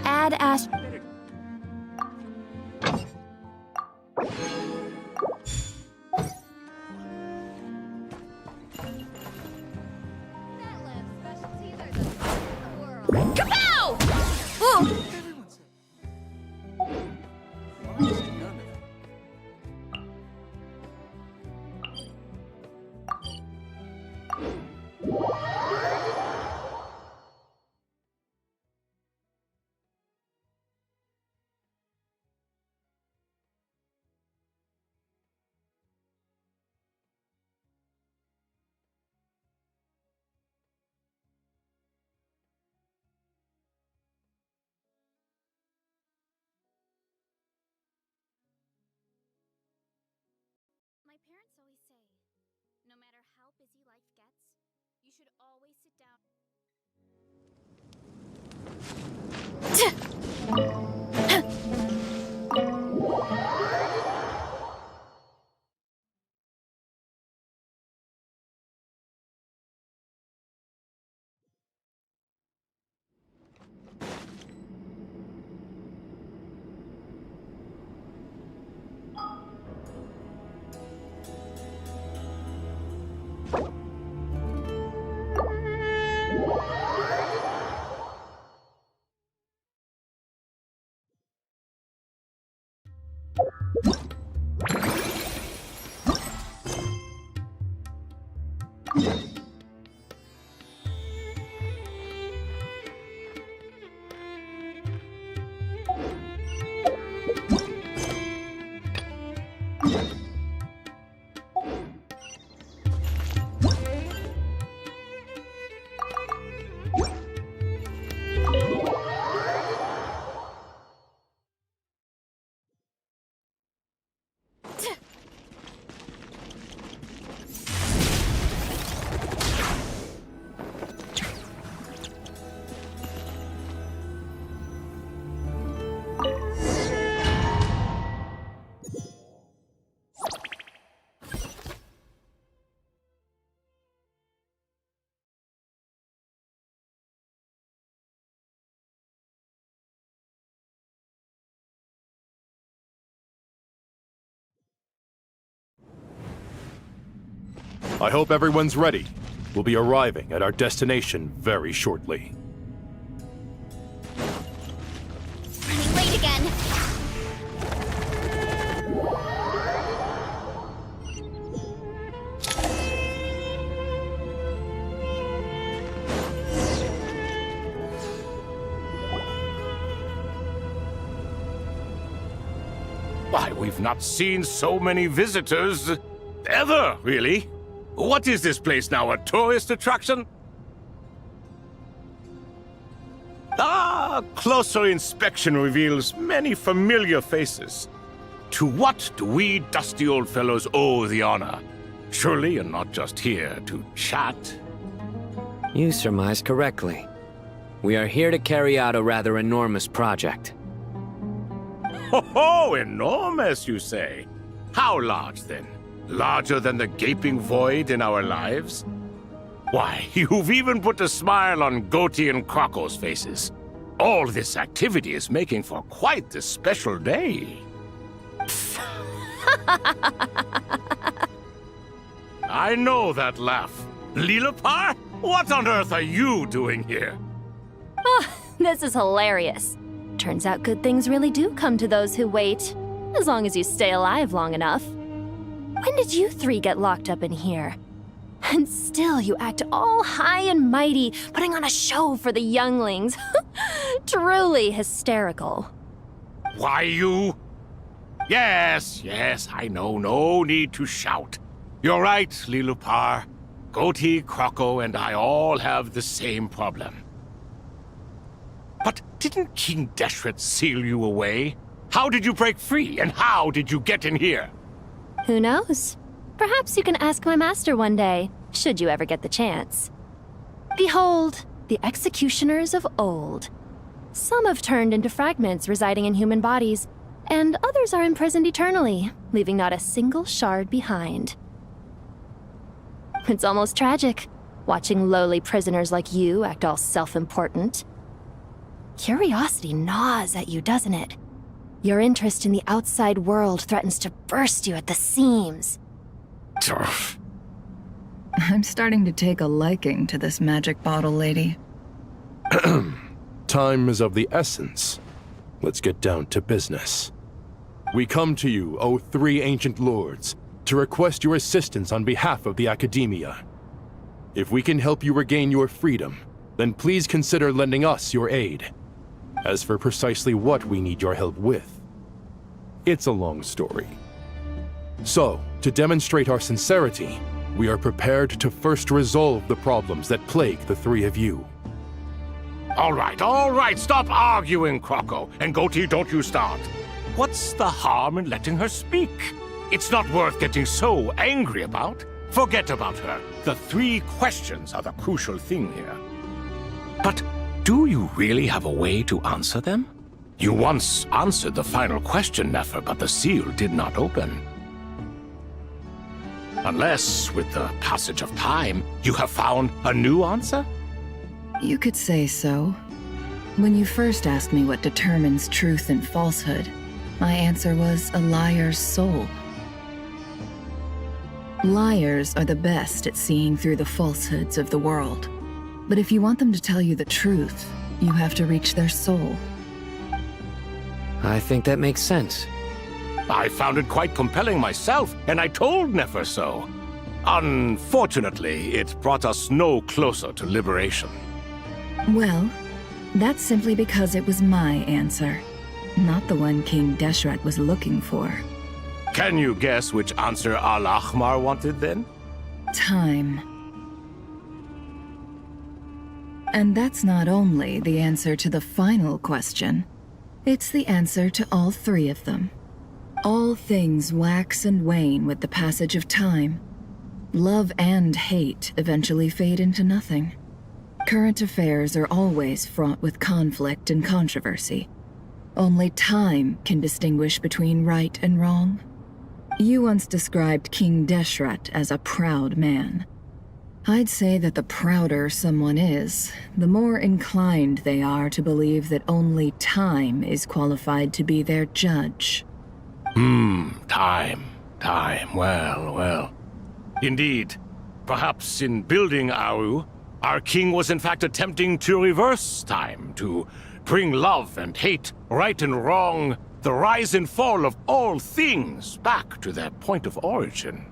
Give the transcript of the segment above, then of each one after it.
Add Ash. Kapow! Ooh. My parents always say, no matter how busy life gets, you should always sit down. I hope everyone's ready. We'll be arriving at our destination very shortly. Running late again. Why, we've not seen so many visitors ever, really. What is this place now, a tourist attraction? Ah, closer inspection reveals many familiar faces. To what do we dusty old fellows owe the honor? Surely you're not just here to chat. You surmise correctly. We are here to carry out a rather enormous project. Ho-ho, enormous, you say? How large, then? Larger than the gaping void in our lives? Why, you've even put a smile on Goatee and Crocco's faces. All this activity is making for quite the special day. I know that laugh. Lilipar, what on earth are you doing here? Oh, this is hilarious. Turns out good things really do come to those who wait, as long as you stay alive long enough. When did you three get locked up in here? And still you act all high and mighty, putting on a show for the younglings. Truly hysterical. Why, you... Yes, I know, no need to shout. You're right, Lilipar. Goatee, Crocco, and I all have the same problem. But didn't King Deshret seal you away? How did you break free, and how did you get in here? Who knows? Perhaps you can ask my master one day, should you ever get the chance. Behold, the executioners of old. Some have turned into fragments residing in human bodies, and others are imprisoned eternally, leaving not a single shard behind. It's almost tragic, watching lowly prisoners like you act all self-important. Curiosity gnaws at you, doesn't it? Your interest in the outside world threatens to burst you at the seams. Turf. I'm starting to take a liking to this magic bottle lady. Time is of the essence. Let's get down to business. We come to you, O three ancient lords, to request your assistance on behalf of the Academia. If we can help you regain your freedom, then please consider lending us your aid. As for precisely what we need your help with, it's a long story. So, to demonstrate our sincerity, we are prepared to first resolve the problems that plague the three of you. All right, stop arguing, Croco. And Goatee, don't you start. What's the harm in letting her speak? It's not worth getting so angry about. Forget about her. The three questions are the crucial thing here. But do you really have a way to answer them? You once answered the final question, Nefer, but the seal did not open. Unless, with the passage of time, you have found a new answer? You could say so. When you first asked me what determines truth and falsehood, my answer was a liar's soul. Liars are the best at seeing through the falsehoods of the world. But if you want them to tell you the truth, you have to reach their soul. I think that makes sense. I found it quite compelling myself, and I told Nefer so. Unfortunately, it brought us no closer to liberation. Well, that's simply because it was my answer, not the one King Deshret was looking for. Can you guess which answer Al-Ahmar wanted then? Time. And that's not only the answer to the final question, it's the answer to all three of them. All things wax and wane with the passage of time. Love and hate eventually fade into nothing. Current affairs are always fraught with conflict and controversy. Only time can distinguish between right and wrong. You once described King Deshret as a proud man. I'd say that the prouder someone is, the more inclined they are to believe that only time is qualified to be their judge. Time. Well. Indeed. Perhaps in building Aru, our king was in fact attempting to reverse time, to bring love and hate, right and wrong, the rise and fall of all things back to their point of origin.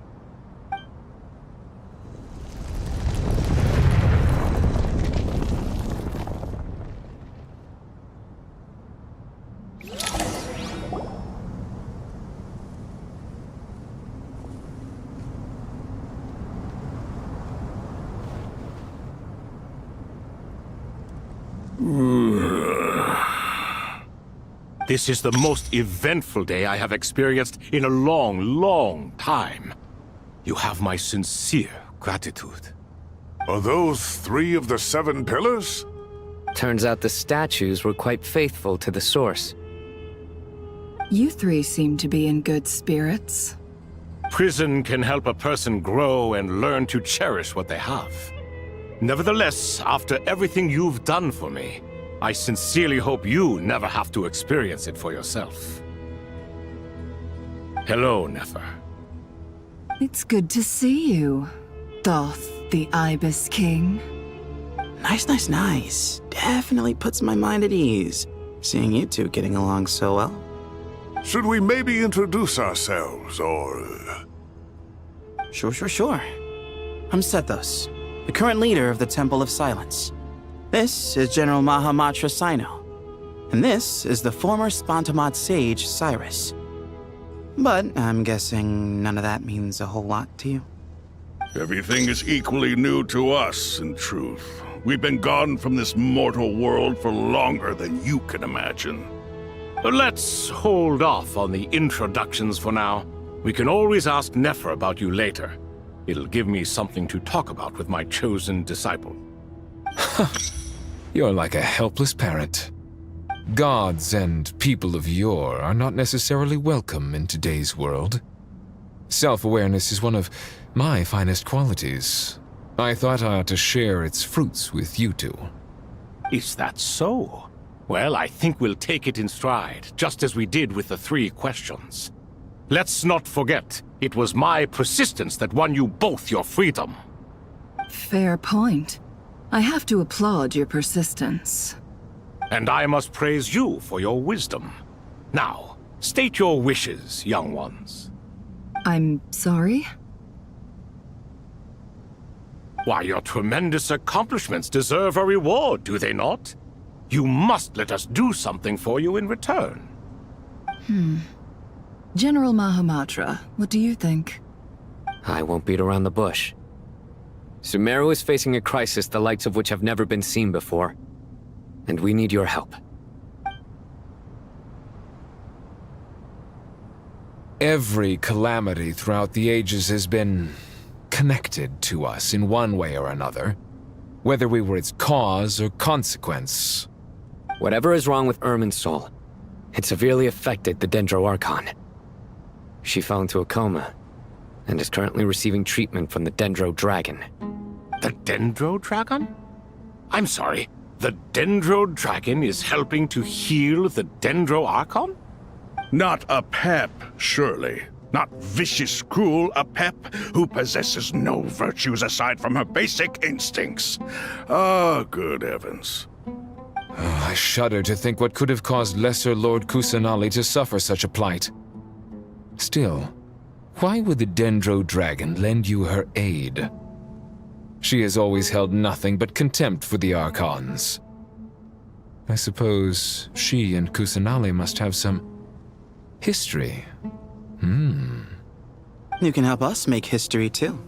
This is the most eventful day I have experienced in a long time. You have my sincere gratitude. Are those 3 of the 7 pillars? Turns out the statues were quite faithful to the source. You three seem to be in good spirits. Prison can help a person grow and learn to cherish what they have. Nevertheless, after everything you've done for me, I sincerely hope you never have to experience it for yourself. Hello, Nefer. It's good to see you, Thoth the Ibis King. Nice. Definitely puts my mind at ease, seeing you two getting along so well. Should we maybe introduce ourselves, or... Sure. I'm Sethos, the current leader of the Temple of Silence. This is General Mahamatra Sino, and this is the former Spantamot sage, Cyrus. But I'm guessing none of that means a whole lot to you. Everything is equally new to us, in truth. We've been gone from this mortal world for longer than you can imagine. Let's hold off on the introductions for now. We can always ask Nefer about you later. It'll give me something to talk about with my chosen disciple. You're like a helpless parent. Gods and people of yore are not necessarily welcome in today's world. Self-awareness is one of my finest qualities. I thought I ought to share its fruits with you two. Is that so? Well, I think we'll take it in stride, just as we did with the 3 questions. Let's not forget, it was my persistence that won you both your freedom. Fair point. I have to applaud your persistence. And I must praise you for your wisdom. Now, state your wishes, young ones. I'm sorry? Why, your tremendous accomplishments deserve a reward, do they not? You must let us do something for you in return. General Mahamatra, what do you think? I won't beat around the bush. Sumeru is facing a crisis the likes of which have never been seen before. And we need your help. Every calamity throughout the ages has been connected to us in one way or another, whether we were its cause or consequence. Whatever is wrong with Irminsul, it severely affected the Dendro Archon. She fell into a coma, and is currently receiving treatment from the Dendro Dragon. The Dendro Dragon? I'm sorry, the Dendro Dragon is helping to heal the Dendro Archon? Not a pep, surely. Not vicious, cruel a pep who possesses no virtues aside from her basic instincts. Ah, good heavens. Oh, I shudder to think what could have caused Lesser Lord Kusanali to suffer such a plight. Still, why would the Dendro Dragon lend you her aid? She has always held nothing but contempt for the Archons. I suppose she and Kusanali must have some history. You can help us make history too.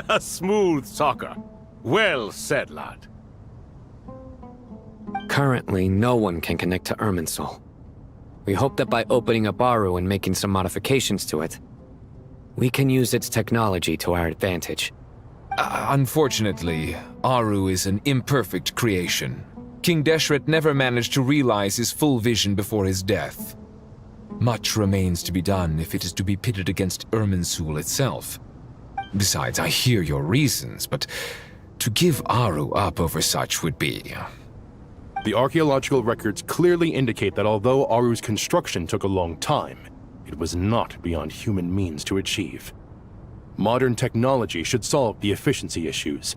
A smooth talker. Well said, lad. Currently, no one can connect to Irminsul. We hope that by opening up Aru and making some modifications to it, we can use its technology to our advantage. Unfortunately, Aru is an imperfect creation. King Deshret never managed to realize his full vision before his death. Much remains to be done if it is to be pitted against Irminsul itself. Besides, I hear your reasons, but to give Aru up over such would be... The archaeological records clearly indicate that although Aru's construction took a long time, it was not beyond human means to achieve. Modern technology should solve the efficiency issues.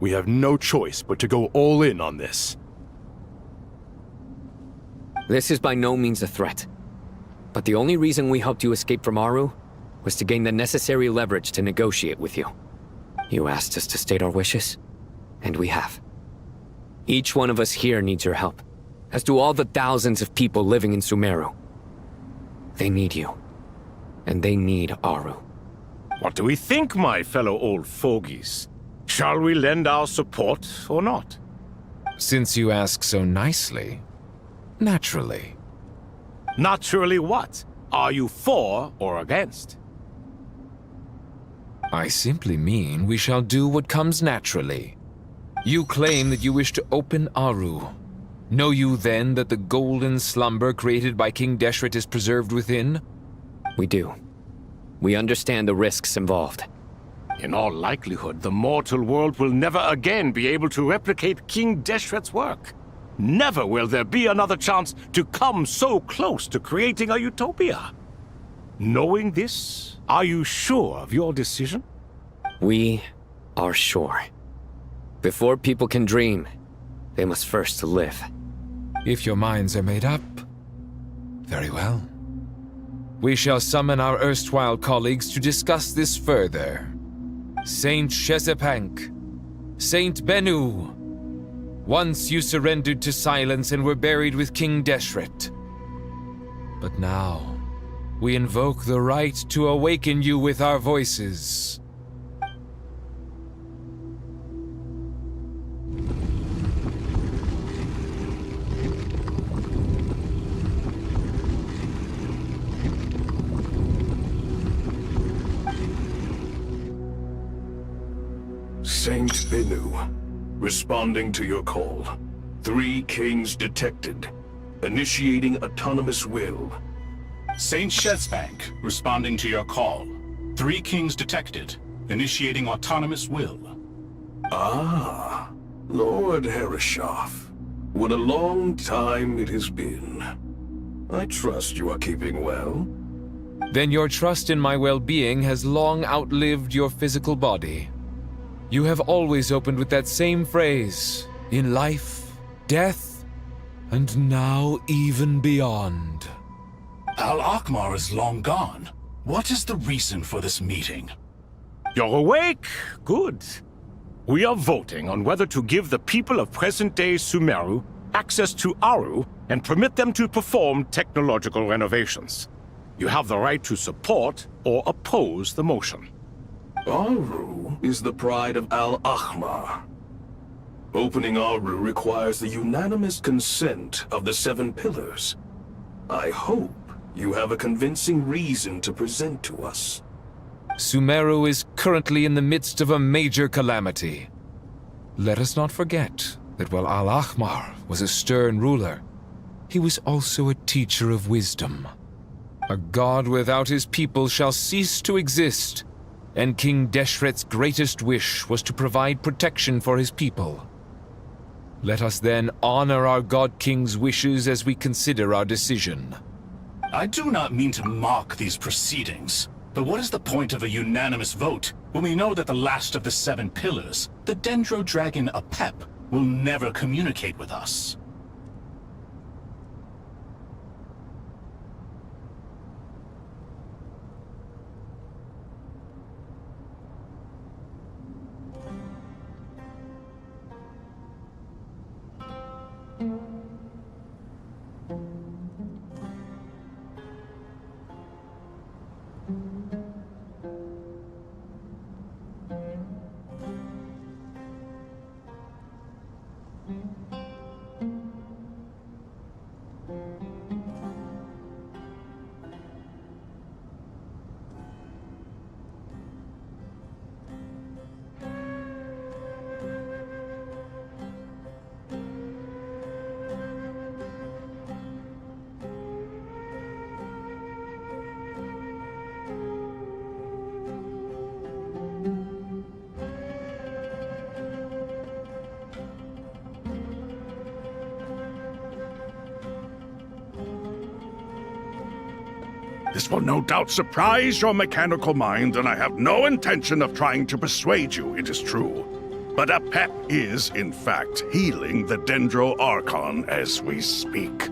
We have no choice but to go all in on this. This is by no means a threat. But the only reason we helped you escape from Aru was to gain the necessary leverage to negotiate with you. You asked us to state our wishes, and we have. Each one of us here needs your help, as do all the thousands of people living in Sumeru. They need you, and they need Aru. What do we think, my fellow old fogies? Shall we lend our support or not? Since you ask so nicely, naturally. Naturally what? Are you for or against? I simply mean we shall do what comes naturally. You claim that you wish to open Aru. Know you then that the golden slumber created by King Deshret is preserved within? We do. We understand the risks involved. In all likelihood, the mortal world will never again be able to replicate King Deshret's work. Never will there be another chance to come so close to creating a utopia. Knowing this, are you sure of your decision? We are sure. Before people can dream, they must first live. If your minds are made up, very well. We shall summon our erstwhile colleagues to discuss this further. Saint Shezepank, Saint Bennu, once you surrendered to silence and were buried with King Deshret. But now, we invoke the right to awaken you with our voices. Binu, responding to your call. 3 kings detected. Initiating autonomous will. Saint Shezbank, responding to your call. 3 kings detected. Initiating autonomous will. Ah, Lord Herreshoff. What a long time it has been. I trust you are keeping well. Then your trust in my well-being has long outlived your physical body. You have always opened with that same phrase, in life, death, and now even beyond. Al-Akmar is long gone. What is the reason for this meeting? You're awake? Good. We are voting on whether to give the people of present-day Sumeru access to Aru and permit them to perform technological renovations. You have the right to support or oppose the motion. Aru is the pride of Al-Ahmar. Opening Aru requires the unanimous consent of the 7 pillars. I hope you have a convincing reason to present to us. Sumeru is currently in the midst of a major calamity. Let us not forget that while Al-Ahmar was a stern ruler, he was also a teacher of wisdom. A god without his people shall cease to exist, and King Deshret's greatest wish was to provide protection for his people. Let us then honor our God King's wishes as we consider our decision. I do not mean to mock these proceedings, but what is the point of a unanimous vote when we know that the last of the 7 pillars, the Dendro Dragon Apep, will never communicate with us? This will no doubt surprise your mechanical mind, and I have no intention of trying to persuade you it is true. But Apep is, in fact, healing the Dendro Archon as we speak.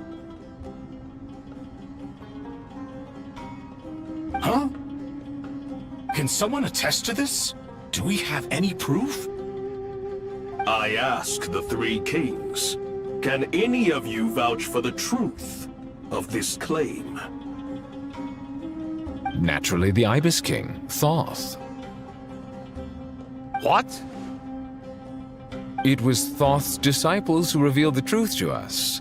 Huh? Can someone attest to this? Do we have any proof? I ask the 3 kings, can any of you vouch for the truth of this claim? Naturally, the Ibis King, Thoth. What? It was Thoth's disciples who revealed the truth to us.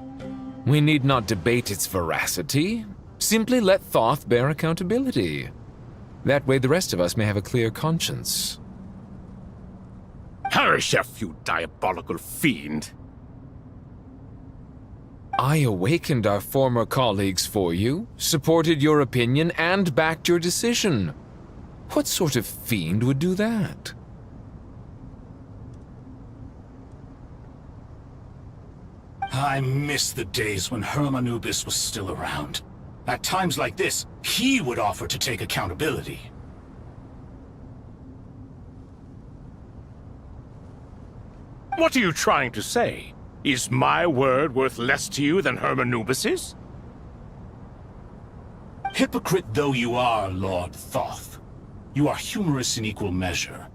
We need not debate its veracity. Simply let Thoth bear accountability. That way the rest of us may have a clear conscience. Hereshef, you diabolical fiend! I awakened our former colleagues for you, supported your opinion, and backed your decision. What sort of fiend would do that? I miss the days when Hermanubis was still around. At times like this, he would offer to take accountability. What are you trying to say? Is my word worth less to you than Hermanubis's? Hypocrite though you are, Lord Thoth, you are humorous in equal measure.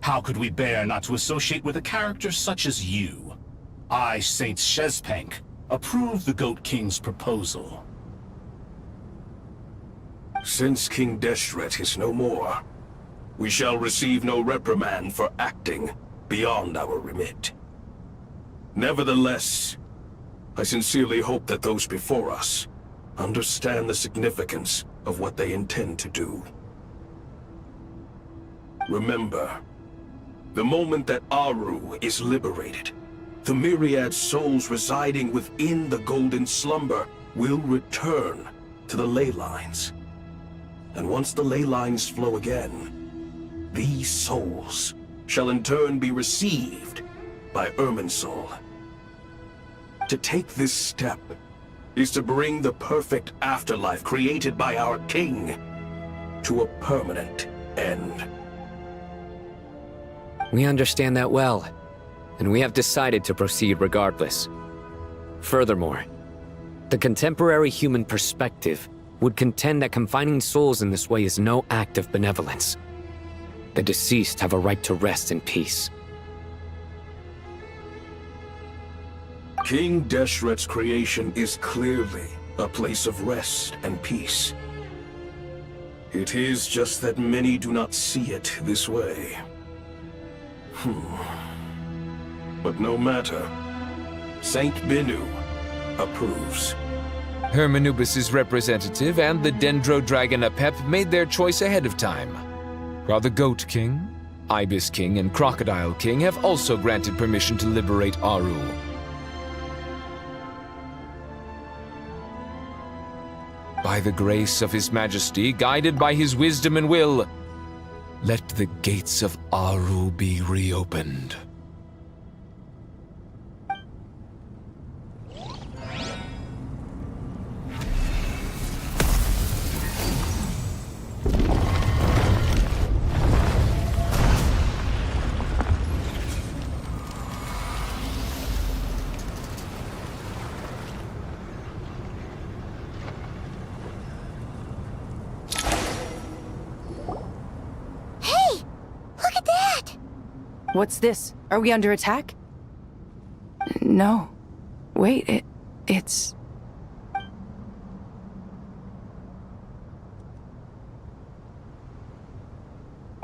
How could we bear not to associate with a character such as you? I, Saint Shezpank, approve the Goat King's proposal. Since King Deshret is no more, we shall receive no reprimand for acting beyond our remit. Nevertheless, I sincerely hope that those before us understand the significance of what they intend to do. Remember, The moment that Aru is liberated, the myriad souls residing within the Golden Slumber will return to the ley lines. And once the ley lines flow again, these souls shall in turn be received by Irminsul. To take this step is to bring the perfect afterlife created by our king to a permanent end. We understand that well, and we have decided to proceed regardless. Furthermore, the contemporary human perspective would contend that confining souls in this way is no act of benevolence. The deceased have a right to rest in peace. King Deshret's creation is clearly a place of rest and peace. It is just that many do not see it this way. But no matter. Saint Binu approves. Hermanubis' representative and the Dendro Dragon Apep made their choice ahead of time, while the Goat King, Ibis King, and Crocodile King have also granted permission to liberate Aru. By the grace of His Majesty, guided by his wisdom and will, let the gates of Aru be reopened. What's this? Are we under attack? No. Wait, it's...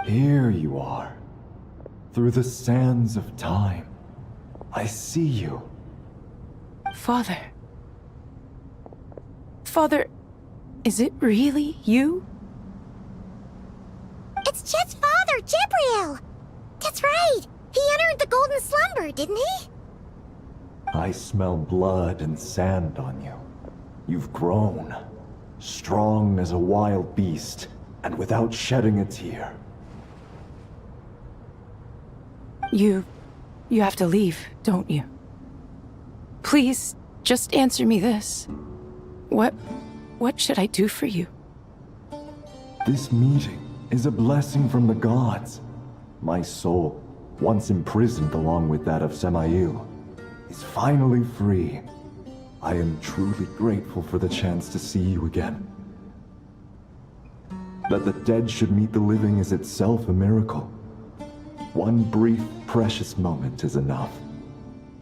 Here you are. Through the sands of time. I see you. Father. Father, is it really you? It's Chet's father, Jibriel! That's right! He entered the Golden Slumber, didn't he? I smell blood and sand on you. You've grown. Strong as a wild beast, and without shedding a tear. You have to leave, don't you? Please, just answer me this. What should I do for you? This meeting is a blessing from the gods. My soul, once imprisoned along with that of Semail, is finally free. I am truly grateful for the chance to see you again. That the dead should meet the living is itself a miracle. One brief, precious moment is enough.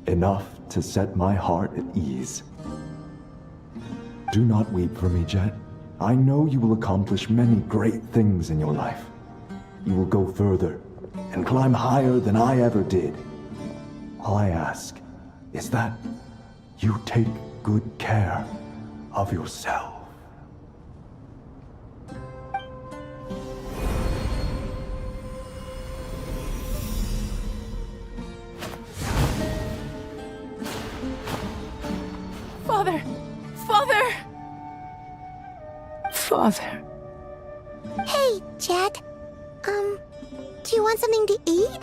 Enough to set my heart at ease. Do not weep for me, Jet. I know you will accomplish many great things in your life. You will go further and climb higher than I ever did. All I ask is that you take good care of yourself. Father! Father! Father. Hey, Jet. Do you want something to eat?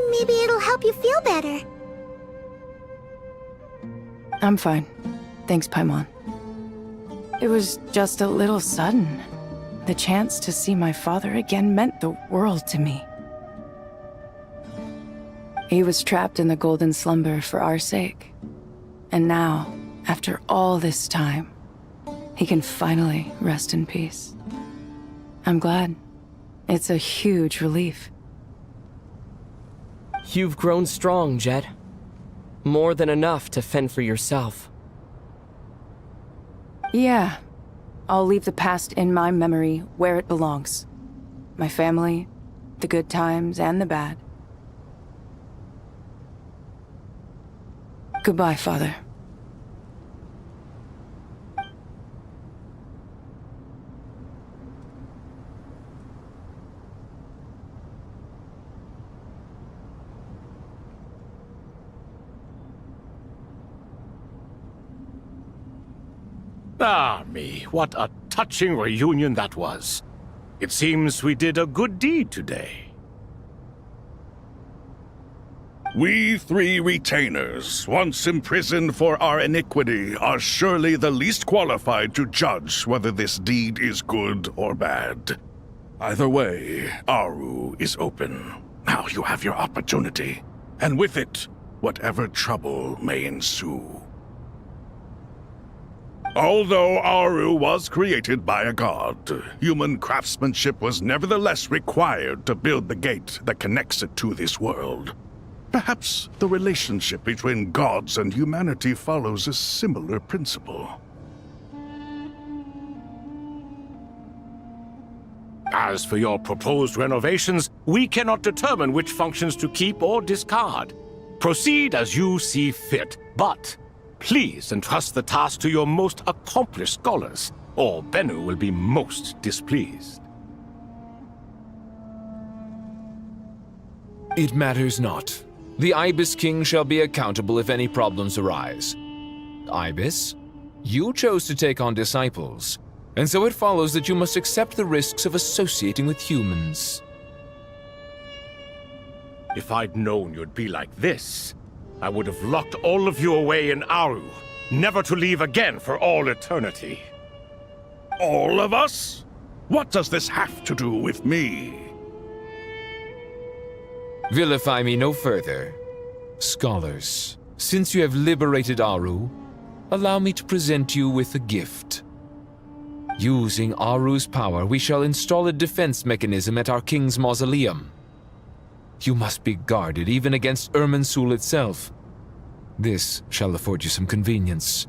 Maybe it'll help you feel better. I'm fine. Thanks, Paimon. It was just a little sudden. The chance to see my father again meant the world to me. He was trapped in the Golden Slumber for our sake. And now, after all this time, he can finally rest in peace. I'm glad. It's a huge relief. You've grown strong, Jet. More than enough to fend for yourself. Yeah. I'll leave the past in my memory where it belongs. My family, the good times and the bad. Goodbye, Father. Ah, me, what a touching reunion that was. It seems we did a good deed today. We three retainers, once imprisoned for our iniquity, are surely the least qualified to judge whether this deed is good or bad. Either way, Aru is open. Now you have your opportunity, and with it, whatever trouble may ensue. Although Aru was created by a god, human craftsmanship was nevertheless required to build the gate that connects it to this world. Perhaps the relationship between gods and humanity follows a similar principle. As for your proposed renovations, we cannot determine which functions to keep or discard. Proceed as you see fit, but please entrust the task to your most accomplished scholars, or Bennu will be most displeased. It matters not. The Ibis King shall be accountable if any problems arise. Ibis, you chose to take on disciples, and so it follows that you must accept the risks of associating with humans. If I'd known you'd be like this, I would have locked all of you away in Aru, never to leave again for all eternity. All of us? What does this have to do with me? Vilify me no further. Scholars, since you have liberated Aru, allow me to present you with a gift. Using Aru's power, we shall install a defense mechanism at our king's mausoleum. You must be guarded even against Irminsul itself. This shall afford you some convenience.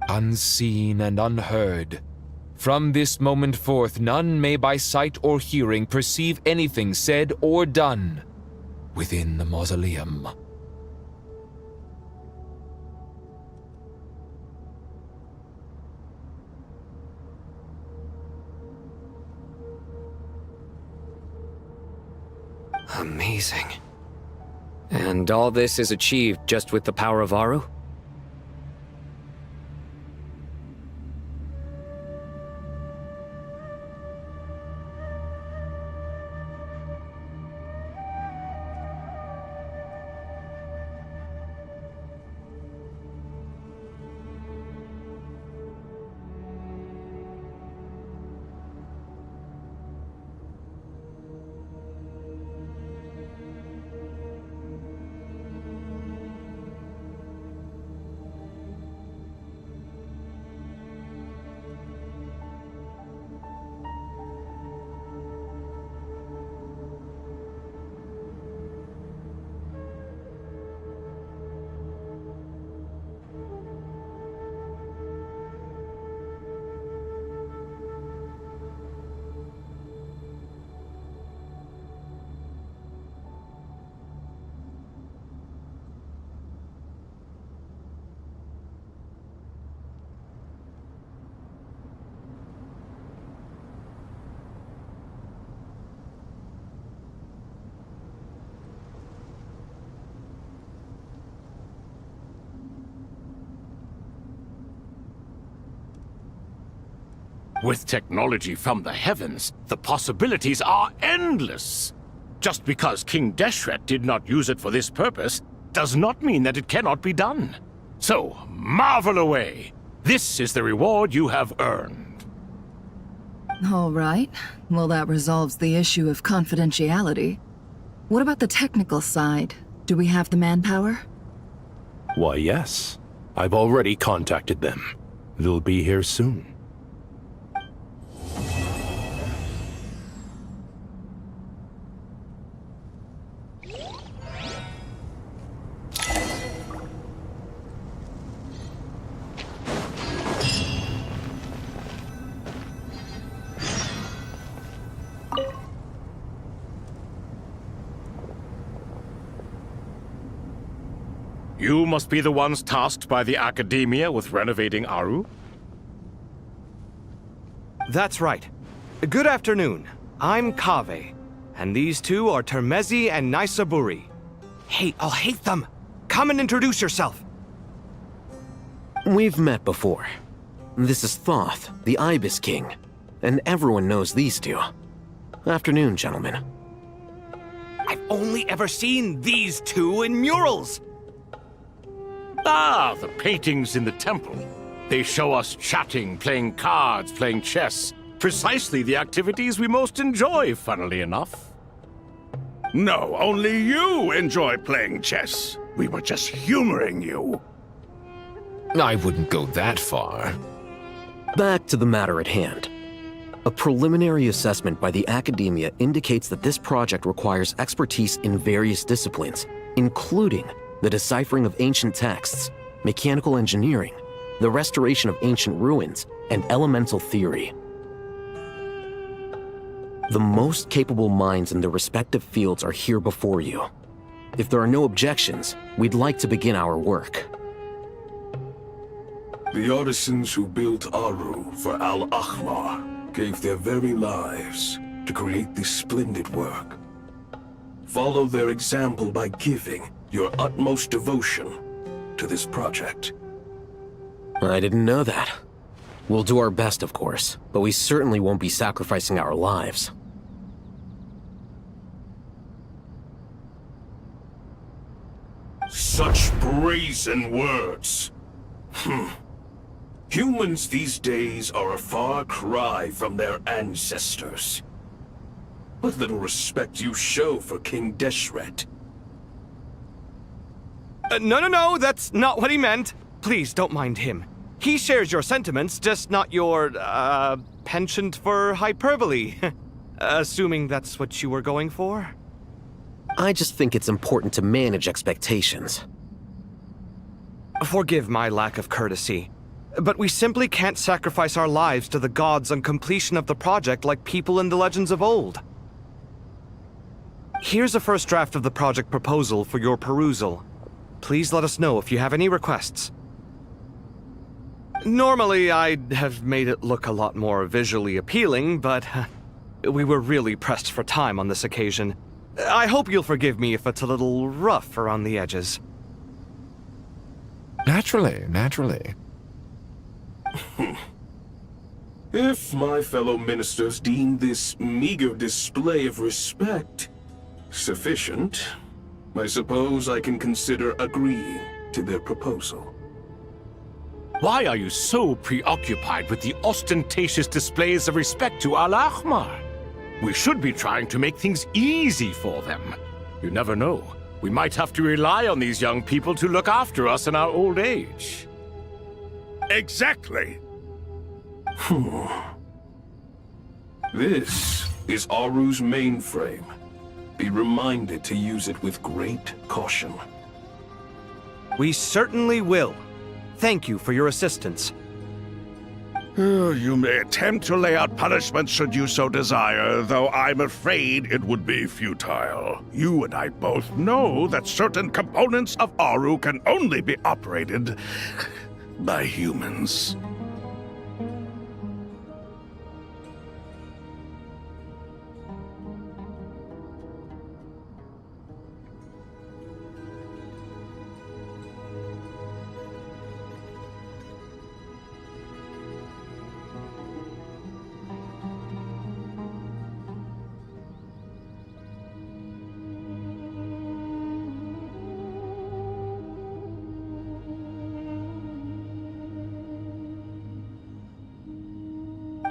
Unseen and unheard. From this moment forth, none may by sight or hearing perceive anything said or done within the mausoleum. Amazing. And all this is achieved just with the power of Aru? With technology from the heavens, the possibilities are endless. Just because King Deshret did not use it for this purpose does not mean that it cannot be done. So, marvel away. This is the reward you have earned. All right. Well, that resolves the issue of confidentiality. What about the technical side? Do we have the manpower? Why, yes. I've already contacted them. They'll be here soon. You must be the ones tasked by the Academia with renovating Aru? That's right. Good afternoon. I'm Kaveh, and these two are Termezi and Naisaburi. Hey, I'll hate them! Come and introduce yourself! We've met before. This is Thoth, the Ibis King, and everyone knows these two. Afternoon, gentlemen. I've only ever seen these two in murals! Ah, the paintings in the temple. They show us chatting, playing cards, playing chess. Precisely the activities we most enjoy, funnily enough. No, only you enjoy playing chess. We were just humoring you. I wouldn't go that far. Back to the matter at hand. A preliminary assessment by the Academia indicates that this project requires expertise in various disciplines, including the deciphering of ancient texts, mechanical engineering, the restoration of ancient ruins, and elemental theory. The most capable minds in their respective fields are here before you. If there are no objections, we'd like to begin our work. The artisans who built Aru for Al-Ahmar gave their very lives to create this splendid work. Follow their example by giving your utmost devotion to this project. I didn't know that. We'll do our best, of course, but we certainly won't be sacrificing our lives. Such brazen words. Humans these days are a far cry from their ancestors. What little respect you show for King Deshret. No, that's not what he meant. Please, don't mind him. He shares your sentiments, just not your, penchant for hyperbole. Assuming that's what you were going for? I just think it's important to manage expectations. Forgive my lack of courtesy, but we simply can't sacrifice our lives to the gods on completion of the project like people in the legends of old. Here's a first draft of the project proposal for your perusal. Please let us know if you have any requests. Normally, I'd have made it look a lot more visually appealing, but we were really pressed for time on this occasion. I hope you'll forgive me if it's a little rough around the edges. Naturally. If my fellow ministers deem this meager display of respect sufficient, I suppose I can consider agreeing to their proposal. Why are you so preoccupied with the ostentatious displays of respect to Al-Ahmar? We should be trying to make things easy for them. You never know. We might have to rely on these young people to look after us in our old age. Exactly. This is Aru's mainframe. Be reminded to use it with great caution. We certainly will. Thank you for your assistance. You may attempt to lay out punishment should you so desire, though I'm afraid it would be futile. You and I both know that certain components of Aru can only be operated by humans.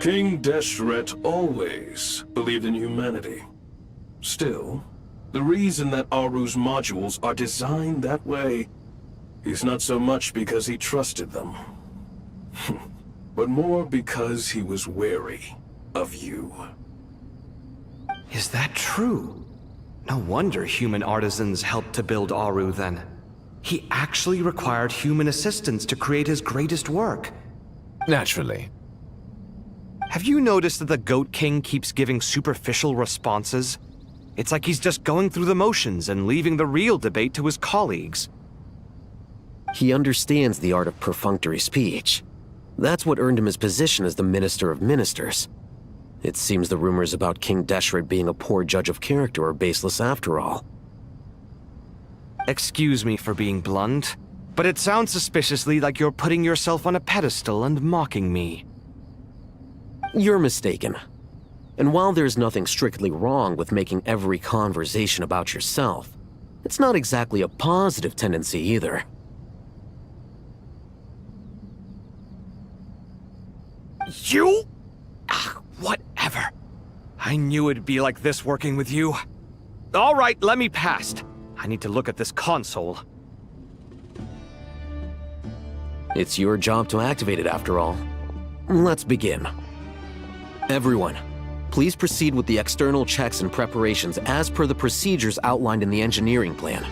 King Deshret always believed in humanity. Still, the reason that Aru's modules are designed that way is not so much because he trusted them, but more because he was wary of you. Is that true? No wonder human artisans helped to build Aru then. He actually required human assistance to create his greatest work. Naturally. Have you noticed that the Goat King keeps giving superficial responses? It's like he's just going through the motions and leaving the real debate to his colleagues. He understands the art of perfunctory speech. That's what earned him his position as the Minister of Ministers. It seems the rumors about King Deshret being a poor judge of character are baseless after all. Excuse me for being blunt, but it sounds suspiciously like you're putting yourself on a pedestal and mocking me. You're mistaken. And while there's nothing strictly wrong with making every conversation about yourself, it's not exactly a positive tendency either. You? Whatever. I knew it'd be like this working with you. All right, let me past. I need to look at this console. It's your job to activate it after all. Let's begin. Everyone, please proceed with the external checks and preparations as per the procedures outlined in the engineering plan.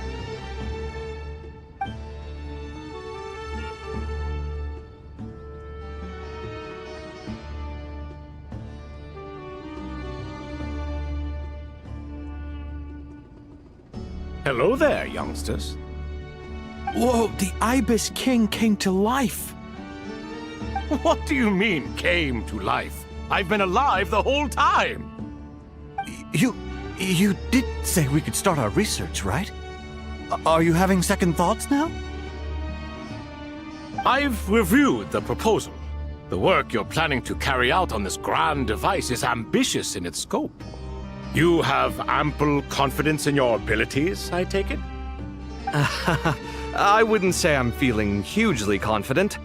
Hello there, youngsters. Whoa, the Ibis King came to life. What do you mean, came to life? I've been alive the whole time. You did say we could start our research, right? Are you having second thoughts now? I've reviewed the proposal. The work you're planning to carry out on this grand device is ambitious in its scope. You have ample confidence in your abilities, I take it? I wouldn't say I'm feeling hugely confident,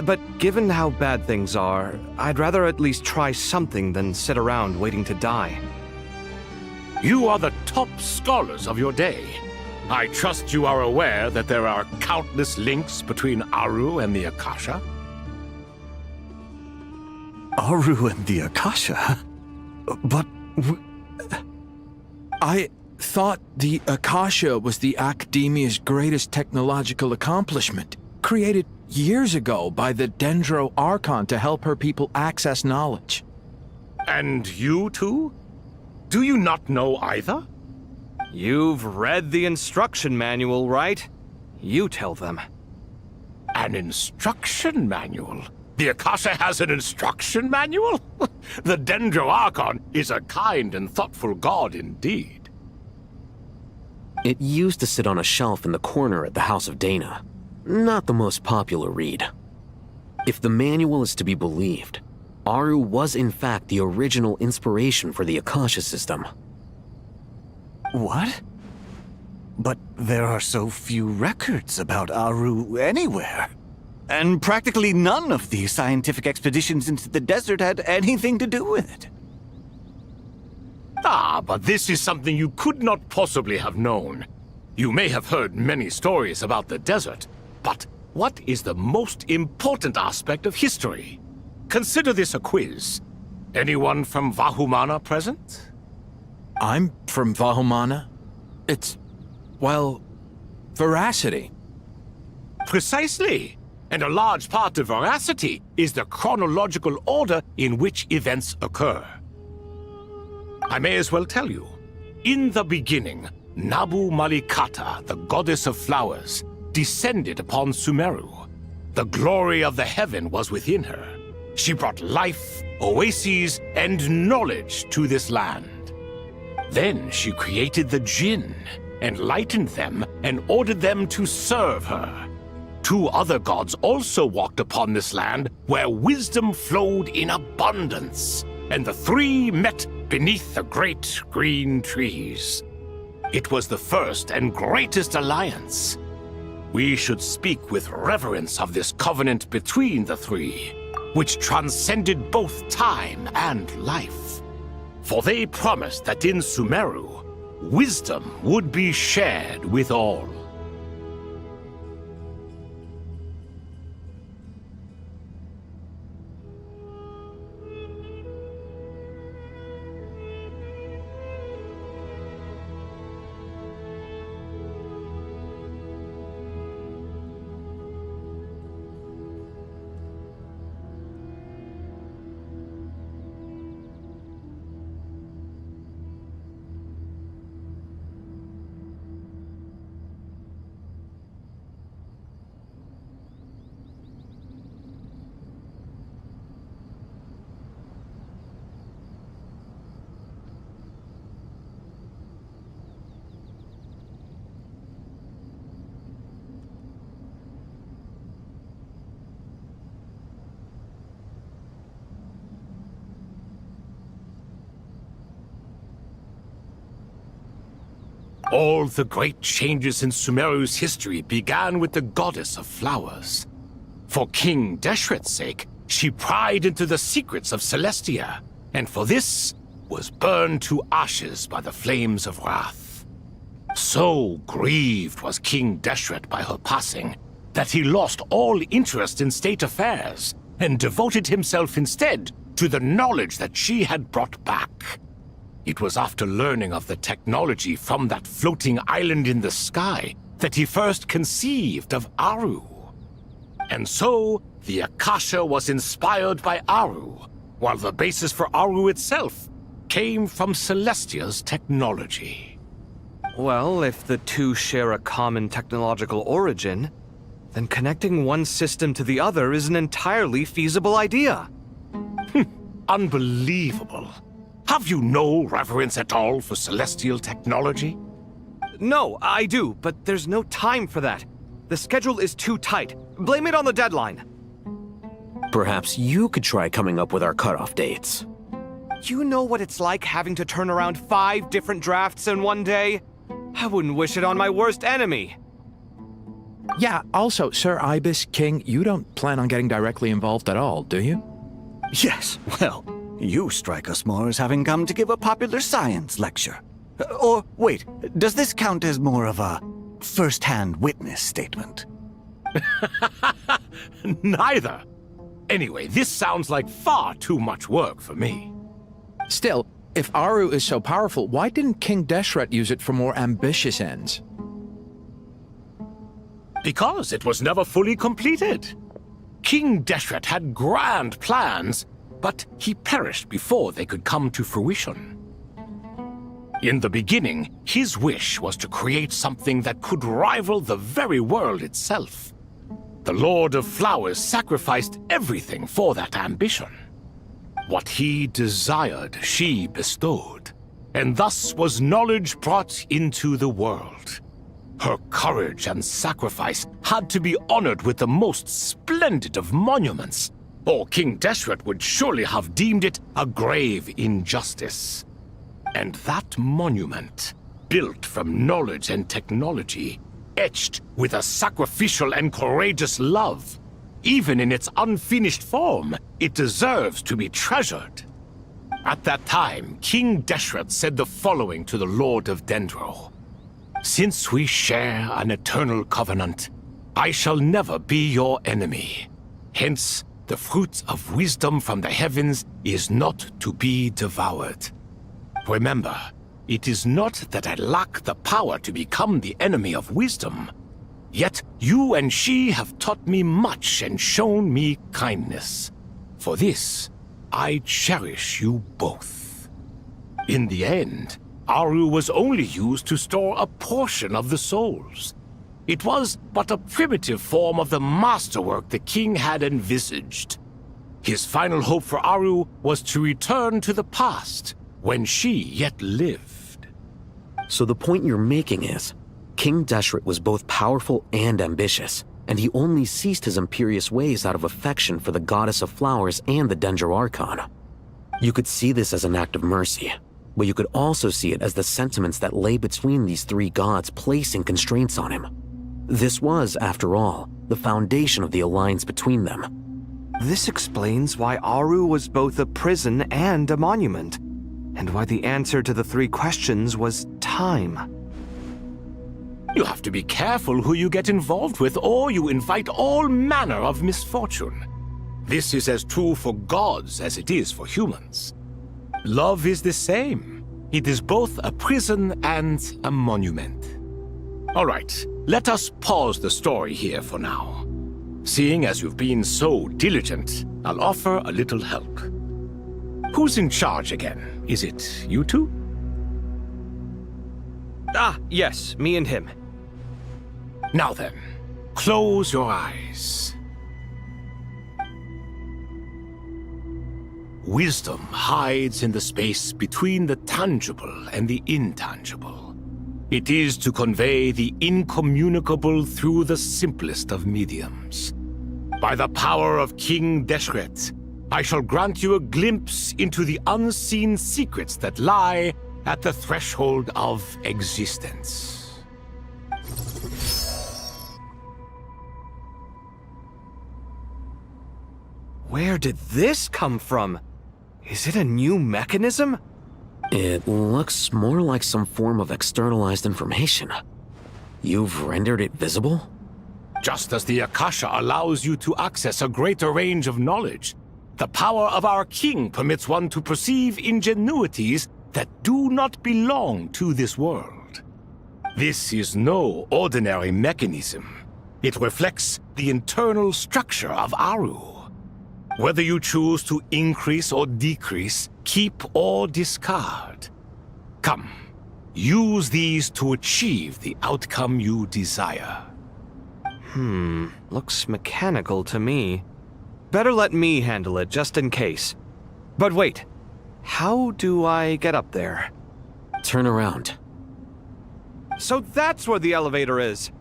but given how bad things are, I'd rather at least try something than sit around waiting to die. You are the top scholars of your day. I trust you are aware that there are countless links between Aru and the Akasha? Aru and the Akasha? But... I thought the Akasha was the Academia's greatest technological accomplishment, created years ago by the Dendro Archon to help her people access knowledge. And you too? Do you not know either? You've read the instruction manual, right? You tell them. An instruction manual? The Akasha has an instruction manual? The Dendro Archon is a kind and thoughtful god indeed. It used to sit on a shelf in the corner at the House of Dana. Not the most popular read. If the manual is to be believed, Aru was in fact the original inspiration for the Akasha system. What? But there are so few records about Aru anywhere. And practically none of the scientific expeditions into the desert had anything to do with it. Ah, but this is something you could not possibly have known. You may have heard many stories about the desert, but what is the most important aspect of history? Consider this a quiz. Anyone from Vahumana present? I'm from Vahumana. It's, well, veracity. Precisely. And a large part of veracity is the chronological order in which events occur. I may as well tell you. In the beginning, Nabu Malikata, the goddess of flowers, descended upon Sumeru. The glory of the heaven was within her. She brought life, oases, and knowledge to this land. Then she created the Jinn, enlightened them, and ordered them to serve her. 2 other gods also walked upon this land where wisdom flowed in abundance, and the 3 met beneath the great green trees. It was the first and greatest alliance. We should speak with reverence of this covenant between the 3. which transcended both time and life. For they promised that in Sumeru, wisdom would be shared with all. All the great changes in Sumeru's history began with the goddess of flowers. For King Deshret's sake, she pried into the secrets of Celestia, and for this was burned to ashes by the flames of wrath. So grieved was King Deshret by her passing that he lost all interest in state affairs and devoted himself instead to the knowledge that she had brought back. It was after learning of the technology from that floating island in the sky that he first conceived of Aru. And so, the Akasha was inspired by Aru, while the basis for Aru itself came from Celestia's technology. Well, if the two share a common technological origin, then connecting one system to the other is an entirely feasible idea. Unbelievable. Have you no reverence at all for celestial technology? No, I do, but there's no time for that. The schedule is too tight. Blame it on the deadline. Perhaps you could try coming up with our cutoff dates. You know what it's like having to turn around 5 different drafts in one day? I wouldn't wish it on my worst enemy. Yeah, also, Sir Ibis, King, you don't plan on getting directly involved at all, do you? Yes, well, you strike us more as having come to give a popular science lecture. Or, wait, does this count as more of a first-hand witness statement? Neither. Anyway, this sounds like far too much work for me. Still, if Aru is so powerful, why didn't King Deshret use it for more ambitious ends? Because it was never fully completed. King Deshret had grand plans, but he perished before they could come to fruition. In the beginning, his wish was to create something that could rival the very world itself. The Lord of Flowers sacrificed everything for that ambition. What he desired, she bestowed, and thus was knowledge brought into the world. Her courage and sacrifice had to be honored with the most splendid of monuments, or King Deshret would surely have deemed it a grave injustice. And that monument, built from knowledge and technology, etched with a sacrificial and courageous love, even in its unfinished form, it deserves to be treasured. At that time, King Deshret said the following to the Lord of Dendro. Since we share an eternal covenant, I shall never be your enemy. Hence, the fruit of wisdom from the heavens is not to be devoured. Remember, it is not that I lack the power to become the enemy of wisdom. Yet you and she have taught me much and shown me kindness. For this, I cherish you both. In the end, Aru was only used to store a portion of the souls. It was but a primitive form of the masterwork the king had envisaged. His final hope for Aru was to return to the past, when she yet lived. So the point you're making is, King Deshret was both powerful and ambitious, and he only ceased his imperious ways out of affection for the goddess of flowers and the Dendro Archon. You could see this as an act of mercy, but you could also see it as the sentiments that lay between these three gods placing constraints on him. This was, after all, the foundation of the alliance between them. This explains why Aru was both a prison and a monument, and why the answer to the 3 questions was time. You have to be careful who you get involved with, or you invite all manner of misfortune. This is as true for gods as it is for humans. Love is the same. It is both a prison and a monument. All right, let us pause the story here for now. Seeing as you've been so diligent, I'll offer a little help. Who's in charge again? Is it you two? Ah, yes, me and him. Now then, close your eyes. Wisdom hides in the space between the tangible and the intangible. It is to convey the incommunicable through the simplest of mediums. By the power of King Deshret, I shall grant you a glimpse into the unseen secrets that lie at the threshold of existence. Where did this come from? Is it a new mechanism? It looks more like some form of externalized information. You've rendered it visible? Just as the Akasha allows you to access a greater range of knowledge, the power of our king permits one to perceive ingenuities that do not belong to this world. This is no ordinary mechanism. It reflects the internal structure of Aru. Whether you choose to increase or decrease, keep or discard. Come, use these to achieve the outcome you desire. Looks mechanical to me. Better let me handle it, just in case. But wait, how do I get up there? Turn around. So that's where the elevator is!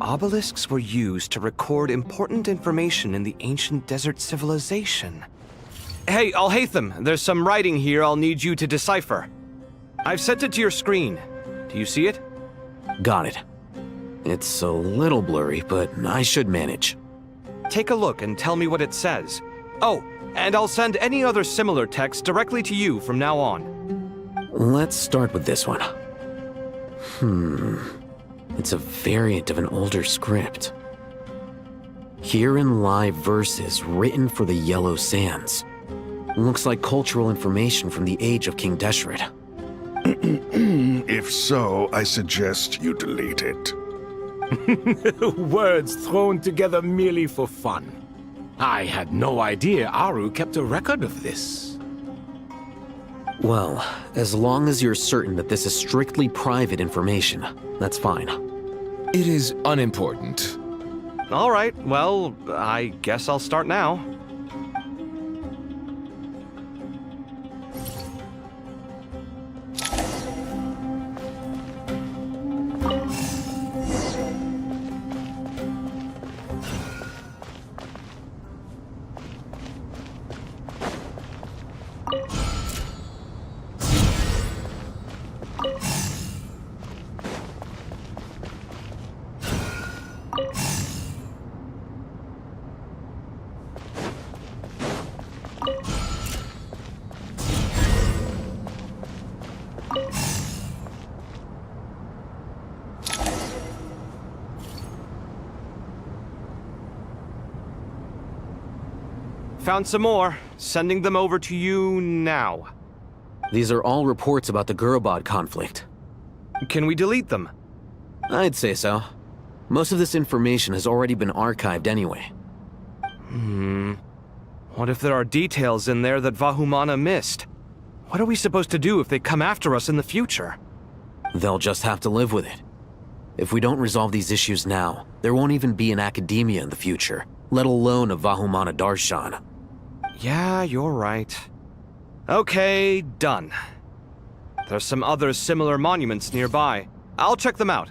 Obelisks were used to record important information in the ancient desert civilization. Hey, Alhaitham, there's some writing here I'll need you to decipher. I've sent it to your screen. Do you see it? Got it. It's a little blurry, but I should manage. Take a look and tell me what it says. Oh, and I'll send any other similar text directly to you from now on. Let's start with this one. It's a variant of an older script. Herein lie verses written for the Yellow Sands. Looks like cultural information from the age of King Deshret. If so, I suggest you delete it. Words thrown together merely for fun. I had no idea Aru kept a record of this. Well, as long as you're certain that this is strictly private information, that's fine. It is unimportant. All right, well, I guess I'll start now. Found some more. Sending them over to you now. These are all reports about the Gurubad conflict. Can we delete them? I'd say so. Most of this information has already been archived anyway. What if there are details in there that Vahumana missed? What are we supposed to do if they come after us in the future? They'll just have to live with it. If we don't resolve these issues now, there won't even be an academia in the future, let alone a Vahumana Darshan. Yeah, you're right. Okay, done. There's some other similar monuments nearby. I'll check them out.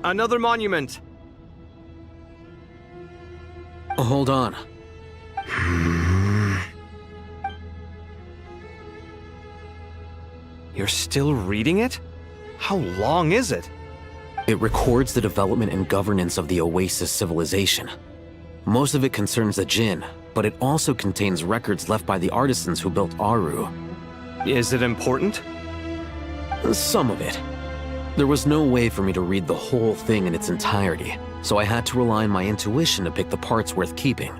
Another monument. Hold on. You're still reading it? How long is it? It records the development and governance of the Oasis civilization. Most of it concerns the Jinn, but it also contains records left by the artisans who built Aru. Is it important? Some of it. There was no way for me to read the whole thing in its entirety, so I had to rely on my intuition to pick the parts worth keeping.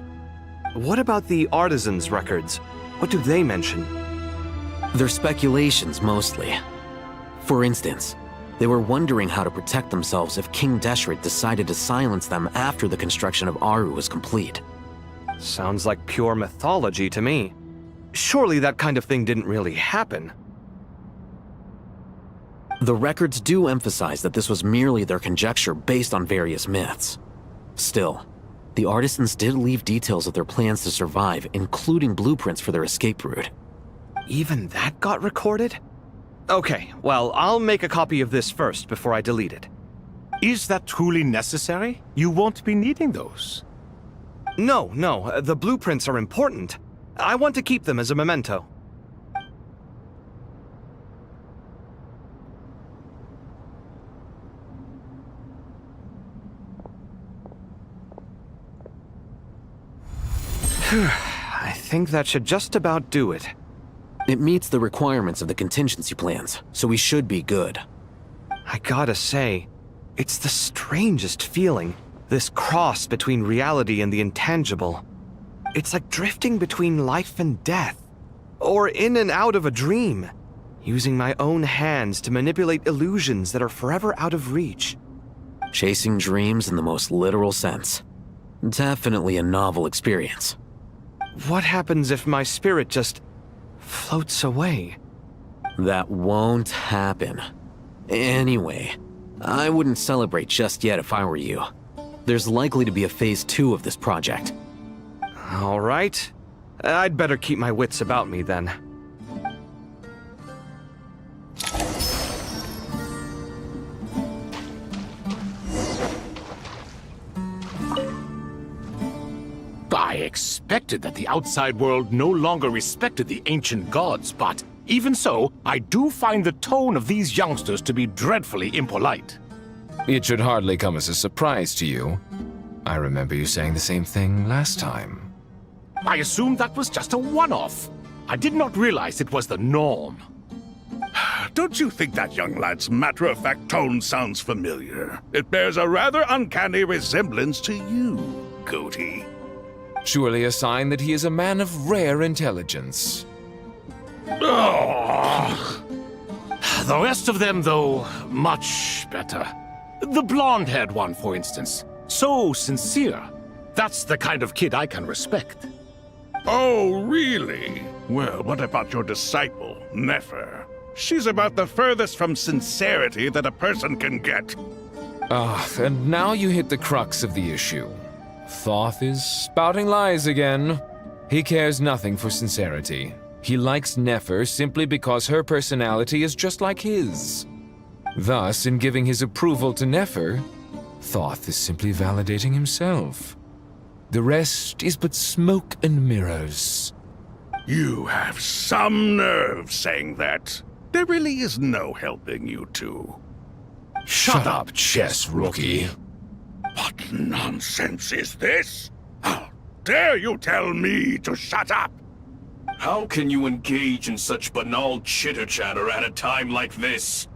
What about the artisans' records? What do they mention? They're speculations, mostly. For instance, they were wondering how to protect themselves if King Deshret decided to silence them after the construction of Aru was complete. Sounds like pure mythology to me. Surely that kind of thing didn't really happen. The records do emphasize that this was merely their conjecture based on various myths. Still, the artisans did leave details of their plans to survive, including blueprints for their escape route. Even that got recorded? Okay, well, I'll make a copy of this first before I delete it. Is that truly necessary? You won't be needing those. No, the blueprints are important. I want to keep them as a memento. I think that should just about do it. It meets the requirements of the contingency plans, so we should be good. I gotta say, it's the strangest feeling, this cross between reality and the intangible. It's like drifting between life and death, or in and out of a dream, using my own hands to manipulate illusions that are forever out of reach. Chasing dreams in the most literal sense. Definitely a novel experience. What happens if my spirit just floats away? That won't happen. Anyway, I wouldn't celebrate just yet if I were you. There's likely to be a phase 2 of this project. All right. I'd better keep my wits about me then. I expected that the outside world no longer respected the ancient gods, but even so, I do find the tone of these youngsters to be dreadfully impolite. It should hardly come as a surprise to you. I remember you saying the same thing last time. I assumed that was just a one-off. I did not realize it was the norm. Don't you think that young lad's matter-of-fact tone sounds familiar? It bears a rather uncanny resemblance to you, Goatee. Surely a sign that he is a man of rare intelligence. Oh. The rest of them, though, much better. The blonde-haired one, for instance. So sincere. That's the kind of kid I can respect. Oh, really? Well, what about your disciple, Nefer? She's about the furthest from sincerity that a person can get. And now you hit the crux of the issue. Thoth is spouting lies again. He cares nothing for sincerity. He likes Nefer simply because her personality is just like his. Thus, in giving his approval to Nefer, Thoth is simply validating himself. The rest is but smoke and mirrors. You have some nerve saying that. There really is no helping you two. Shut up, chess rookie. What nonsense is this? How dare you tell me to shut up? How can you engage in such banal chitter-chatter at a time like this?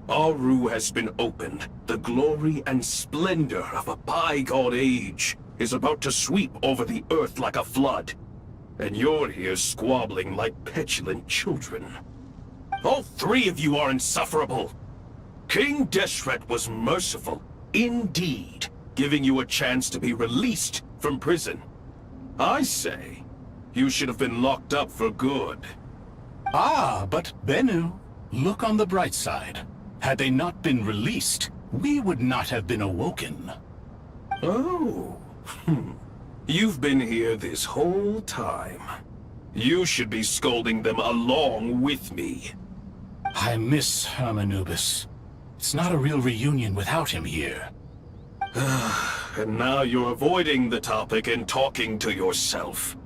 Aru has been opened. The glory and splendor of a bygone age is about to sweep over the earth like a flood. And you're here squabbling like petulant children. All three of you are insufferable. King Deshret was merciful, indeed, giving you a chance to be released from prison. I say, you should have been locked up for good. Ah, but Bennu, look on the bright side. Had they not been released, we would not have been awoken. Oh, You've been here this whole time. You should be scolding them along with me. I miss Hermanubis. It's not a real reunion without him here. And now you're avoiding the topic and talking to yourself.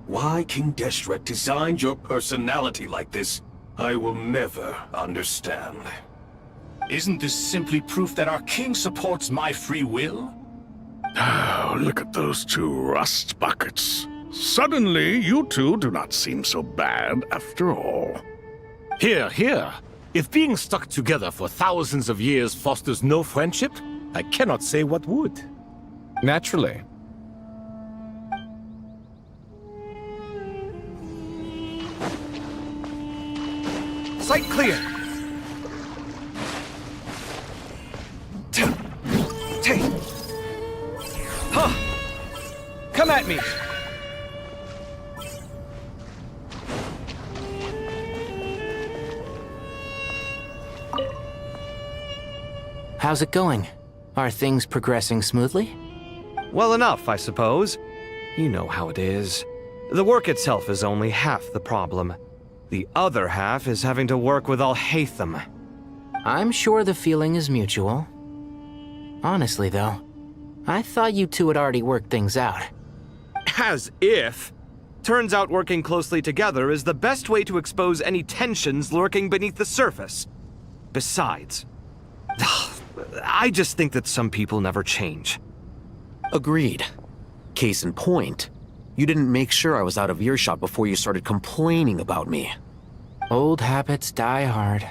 Why King Deshret designed your personality like this, I will never understand. Isn't this simply proof that our king supports my free will? Oh, look at those two rust buckets. Suddenly, you two do not seem so bad after all. Here, here. If being stuck together for thousands of years fosters no friendship, I cannot say what would. Naturally. Sight clear! Huh! Come at me! How's it going? Are things progressing smoothly? Well enough, I suppose. You know how it is. The work itself is only half the problem. The other half is having to work with Al-Haytham. I'm sure the feeling is mutual. Honestly, though, I thought you two had already worked things out. As if. Turns out working closely together is the best way to expose any tensions lurking beneath the surface. Besides, I just think that some people never change. Agreed. Case in point, you didn't make sure I was out of earshot before you started complaining about me. Old habits die hard.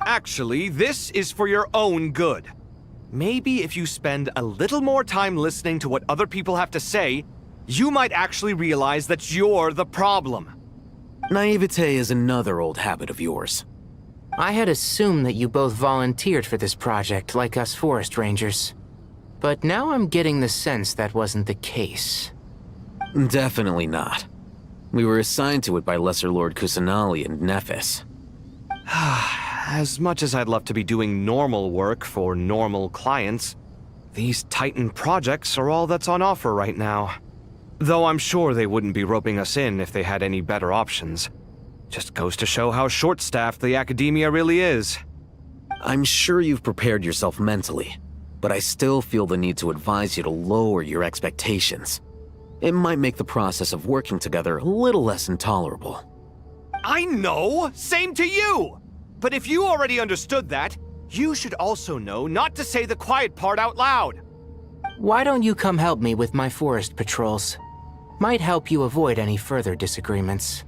Actually, this is for your own good. Maybe if you spend a little more time listening to what other people have to say, you might actually realize that you're the problem. Naivete is another old habit of yours. I had assumed that you both volunteered for this project, like us forest rangers. But now I'm getting the sense that wasn't the case. Definitely not. We were assigned to it by Lesser Lord Kusanali and Nephis. As much as I'd love to be doing normal work for normal clients, these Titan projects are all that's on offer right now. Though I'm sure they wouldn't be roping us in if they had any better options. Just goes to show how short-staffed the academia really is. I'm sure you've prepared yourself mentally, but I still feel the need to advise you to lower your expectations. It might make the process of working together a little less intolerable. I know! Same to you! But if you already understood that, you should also know not to say the quiet part out loud. Why don't you come help me with my forest patrols? Might help you avoid any further disagreements.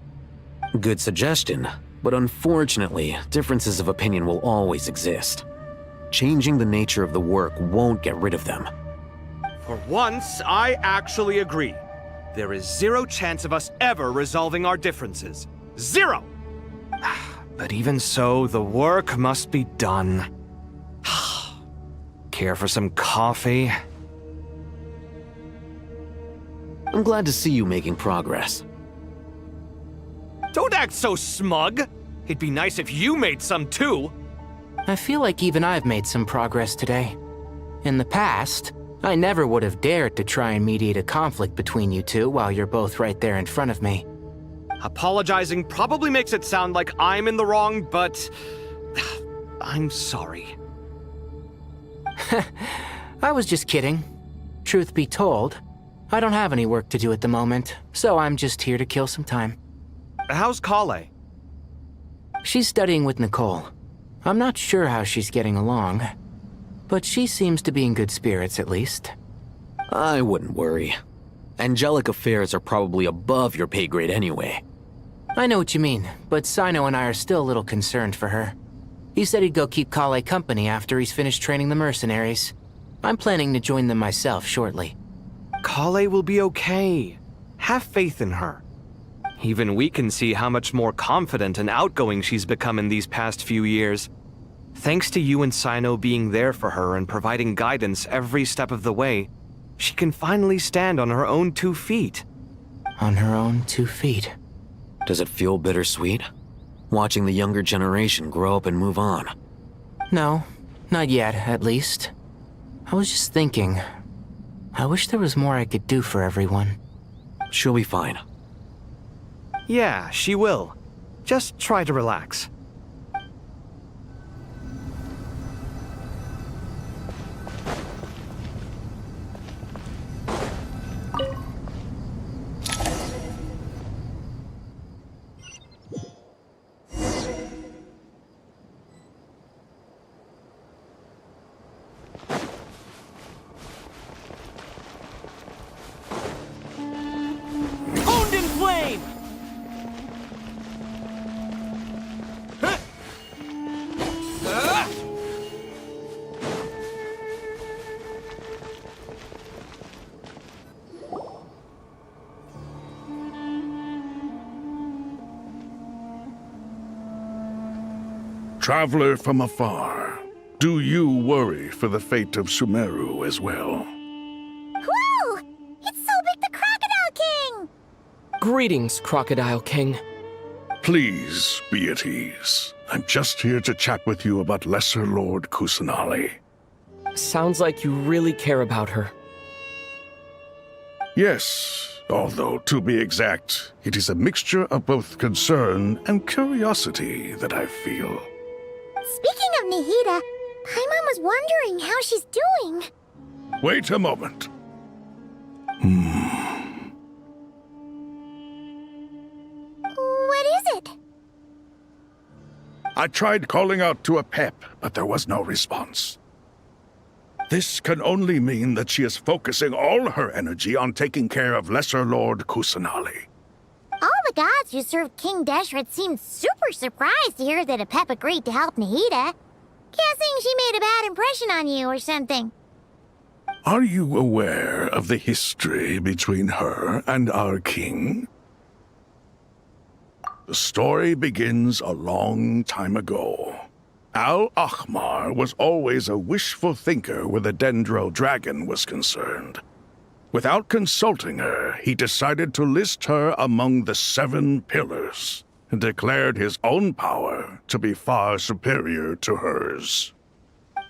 Good suggestion, but unfortunately, differences of opinion will always exist. Changing the nature of the work won't get rid of them. For once, I actually agree. There is zero chance of us ever resolving our differences. Zero! But even so, the work must be done. Care for some coffee? I'm glad to see you making progress. Don't act so smug! It'd be nice if you made some too! I feel like even I've made some progress today. In the past, I never would have dared to try and mediate a conflict between you two while you're both right there in front of me. Apologizing probably makes it sound like I'm in the wrong, but I'm sorry. I was just kidding. Truth be told, I don't have any work to do at the moment, so I'm just here to kill some time. How's Kale? She's studying with Nicole. I'm not sure how she's getting along, but she seems to be in good spirits at least. I wouldn't worry. Angelic affairs are probably above your pay grade anyway. I know what you mean, but Sino and I are still a little concerned for her. He said he'd go keep Kale company after he's finished training the mercenaries. I'm planning to join them myself shortly. Kale will be okay. Have faith in her. Even we can see how much more confident and outgoing she's become in these past few years. Thanks to you and Sino being there for her and providing guidance every step of the way, she can finally stand on her own 2 feet. On her own 2 feet. Does it feel bittersweet? Watching the younger generation grow up and move on? No, not yet, at least. I was just thinking, I wish there was more I could do for everyone. She'll be fine. Yeah, she will. Just try to relax. Owned in flame! Traveler from afar, do you worry for the fate of Sumeru as well? Whoa! It's Sobek the Crocodile King! Greetings, Crocodile King. Please be at ease. I'm just here to chat with you about Lesser Lord Kusanali. Sounds like you really care about her. Yes, although to be exact, it is a mixture of both concern and curiosity that I feel. Speaking of Nihida, Paimon was wondering how she's doing. Wait a moment. What is it? I tried calling out to a pep, but there was no response. This can only mean that she is focusing all her energy on taking care of Lesser Lord Kusanali. All the gods who served King Deshret seemed super surprised to hear that Apep agreed to help Nihida. Guessing she made a bad impression on you or something. Are you aware of the history between her and our king? The story begins a long time ago. Al-Ahmar was always a wishful thinker where the Dendro dragon was concerned. Without consulting her, he decided to list her among the 7 pillars, and declared his own power to be far superior to hers.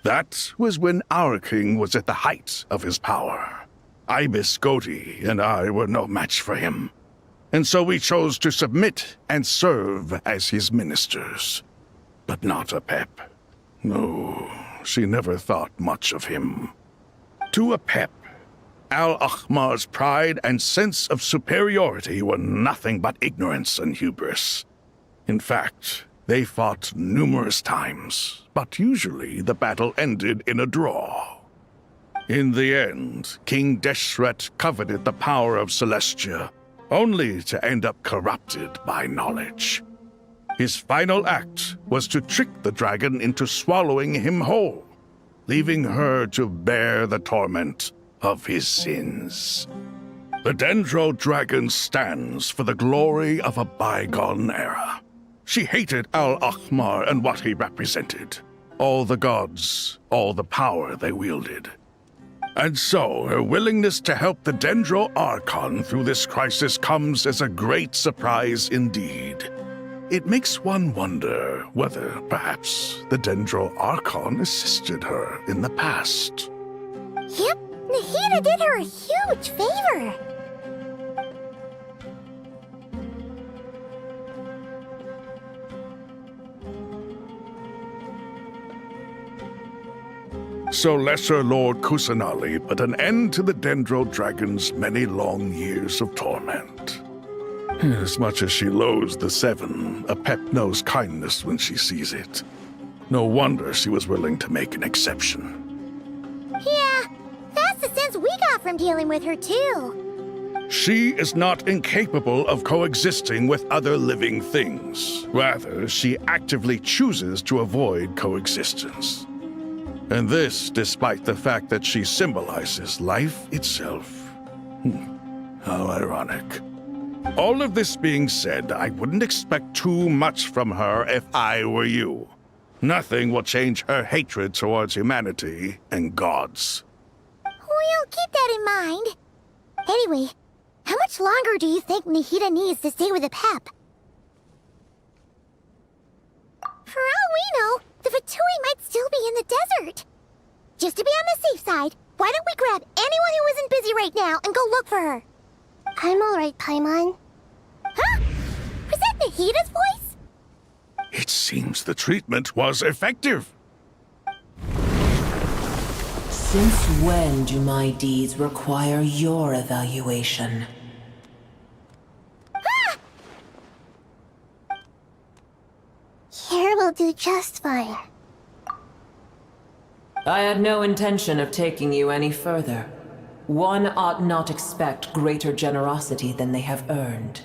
That was when our king was at the height of his power. Ibis Goti and I were no match for him, and so we chose to submit and serve as his ministers. But not Apep. No, she never thought much of him. To Apep, Al-Ahmar's pride and sense of superiority were nothing but ignorance and hubris. In fact, they fought numerous times, but usually the battle ended in a draw. In the end, King Deshret coveted the power of Celestia, only to end up corrupted by knowledge. His final act was to trick the dragon into swallowing him whole, leaving her to bear the torment of his sins. The Dendro dragon stands for the glory of a bygone era. She hated Al-Ahmar and what he represented. All the gods, all the power they wielded. And so, her willingness to help the Dendro Archon through this crisis comes as a great surprise indeed. It makes one wonder whether, perhaps, the Dendro Archon assisted her in the past. Yep, Nahida did her a huge favor. So Lesser Lord Kusanali put an end to the Dendro Dragon's many long years of torment. As much as she loathes the Seven, Apep knows kindness when she sees it. No wonder she was willing to make an exception. Yeah, that's the sense we got from dealing with her, too. She is not incapable of coexisting with other living things. Rather, she actively chooses to avoid coexistence. And this despite the fact that she symbolizes life itself. How ironic. All of this being said, I wouldn't expect too much from her if I were you. Nothing will change her hatred towards humanity and gods. We'll keep that in mind. Anyway, how much longer do you think Nahida needs to stay with Apep? For all we know, the Fatui might still be in the desert. Just to be on the safe side, why don't we grab anyone who isn't busy right now and go look for her? I'm alright, Paimon. Huh? Was that Nahida's voice? It seems the treatment was effective. Since when do my deeds require your evaluation? Here will do just fine. I had no intention of taking you any further. One ought not expect greater generosity than they have earned.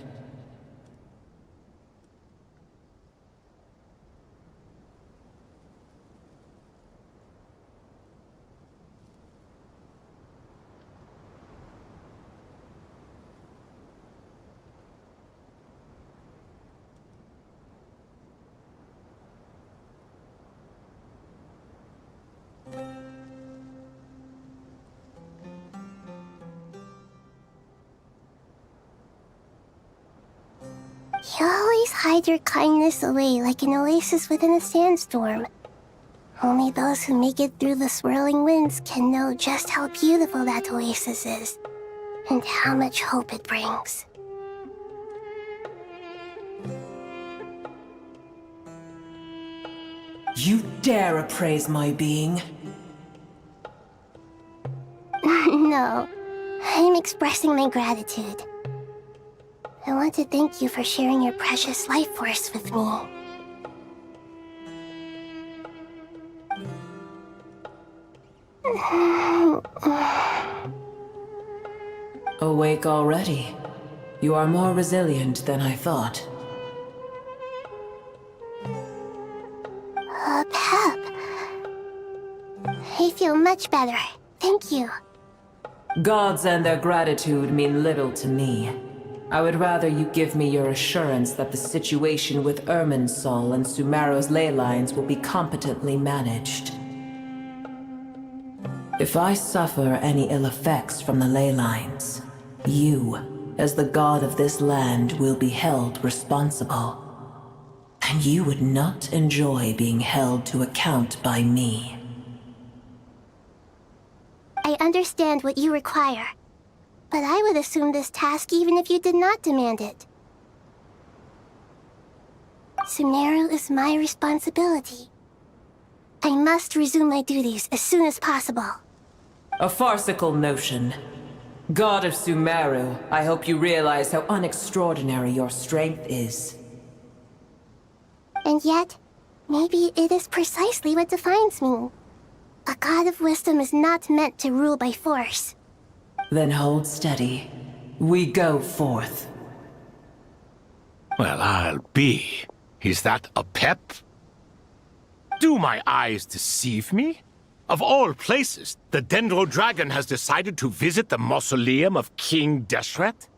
You always hide your kindness away like an oasis within a sandstorm. Only those who make it through the swirling winds can know just how beautiful that oasis is, and how much hope it brings. You dare appraise my being? No, I'm expressing my gratitude. I want to thank you for sharing your precious life force with me. Awake already? You are more resilient than I thought. Pep. I feel much better. Thank you. Gods and their gratitude mean little to me. I would rather you give me your assurance that the situation with Irminsul and Sumeru's ley lines will be competently managed. If I suffer any ill effects from the ley lines, you, as the god of this land, will be held responsible. And you would not enjoy being held to account by me. I understand what you require, but I would assume this task even if you did not demand it. Sumeru is my responsibility. I must resume my duties as soon as possible. A farcical notion. God of Sumeru, I hope you realize how unextraordinary your strength is. And yet, maybe it is precisely what defines me. A god of wisdom is not meant to rule by force. Then hold steady. We go forth. Well, I'll be. Is that Apep? Do my eyes deceive me? Of all places, the Dendro Dragon has decided to visit the mausoleum of King Deshret?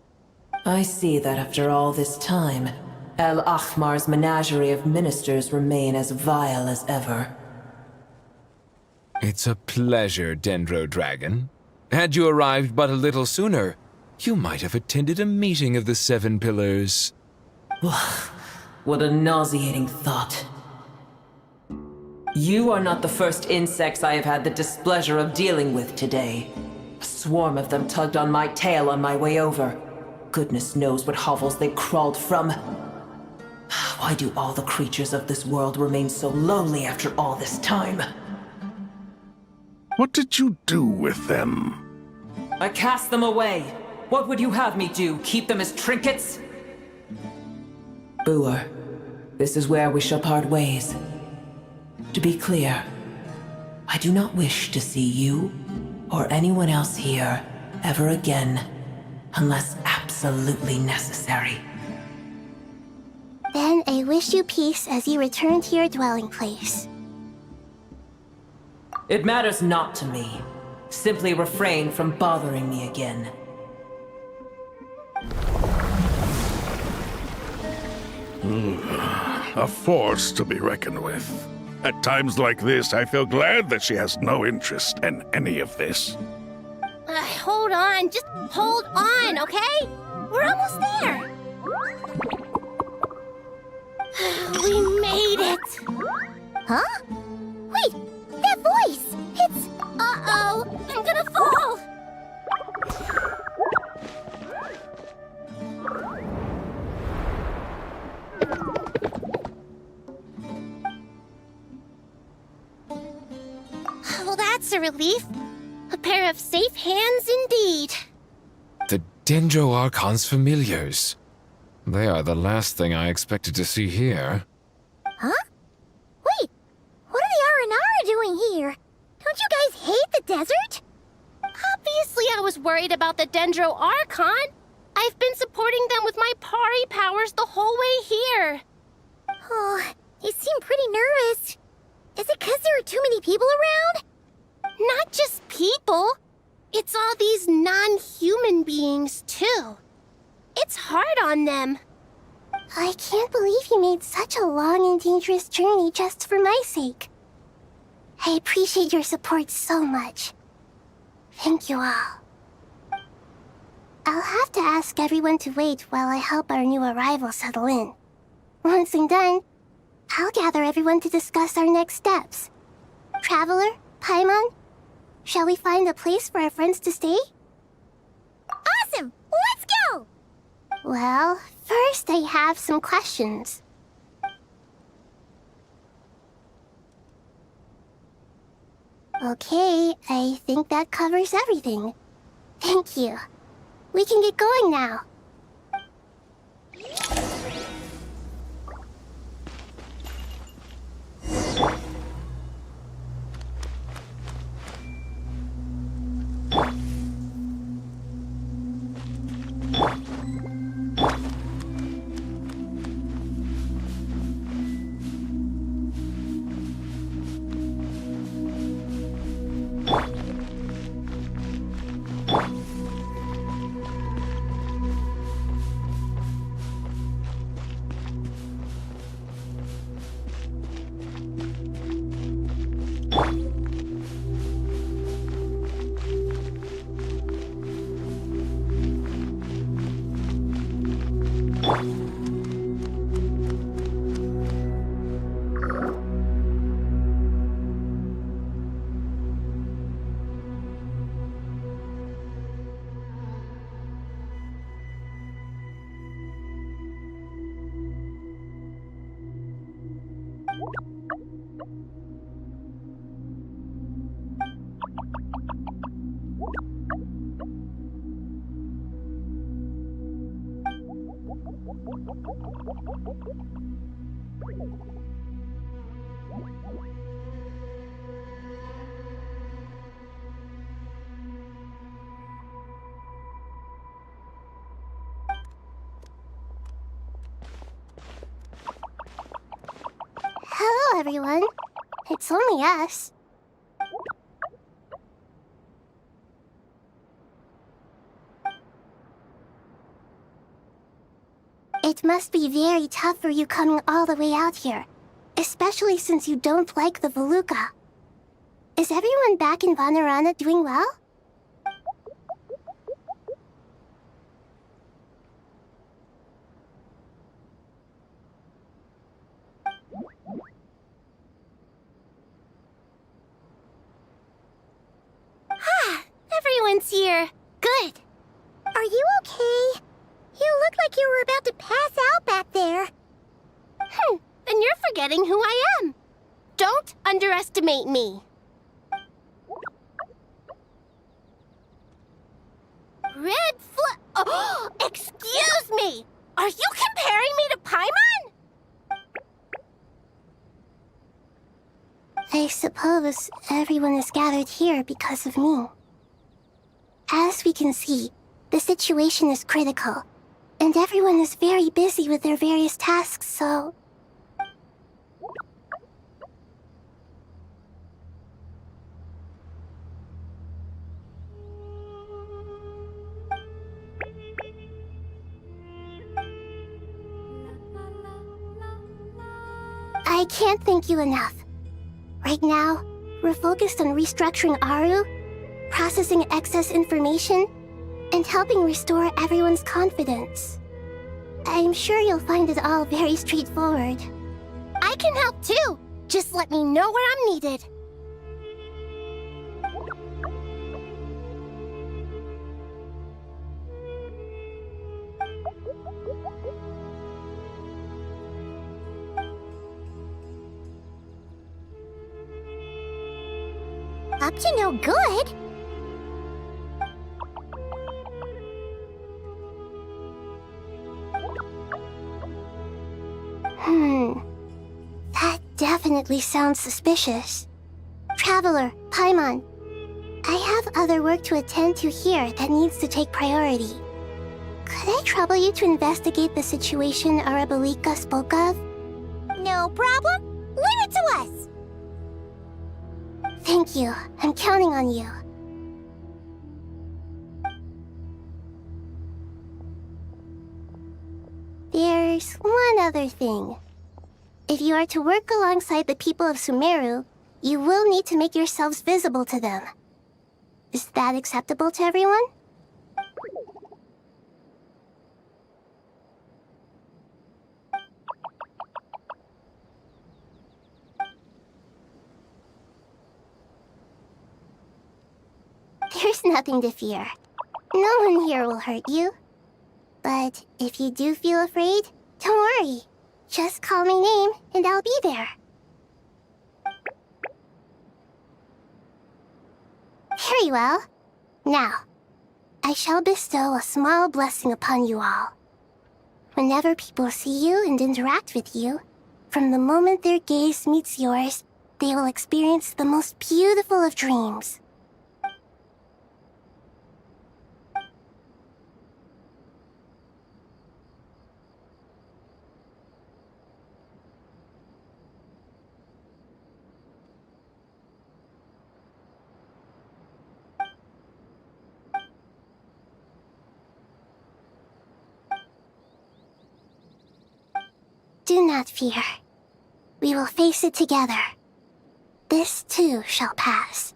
I see that after all this time, El Ahmar's menagerie of ministers remain as vile as ever. It's a pleasure, Dendro Dragon. Had you arrived but a little sooner, you might have attended a meeting of the Seven Pillars. What a nauseating thought. You are not the first insects I have had the displeasure of dealing with today. A swarm of them tugged on my tail on my way over. Goodness knows what hovels they crawled from. Why do all the creatures of this world remain so lonely after all this time? What did you do with them? I cast them away. What would you have me do? Keep them as trinkets? Boer, this is where we shall part ways. To be clear, I do not wish to see you or anyone else here ever again, unless absolutely necessary. Then I wish you peace as you return to your dwelling place. It matters not to me. Simply refrain from bothering me again. A force to be reckoned with. At times like this, I feel glad that she has no interest in any of this. Hold on, just hold on, okay? We're almost there. We made it. Huh? Wait, that voice! It's... Uh-oh, I'm gonna fall! Well, that's a relief. A pair of safe hands indeed. The Dendro Archon's familiars. They are the last thing I expected to see here. Huh? Wait, what are the R&R doing here? Don't you guys hate the desert? Obviously I was worried about the Dendro Archon. I've been supporting them with my Pari powers the whole way here. Oh, you seem pretty nervous. Is it because there are too many people around? Not just people. It's all these non-human beings, too. It's hard on them. I can't believe you made such a long and dangerous journey just for my sake. I appreciate your support so much. Thank you all. I'll have to ask everyone to wait while I help our new arrival settle in. Once I'm done, I'll gather everyone to discuss our next steps. Traveler, Paimon, shall we find a place for our friends to stay? Awesome! Let's go! Well, first I have some questions. Okay, I think that covers everything. Thank you. We can get going now. Hello, everyone. It's only us. It must be very tough for you coming all the way out here, especially since you don't like the Voluka. Is everyone back in Vanarana doing well? everyone's here. Good. Are you okay? You look like you were about to pass out back there. And you're forgetting who I am. Don't underestimate me. Red flag. Oh, excuse me! Are you comparing me to Paimon? I suppose everyone is gathered here because of me. As we can see, the situation is critical, and everyone is very busy with their various tasks, so... I can't thank you enough. Right now, we're focused on restructuring Aru, processing excess information, and helping restore everyone's confidence. I'm sure you'll find it all very straightforward. I can help too! Just let me know where I'm needed. Up to no good? That definitely sounds suspicious. Traveler, Paimon, I have other work to attend to here that needs to take priority. Could I trouble you to investigate the situation Arabalika spoke of? No problem. Leave it to us. Thank you. I'm counting on you. There's one other thing. If you are to work alongside the people of Sumeru, you will need to make yourselves visible to them. Is that acceptable to everyone? There's nothing to fear. No one here will hurt you. But if you do feel afraid, don't worry. Just call my name and I'll be there. Very well. Now, I shall bestow a small blessing upon you all. Whenever people see you and interact with you, from the moment their gaze meets yours, they will experience the most beautiful of dreams. Do not fear. We will face it together. This too shall pass.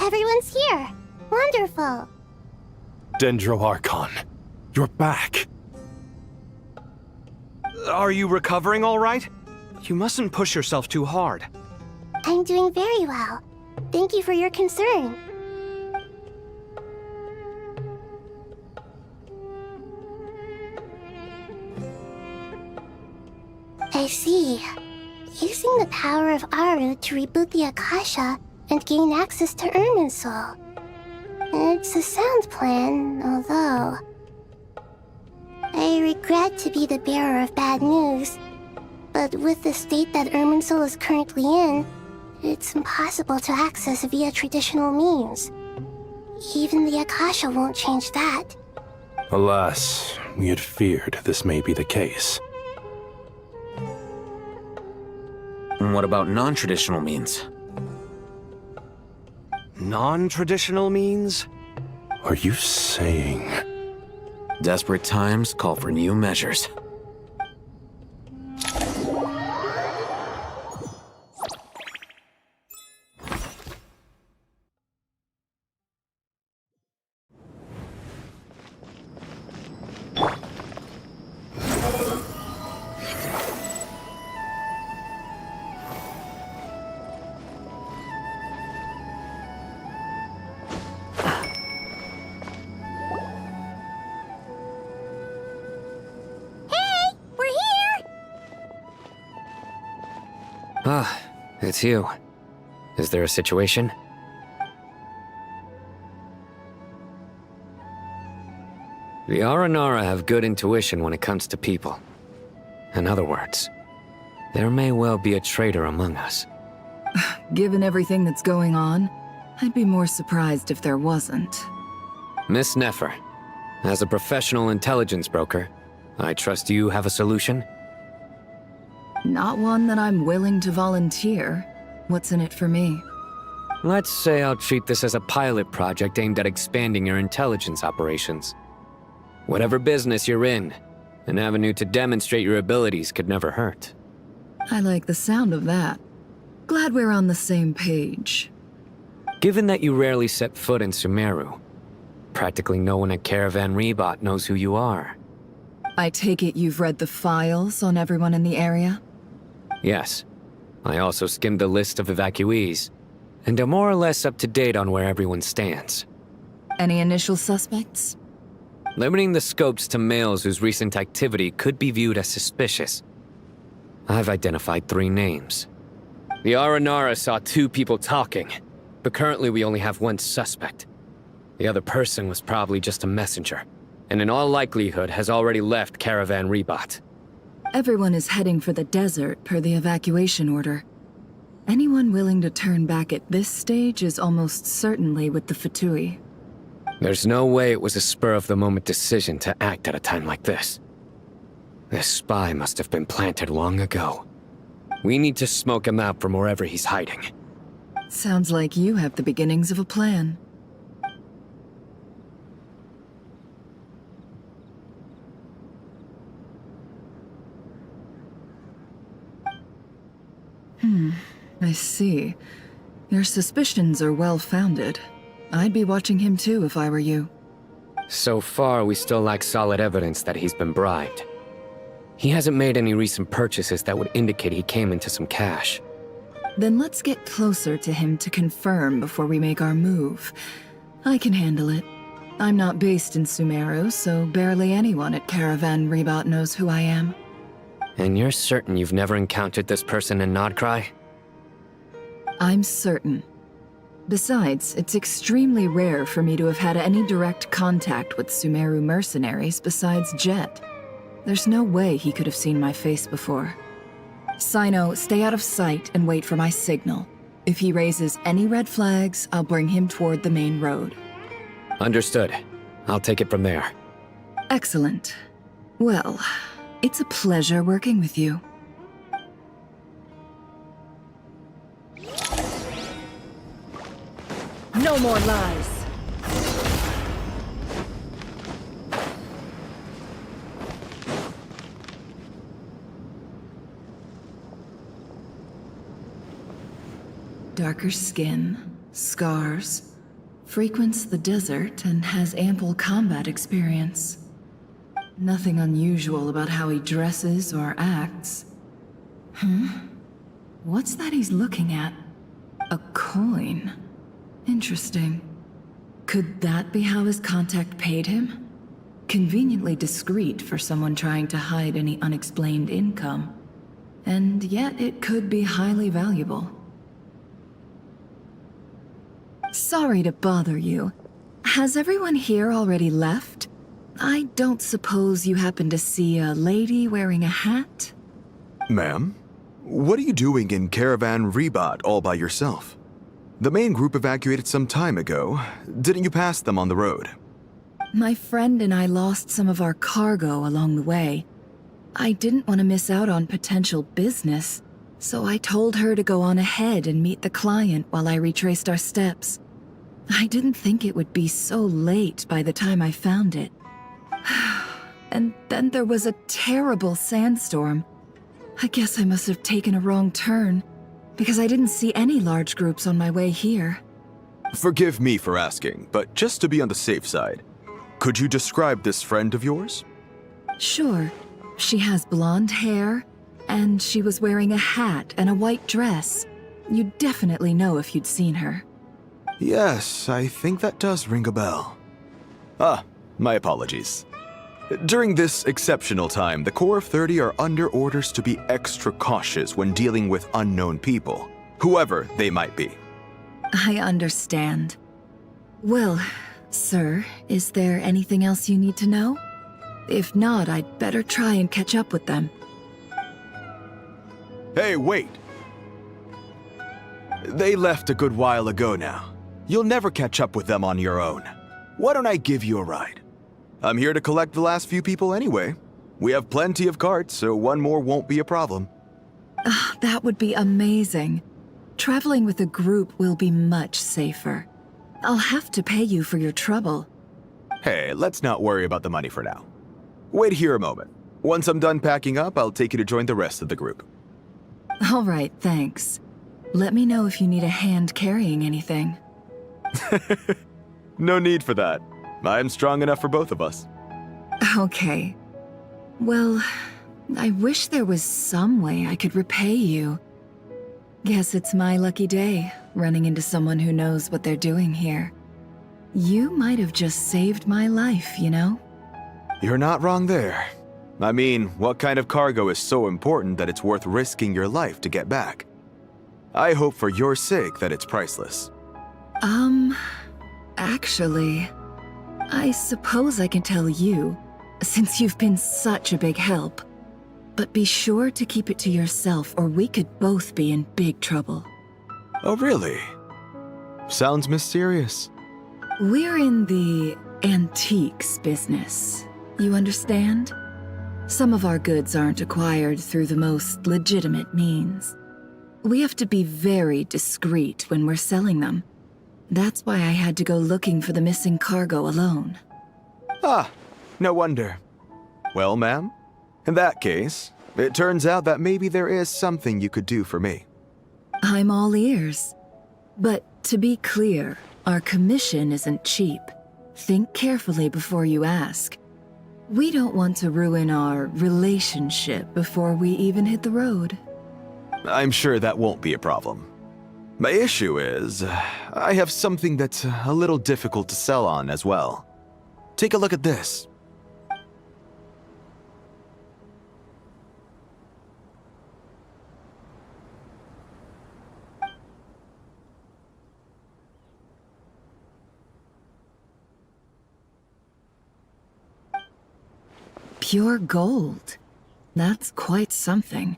Everyone's here. Wonderful. Dendro Archon, you're back. Are you recovering all right? You mustn't push yourself too hard. I'm doing very well. Thank you for your concern. I see. Using the power of Aru to reboot the Akasha and gain access to Irminsul. It's a sound plan, although... I regret to be the bearer of bad news, but with the state that Irminsul is currently in, It's impossible to access via traditional means. Even the Akasha won't change that. Alas, we had feared this may be the case. And what about non-traditional means? Non-traditional means? Are you saying... Desperate times call for new measures. Ah, it's you. Is there a situation? The Aranara have good intuition when it comes to people. In other words, there may well be a traitor among us. Given everything that's going on, I'd be more surprised if there wasn't. Miss Nefer, as a professional intelligence broker, I trust you have a solution? Not one that I'm willing to volunteer. What's in it for me? Let's say I'll treat this as a pilot project aimed at expanding your intelligence operations. Whatever business you're in, an avenue to demonstrate your abilities could never hurt. I like the sound of that. Glad we're on the same page. Given that you rarely set foot in Sumeru, practically no one at Caravan Rebot knows who you are. I take it you've read the files on everyone in the area? Yes. I also skimmed the list of evacuees, and am more or less up to date on where everyone stands. Any initial suspects? Limiting the scopes to males whose recent activity could be viewed as suspicious. I've identified 3 names. The Aranara saw 2 people talking, but currently we only have 1 suspect. The other person was probably just a messenger, and in all likelihood has already left Caravan Rebot. Everyone is heading for the desert per the evacuation order. Anyone willing to turn back at this stage is almost certainly with the Fatui. There's no way it was a spur-of-the-moment decision to act at a time like this. This spy must have been planted long ago. We need to smoke him out from wherever he's hiding. Sounds like you have the beginnings of a plan. I see. Your suspicions are well-founded. I'd be watching him too if I were you. So far, we still lack solid evidence that he's been bribed. He hasn't made any recent purchases that would indicate he came into some cash. Then let's get closer to him to confirm before we make our move. I can handle it. I'm not based in Sumeru, so barely anyone at Caravan Rebot knows who I am. And you're certain you've never encountered this person in Nodcry? I'm certain. Besides, it's extremely rare for me to have had any direct contact with Sumeru mercenaries besides Jet. There's no way he could have seen my face before. Sino, stay out of sight and wait for my signal. If he raises any red flags, I'll bring him toward the main road. Understood. I'll take it from there. Excellent. Well, it's a pleasure working with you. No more lies. Darker skin, scars, frequents the desert and has ample combat experience. Nothing unusual about how he dresses or acts. What's that he's looking at? A coin. Interesting. Could that be how his contact paid him? Conveniently discreet for someone trying to hide any unexplained income. And yet it could be highly valuable. Sorry to bother you. Has everyone here already left? I don't suppose you happen to see a lady wearing a hat? Ma'am, What are you doing in Caravan Rebat all by yourself? The main group evacuated some time ago. Didn't you pass them on the road? My friend and I lost some of our cargo along the way. I didn't want to miss out on potential business, so I told her to go on ahead and meet the client while I retraced our steps. I didn't think it would be so late by the time I found it. And then there was a terrible sandstorm. I guess I must have taken a wrong turn, because I didn't see any large groups on my way here. Forgive me for asking, but just to be on the safe side, could you describe this friend of yours? Sure. She has blonde hair, and she was wearing a hat and a white dress. You'd definitely know if you'd seen her. Yes, I think that does ring a bell. Ah, my apologies. During this exceptional time, the Core of 30 are under orders to be extra cautious when dealing with unknown people, whoever they might be. I understand. Well, sir, is there anything else you need to know? If not, I'd better try and catch up with them. Hey, wait! They left a good while ago now. You'll never catch up with them on your own. Why don't I give you a ride? I'm here to collect the last few people anyway. We have plenty of carts, so one more won't be a problem. That would be amazing. Traveling with a group will be much safer. I'll have to pay you for your trouble. Hey, let's not worry about the money for now. Wait here a moment. Once I'm done packing up, I'll take you to join the rest of the group. All right, thanks. Let me know if you need a hand carrying anything. No need for that. I'm strong enough for both of us. Okay. Well, I wish there was some way I could repay you. Guess it's my lucky day, running into someone who knows what they're doing here. You might have just saved my life, you know? You're not wrong there. I mean, what kind of cargo is so important that it's worth risking your life to get back? I hope for your sake that it's priceless. Actually, I suppose I can tell you, since you've been such a big help. But be sure to keep it to yourself, or we could both be in big trouble. Oh, really? Sounds mysterious. We're in the antiques business. You understand? Some of our goods aren't acquired through the most legitimate means. We have to be very discreet when we're selling them. That's why I had to go looking for the missing cargo alone. Ah, no wonder. Well, ma'am, in that case, it turns out that maybe there is something you could do for me. I'm all ears. But to be clear, our commission isn't cheap. Think carefully before you ask. We don't want to ruin our relationship before we even hit the road. I'm sure that won't be a problem. My issue is, I have something that's a little difficult to sell on as well. Take a look at this. Pure gold. That's quite something.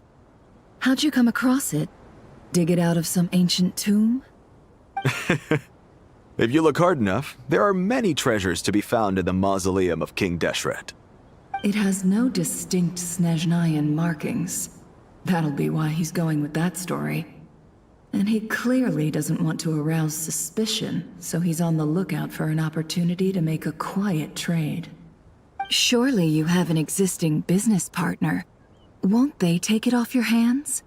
How'd you come across it? Dig it out of some ancient tomb? If you look hard enough, there are many treasures to be found in the mausoleum of King Deshret. It has no distinct Snezhnayan markings. That'll be why he's going with that story. And he clearly doesn't want to arouse suspicion, so he's on the lookout for an opportunity to make a quiet trade. Surely you have an existing business partner. Won't they take it off your hands?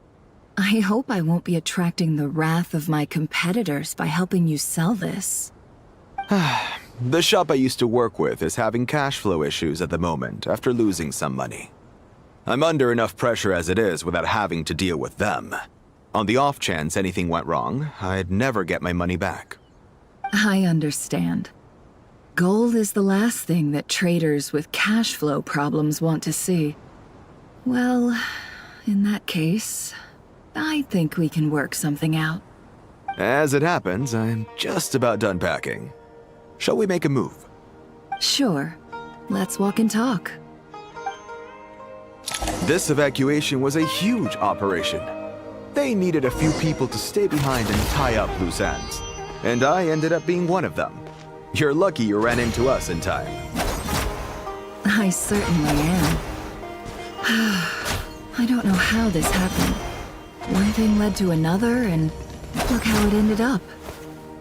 I hope I won't be attracting the wrath of my competitors by helping you sell this. The shop I used to work with is having cash flow issues at the moment after losing some money. I'm under enough pressure as it is without having to deal with them. On the off chance anything went wrong, I'd never get my money back. I understand. Gold is the last thing that traders with cash flow problems want to see. Well, in that case, I think we can work something out. As it happens, I'm just about done packing. Shall we make a move? Sure. Let's walk and talk. This evacuation was a huge operation. They needed a few people to stay behind and tie up loose ends. And I ended up being one of them. You're lucky you ran into us in time. I certainly am. I don't know how this happened. One thing led to another, and look how it ended up.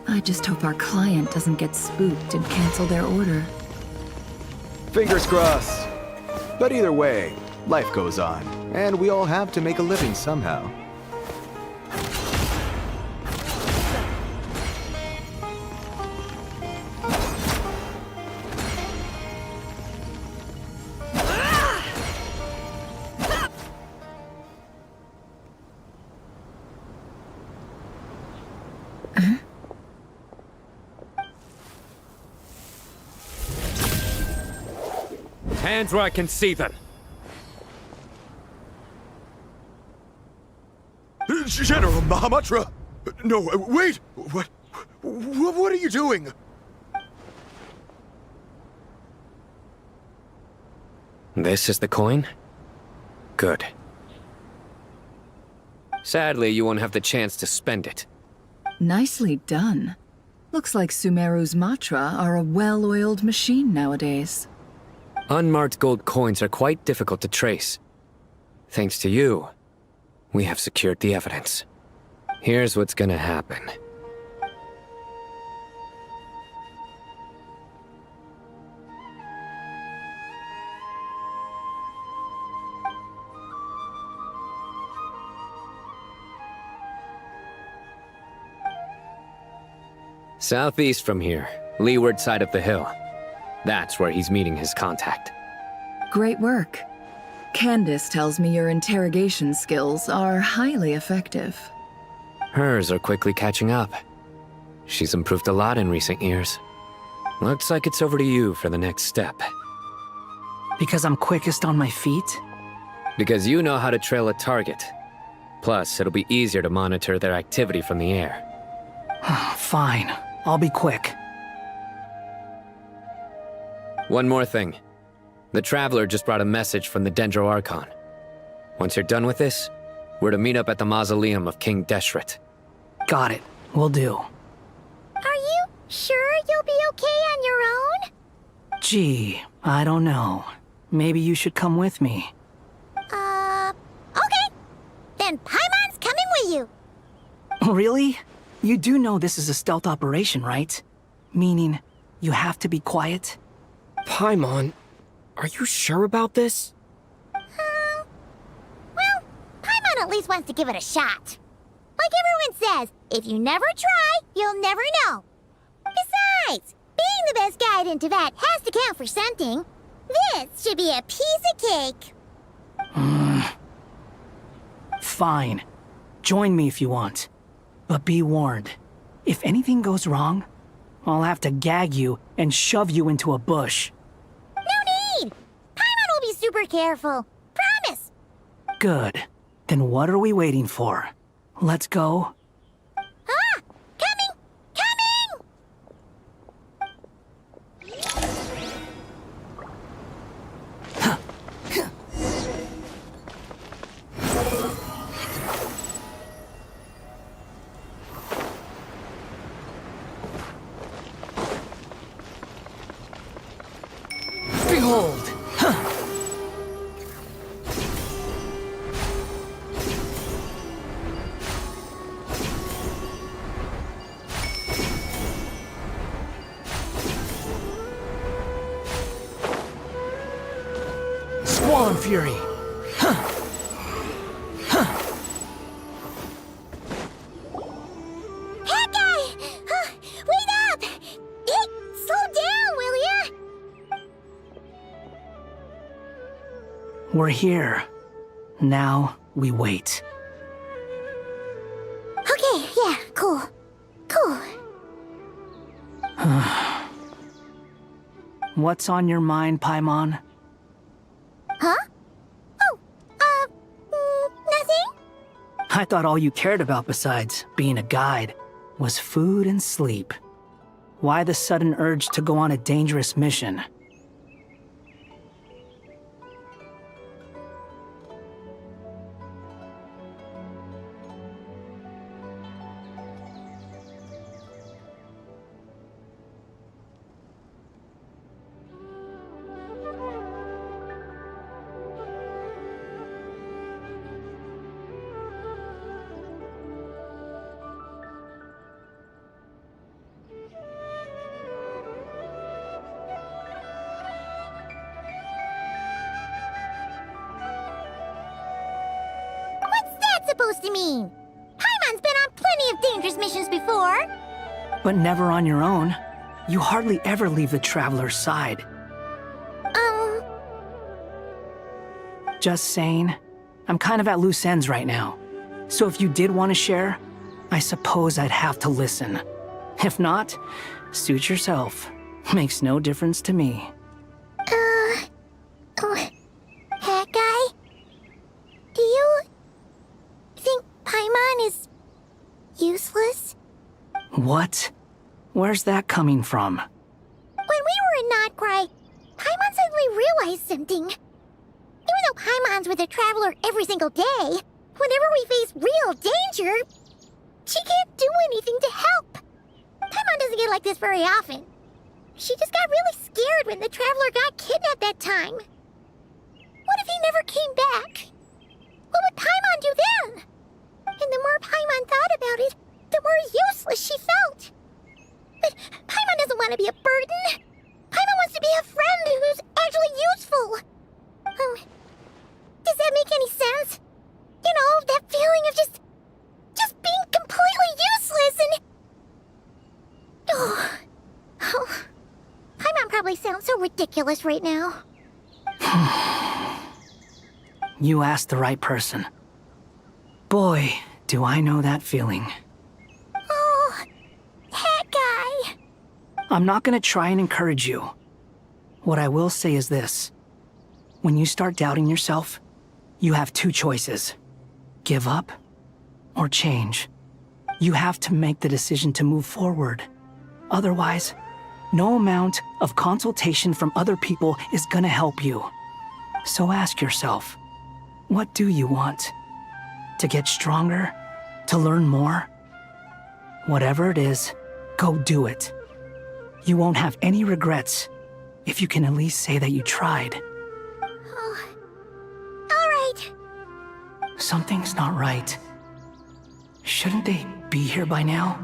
I just hope our client doesn't get spooked and cancel their order. Fingers crossed. But either way, life goes on, and we all have to make a living somehow. Hands where I can see them. General Mahamatra! No, wait! What are you doing? This is the coin? Good. Sadly, you won't have the chance to spend it. Nicely done. Looks like Sumeru's Matra are a well-oiled machine nowadays. Unmarked gold coins are quite difficult to trace. Thanks to you, we have secured the evidence. Here's what's gonna happen. Southeast from here, leeward side of the hill. That's where he's meeting his contact. Great work. Candace tells me your interrogation skills are highly effective. Hers are quickly catching up. She's improved a lot in recent years. Looks like it's over to you for the next step. Because I'm quickest on my feet? Because you know how to trail a target. Plus, it'll be easier to monitor their activity from the air. Fine. I'll be quick. One more thing. The Traveler just brought a message from the Dendro Archon. Once you're done with this, we're to meet up at the mausoleum of King Deshret. Got it. Will do. Are you sure you'll be okay on your own? Gee, I don't know. Maybe you should come with me. Okay. Then Paimon's coming with you. Really? You do know this is a stealth operation, right? Meaning, you have to be quiet? Paimon, are you sure about this? Well, Paimon at least wants to give it a shot. Like everyone says, if you never try, you'll never know. Besides, being the best guide in Tibet has to count for something. This should be a piece of cake. Fine. Join me if you want. But be warned. If anything goes wrong, I'll have to gag you and shove you into a bush. No need! Paimon will be super careful. Promise! Good. Then what are we waiting for? Let's go. Ah! Coming! Coming! Behold! Swan Fury! Hawkeye! Wait up! Hey, slow down, will ya? We're here. Now we wait. Okay, yeah, cool. Cool. What's on your mind, Paimon? Huh? Oh, nothing? I thought all you cared about besides being a guide was food and sleep. Why the sudden urge to go on a dangerous mission? supposed to mean? Paimon's been on plenty of dangerous missions before. But never on your own. You hardly ever leave the Traveler's side. Just saying, I'm kind of at loose ends right now. So if you did want to share, I suppose I'd have to listen. If not, suit yourself. Makes no difference to me. Hat guy? Do you think Paimon is useless? What? Where's that coming from? When we were in Notcry, Paimon suddenly realized something. Even though Paimon's with a Traveler every single day, whenever we face real danger, she can't do anything to help. Paimon doesn't get like this very often. She just got really scared when the Traveler got kidnapped that time. What if he never came back? What would Paimon do then? And the more Paimon thought about it, the more useless she felt. But Paimon doesn't want to be a burden. Paimon wants to be a friend who's actually useful. Does that make any sense? You know, that feeling of just being completely useless and... Oh. Paimon probably sounds so ridiculous right now. You asked the right person. Boy, do I know that feeling. Oh, Hat guy. I'm not gonna try and encourage you. What I will say is this. When you start doubting yourself, you have two choices. Give up or change. You have to make the decision to move forward. Otherwise, no amount of consultation from other people is gonna help you. So ask yourself, what do you want? To get stronger? To learn more? Whatever it is, go do it. You won't have any regrets if you can at least say that you tried. Oh. All right. Something's not right. Shouldn't they be here by now?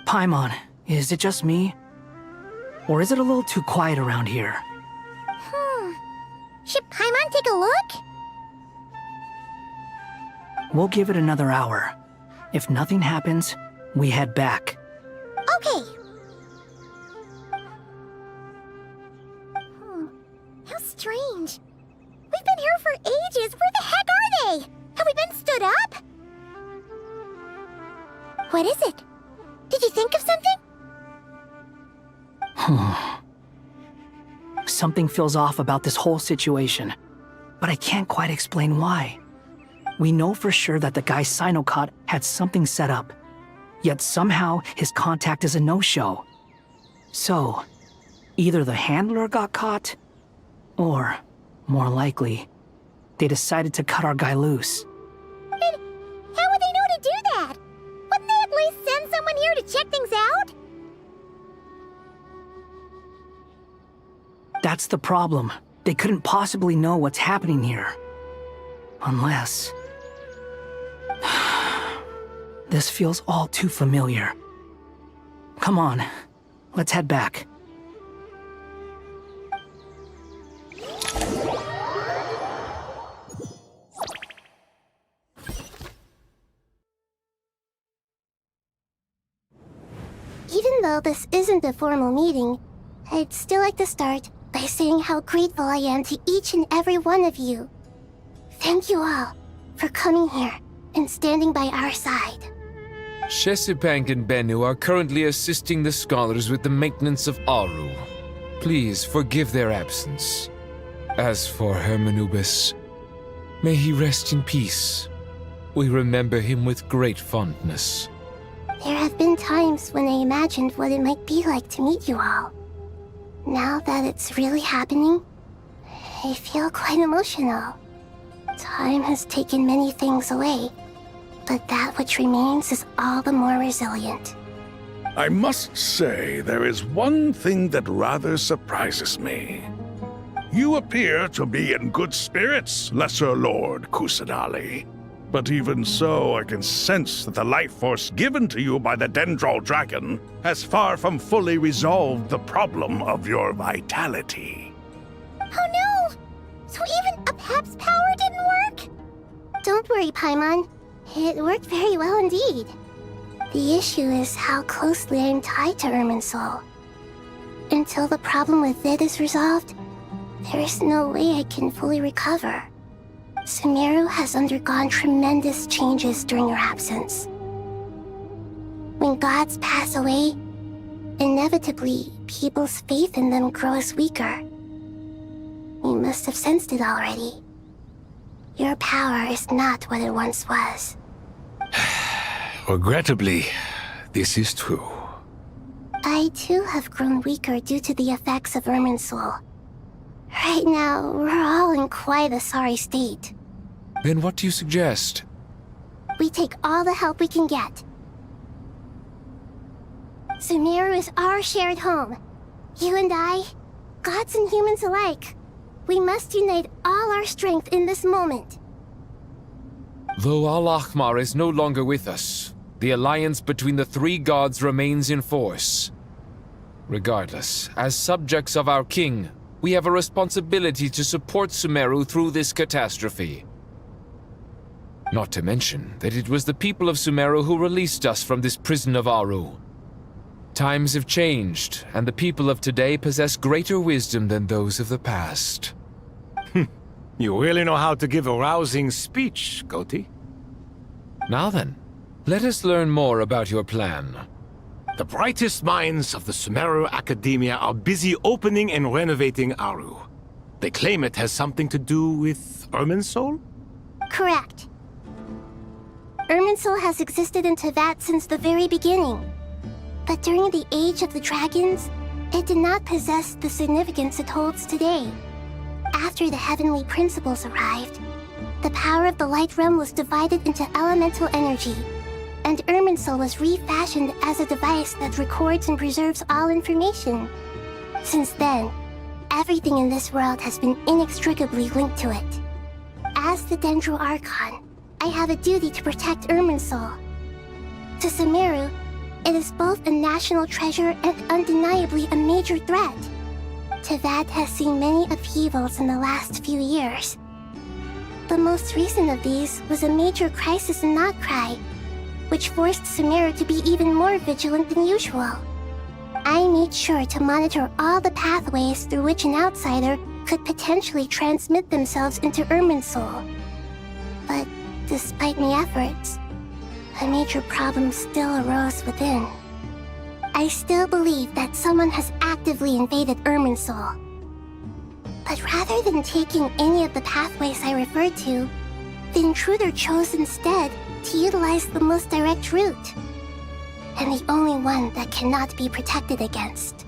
Paimon, is it just me? Or is it a little too quiet around here? Should Paimon take a look? We'll give it another hour. If nothing happens, we head back. Okay. How strange. We've been here for ages. Where the heck are they? Have we been stood up? What is it? Did you think of something? Something feels off about this whole situation, but I can't quite explain why. We know for sure that the guy Sinocott had something set up, yet somehow his contact is a no-show. So, either the handler got caught, or, more likely, they decided to cut our guy loose. And how would they know to do that? Wouldn't they at least send someone here to check things out? That's the problem. They couldn't possibly know what's happening here. Unless... This feels all too familiar. Come on, let's head back. Even though this isn't a formal meeting, I'd still like to start by saying how grateful I am to each and every one of you. Thank you all for coming here and standing by our side. Chesapeake and Bennu are currently assisting the scholars with the maintenance of Aru. Please forgive their absence. As for Hermanubis, may he rest in peace. We remember him with great fondness. There have been times when I imagined what it might be like to meet you all. Now that it's really happening, I feel quite emotional. Time has taken many things away, but that which remains is all the more resilient. I must say, there is one thing that rather surprises me. You appear to be in good spirits, Lesser Lord Kusadali. But even so, I can sense that the life force given to you by the Dendral Dragon has far from fully resolved the problem of your vitality. Oh no! So even Perhaps power didn't work? Don't worry, Paimon. It worked very well indeed. The issue is how closely I'm tied to Irminsul. Until the problem with it is resolved, there is no way I can fully recover. Sumeru has undergone tremendous changes during your absence. When gods pass away, inevitably, people's faith in them grows weaker. You must have sensed it already. Your power is not what it once was. Regrettably, this is true. I too have grown weaker due to the effects of Irminsul. Right now, we're all in quite a sorry state. Then what do you suggest? We take all the help we can get. Sumeru is our shared home. You and I, gods and humans alike. We must unite all our strength in this moment. Though Al-Ahmar is no longer with us, the alliance between the three gods remains in force. Regardless, as subjects of our king, we have a responsibility to support Sumeru through this catastrophe. Not to mention that it was the people of Sumeru who released us from this prison of Aru. Times have changed, and the people of today possess greater wisdom than those of the past. You really know how to give a rousing speech, Goti. Now then, let us learn more about your plan. The brightest minds of the Sumeru Academia are busy opening and renovating Aru. They claim it has something to do with Irminsul? Correct. Irminsul has existed in Teyvat since the very beginning. But during the Age of the Dragons, it did not possess the significance it holds today. After the heavenly principles arrived, the power of the Light Realm was divided into elemental energy, and Irminsul was refashioned as a device that records and preserves all information. Since then, everything in this world has been inextricably linked to it. As the Dendro Archon, I have a duty to protect Irminsul. To Sumeru, it is both a national treasure and undeniably a major threat. Teyvat has seen many upheavals in the last few years. The most recent of these was a major crisis in Notcry, which forced Sumeru to be even more vigilant than usual. I made sure to monitor all the pathways through which an outsider could potentially transmit themselves into Irminsul. But despite my efforts, a major problem still arose within. I still believe that someone has actively invaded Irminsul. But rather than taking any of the pathways I referred to, the intruder chose instead to utilize the most direct route, and the only one that cannot be protected against,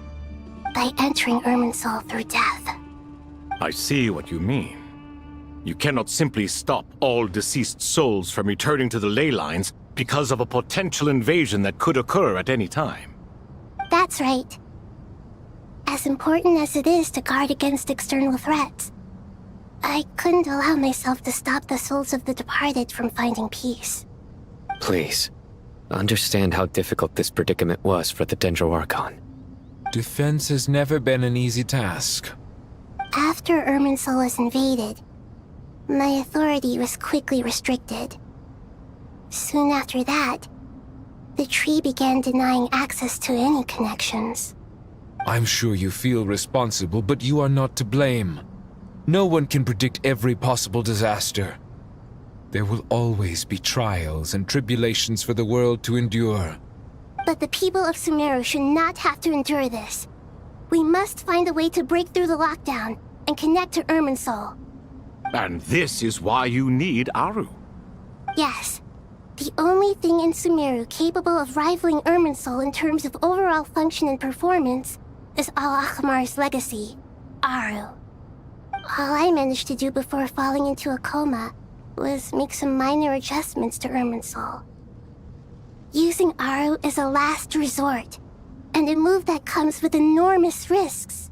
by entering Irminsul through death. I see what you mean. You cannot simply stop all deceased souls from returning to the ley lines because of a potential invasion that could occur at any time. That's right. As important as it is to guard against external threats, I couldn't allow myself to stop the souls of the departed from finding peace. Please, understand how difficult this predicament was for the Dendro Archon. Defense has never been an easy task. After Irminsul was invaded, my authority was quickly restricted. Soon after that, the tree began denying access to any connections. I'm sure you feel responsible, but you are not to blame. No one can predict every possible disaster. There will always be trials and tribulations for the world to endure. But the people of Sumeru should not have to endure this. We must find a way to break through the lockdown and connect to Irminsul. And this is why you need Aru. Yes. The only thing in Sumeru capable of rivaling Irminsul in terms of overall function and performance is Al-Ahmar's legacy, Aru. All I managed to do before falling into a coma was make some minor adjustments to Irminsul. Using Aru is a last resort, and a move that comes with enormous risks.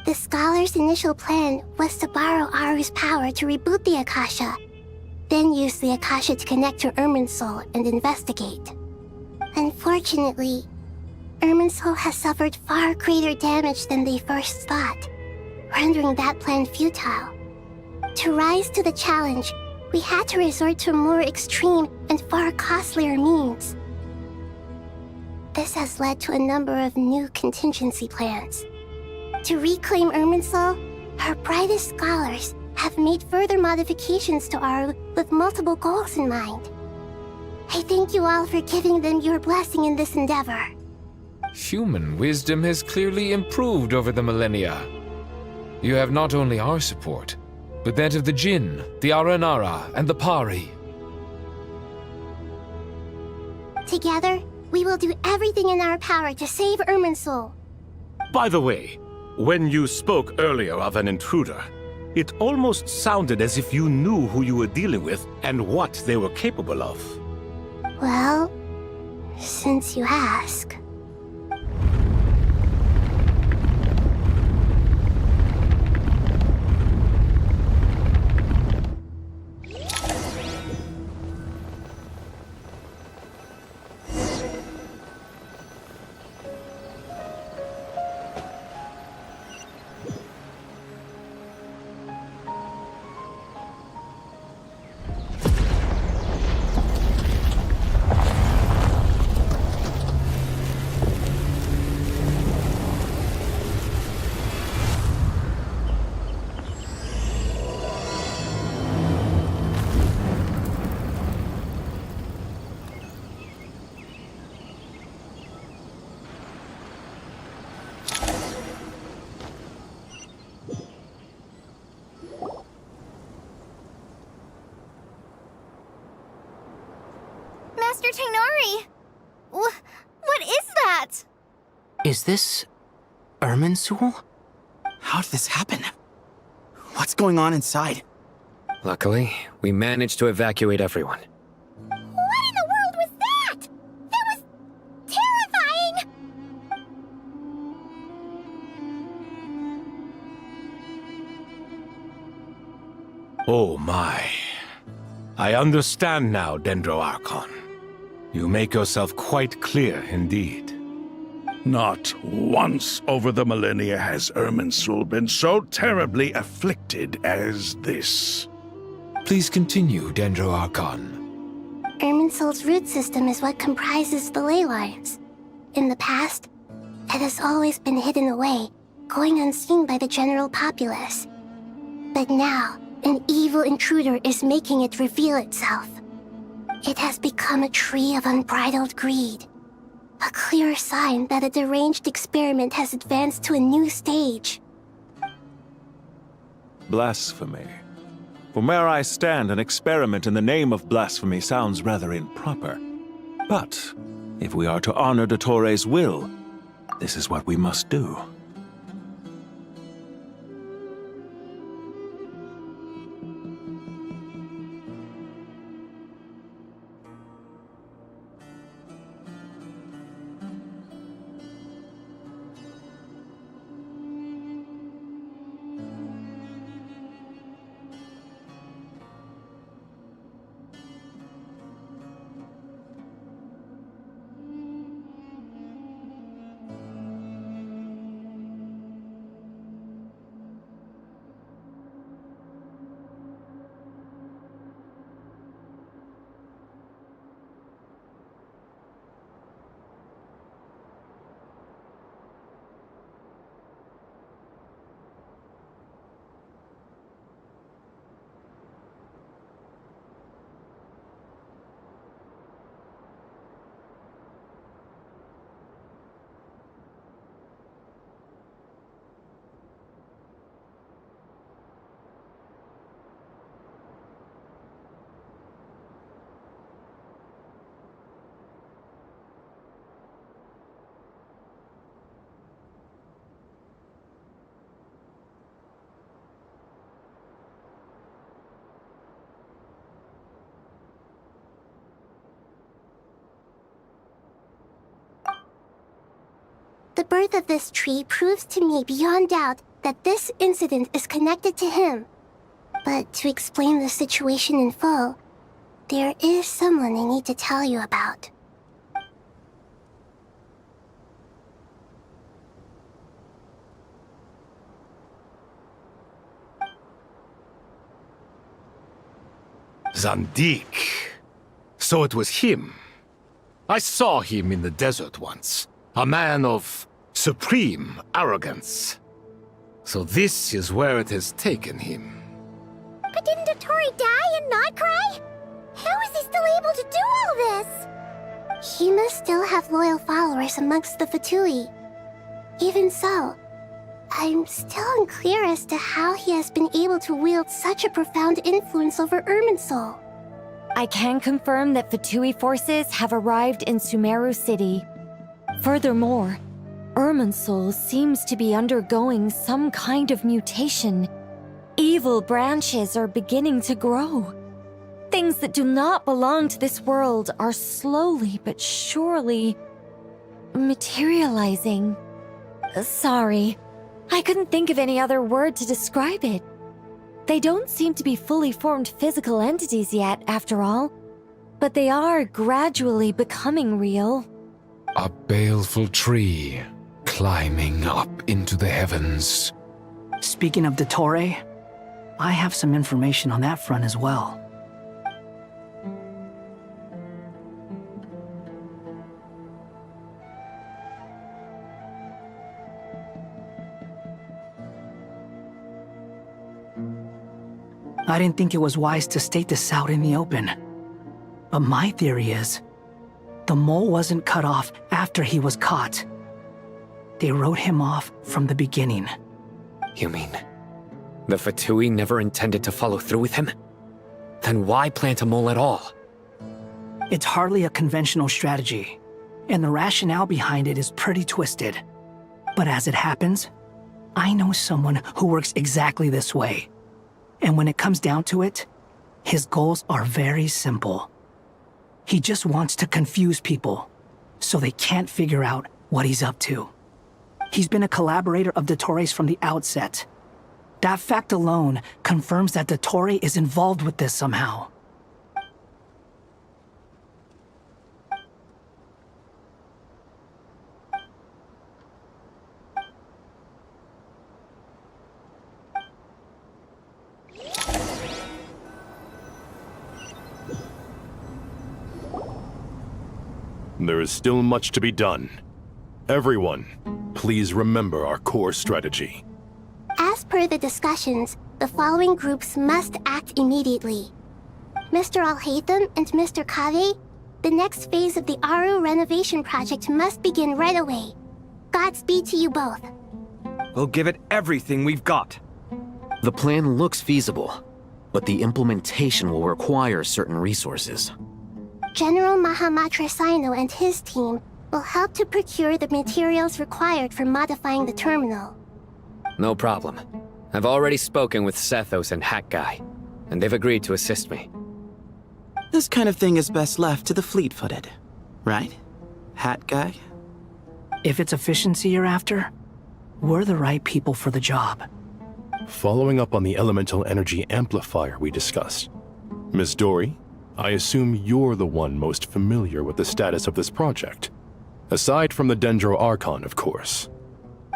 The Scholar's initial plan was to borrow Aru's power to reboot the Akasha, then use the Akasha to connect to Irminsul and investigate. Unfortunately, Irminsul has suffered far greater damage than they first thought, rendering that plan futile. To rise to the challenge, we had to resort to more extreme and far costlier means. This has led to a number of new contingency plans. To reclaim Irminsul, our brightest scholars have made further modifications to Aru with multiple goals in mind. I thank you all for giving them your blessing in this endeavor. Human wisdom has clearly improved over the millennia. You have not only our support, but that of the Jinn, the Aranara, and the Pari. Together, we will do everything in our power to save Irminsul. By the way, when you spoke earlier of an intruder, it almost sounded as if you knew who you were dealing with and what they were capable of. Well, since you ask. Master Tainari! What is that? Is this Irminsul? How did this happen? What's going on inside? Luckily, we managed to evacuate everyone. What in the world was that? That was terrifying! Oh my. I understand now, Dendro Archon. You make yourself quite clear indeed. Not once over the millennia has Irminsul been so terribly afflicted as this. Please continue, Dendro Archon. Irminsul's root system is what comprises the ley lines. In the past, it has always been hidden away, going unseen by the general populace. But now, an evil intruder is making it reveal itself. It has become a tree of unbridled greed. A clear sign that a deranged experiment has advanced to a new stage. Blasphemy. From where I stand, an experiment in the name of blasphemy sounds rather improper. But if we are to honor Dottores' will, this is what we must do. The birth of this tree proves to me beyond doubt that this incident is connected to him. But to explain the situation in full, there is someone I need to tell you about. Zandik. So it was him. I saw him in the desert once. A man of supreme arrogance. So this is where it has taken him. But didn't Dottore die and not cry? How is he still able to do all this? He must still have loyal followers amongst the Fatui. Even so, I'm still unclear as to how he has been able to wield such a profound influence over Irminsul. I can confirm that Fatui forces have arrived in Sumeru City. Furthermore, Irminsul seems to be undergoing some kind of mutation. Evil branches are beginning to grow. Things that do not belong to this world are slowly but surely materializing. Sorry, I couldn't think of any other word to describe it. They don't seem to be fully formed physical entities yet, after all, but they are gradually becoming real. A baleful tree climbing up into the heavens. Speaking of Dottore, I have some information on that front as well. I didn't think it was wise to state this out in the open. But my theory is, the mole wasn't cut off after he was caught. They wrote him off from the beginning. You mean, the Fatui never intended to follow through with him? Then why plant a mole at all? It's hardly a conventional strategy, and the rationale behind it is pretty twisted. But as it happens, I know someone who works exactly this way. And when it comes down to it, his goals are very simple. He just wants to confuse people, so they can't figure out what he's up to. He's been a collaborator of Dottore's from the outset. That fact alone confirms that Dottore is involved with this somehow. There is still much to be done. Everyone, please remember our core strategy. As per the discussions, the following groups must act immediately. Mr. Alhaitham and Mr. Kave, the next phase of the Aru renovation project must begin right away. Godspeed to you both. We'll give it everything we've got. The plan looks feasible, but the implementation will require certain resources. General Mahamatra Sino and his team will help to procure the materials required for modifying the terminal. No problem. I've already spoken with Sethos and Hat Guy, and they've agreed to assist me. This kind of thing is best left to the fleet-footed, right? Hat Guy? If it's efficiency you're after, we're the right people for the job. Following up on the elemental energy amplifier we discussed, Miss Dory, I assume you're the one most familiar with the status of this project. Aside from the Dendro Archon, of course.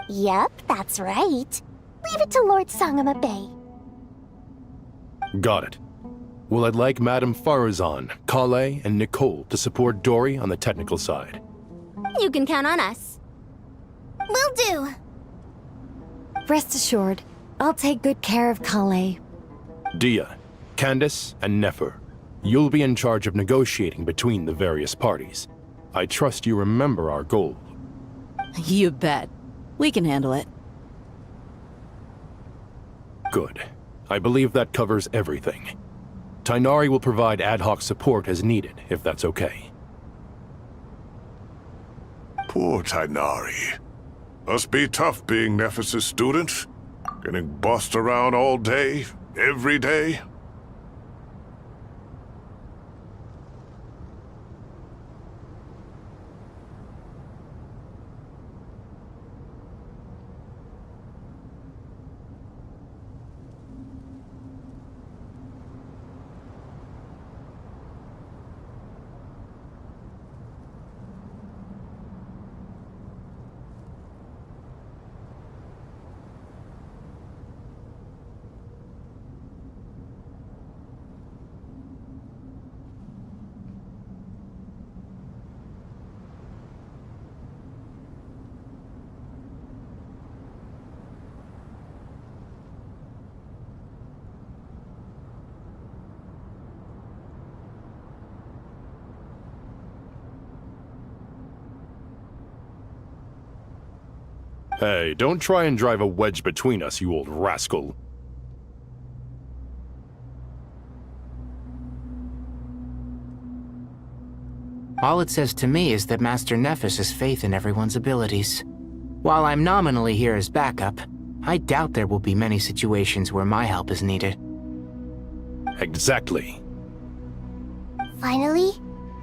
Yep, that's right. Leave it to Lord Sangama Bay. Got it. Well, I'd like Madame Farazan, Kale, and Nicole to support Dory on the technical side. You can count on us. Will do. Rest assured, I'll take good care of Kale. Dia, Candace, and Nefer, you'll be in charge of negotiating between the various parties. I trust you remember our goal. You bet. We can handle it. Good. I believe that covers everything. Tainari will provide ad hoc support as needed, if that's okay. Poor Tainari. Must be tough being Nephis' student. Getting bossed around all day, every day. Hey, don't try and drive a wedge between us, you old rascal. All it says to me is that Master Nephis has faith in everyone's abilities. While I'm nominally here as backup, I doubt there will be many situations where my help is needed. Exactly. Finally,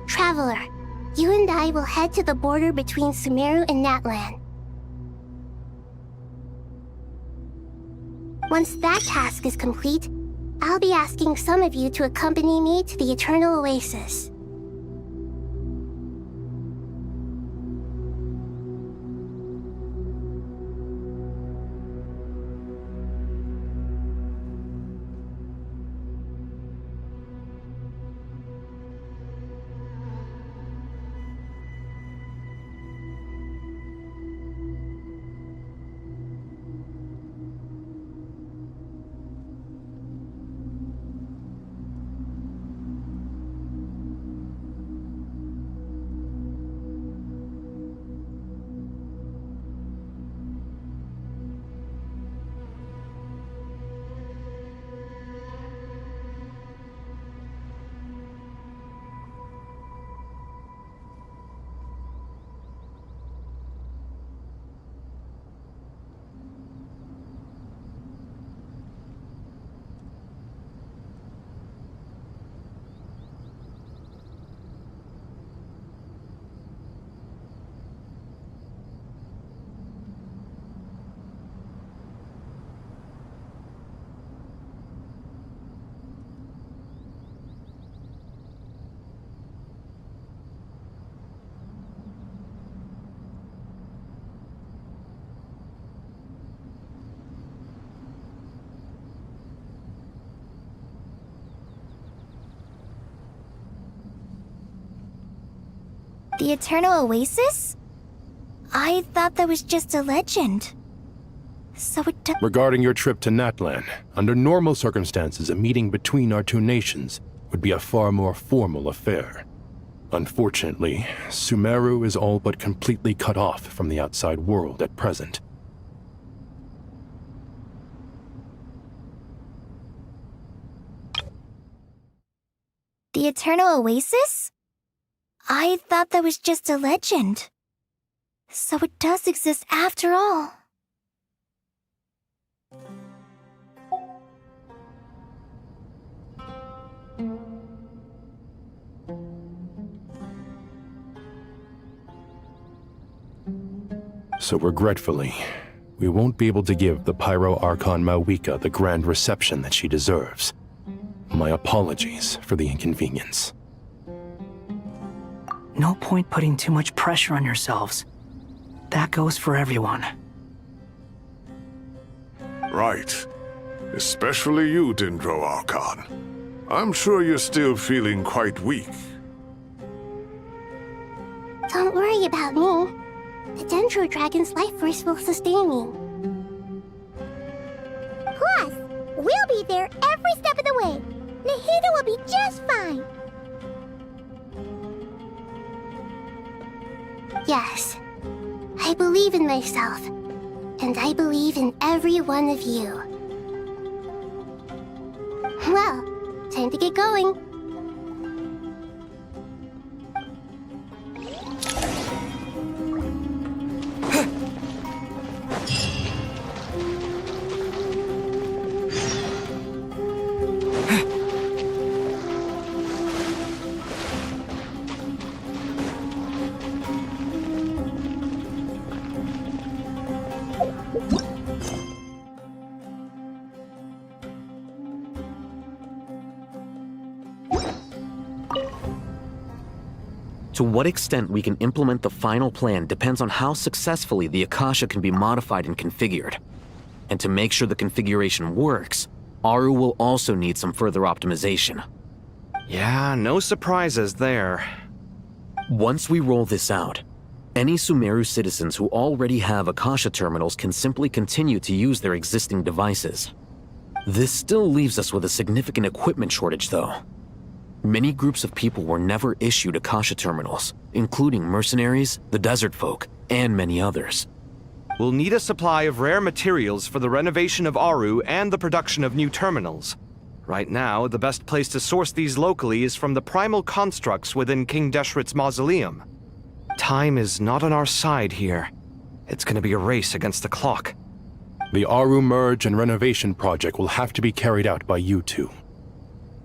Traveler, you and I will head to the border between Sumeru and Natlan. Once that task is complete, I'll be asking some of you to accompany me to the Eternal Oasis. The Eternal Oasis? I thought that was just a legend. So it Regarding your trip to Natlan, under normal circumstances, a meeting between our two nations would be a far more formal affair. Unfortunately, Sumeru is all but completely cut off from the outside world at present. The Eternal Oasis? I thought that was just a legend. So it does exist after all. So regretfully, we won't be able to give the Pyro Archon Mawika the grand reception that she deserves. My apologies for the inconvenience. No point putting too much pressure on yourselves. That goes for everyone. Right. Especially you, Dendro Archon. I'm sure you're still feeling quite weak. Don't worry about me. The Dendro Dragon's life force will sustain me. Plus, we'll be there every step of the way. Nahida will be just fine. Yes, I believe in myself, and I believe in every one of you. Well, time to get going. To what extent we can implement the final plan depends on how successfully the Akasha can be modified and configured. And to make sure the configuration works, Aru will also need some further optimization. Yeah, no surprises there. Once we roll this out, any Sumeru citizens who already have Akasha terminals can simply continue to use their existing devices. This still leaves us with a significant equipment shortage, though. Many groups of people were never issued Akasha terminals, including mercenaries, the desert folk, and many others. We'll need a supply of rare materials for the renovation of Aru and the production of new terminals. Right now, the best place to source these locally is from the primal constructs within King Deshret's mausoleum. Time is not on our side here. It's gonna be a race against the clock. The Aru merge and renovation project will have to be carried out by you two.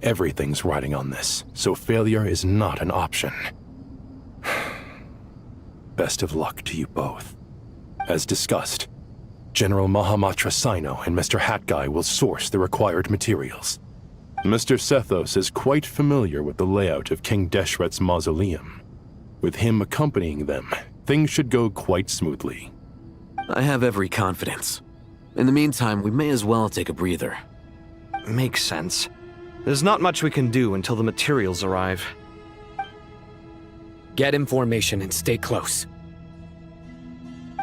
Everything's riding on this, so failure is not an option. Best of luck to you both. As discussed, General Mahamatra Sino and Mr. Hat Guy will source the required materials. Mr. Sethos is quite familiar with the layout of King Deshret's mausoleum. With him accompanying them, things should go quite smoothly. I have every confidence. In the meantime, we may as well take a breather. Makes sense. There's not much we can do until the materials arrive. Get information and stay close.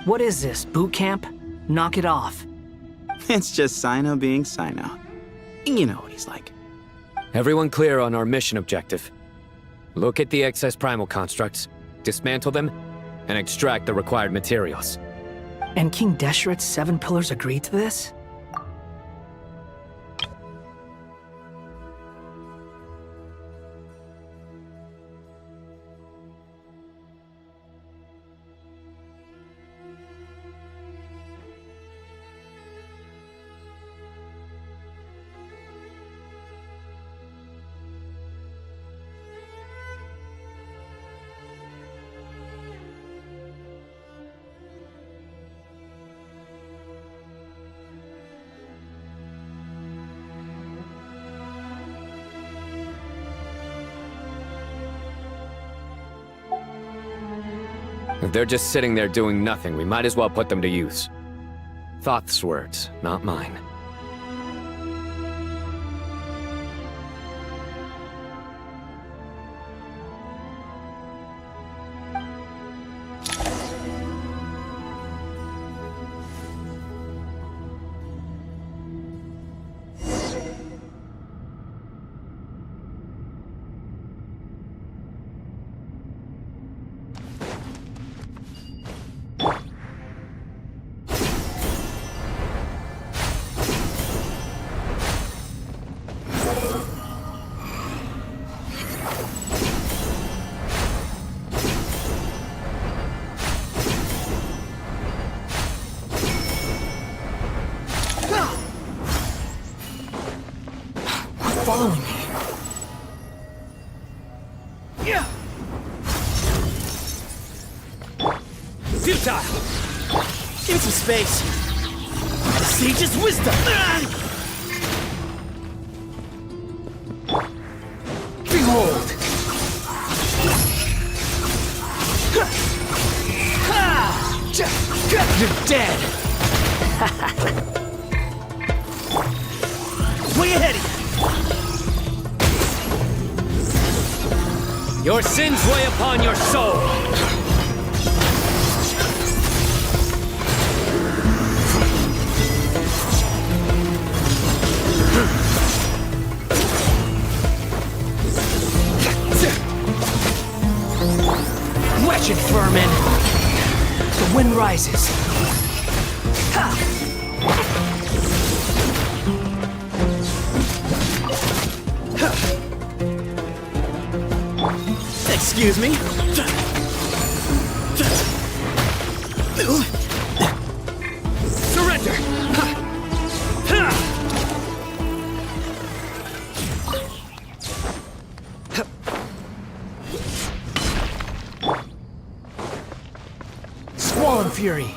What is this, boot camp? Knock it off. It's just Sino being Sino. You know what he's like. Everyone clear on our mission objective. Look at the excess primal constructs, dismantle them, and extract the required materials. And King Deshret's 7 pillars agreed to this? If they're just sitting there doing nothing, we might as well put them to use. Thoth's words, not mine. Following me. Yeah. Futile. Give me some space. The sage's wisdom. Behold. You're dead. Way ahead of you. Your sins weigh upon your soul. Wretched vermin! The wind rises. Ha! Excuse me? Surrender! Squall Fury.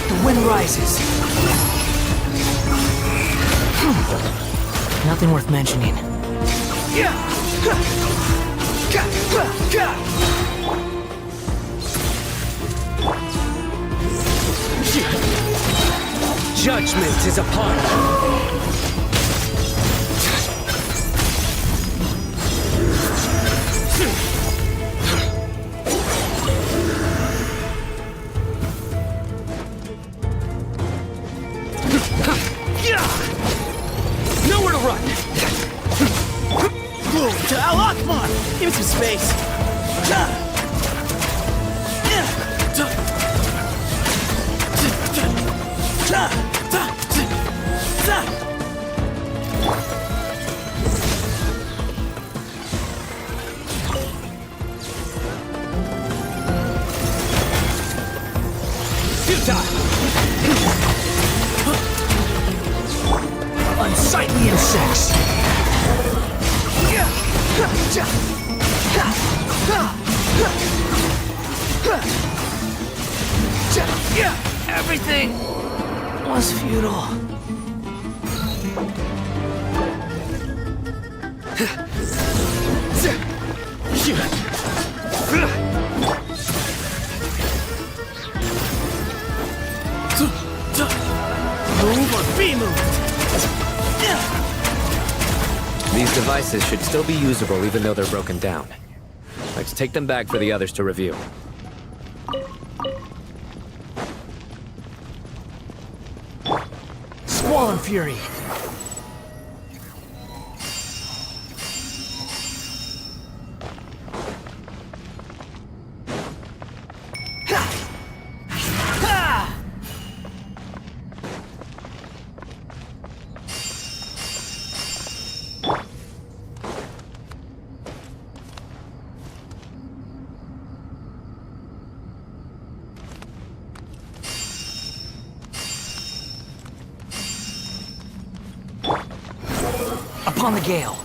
The wind rises. Nothing worth mentioning. Judgment is upon you. run! Boom! To Al Akbar! Give me some space! Unsightly insects! Everything was futile. Move or be moved! These devices should still be usable even though they're broken down. Let's take them back for the others to review. Squall and Fury! Upon the gale.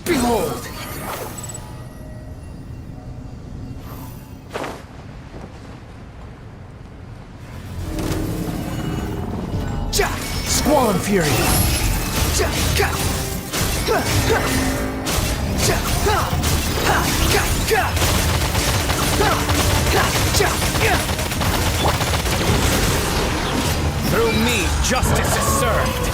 Behold! Squall and Fury! Through me, justice is served!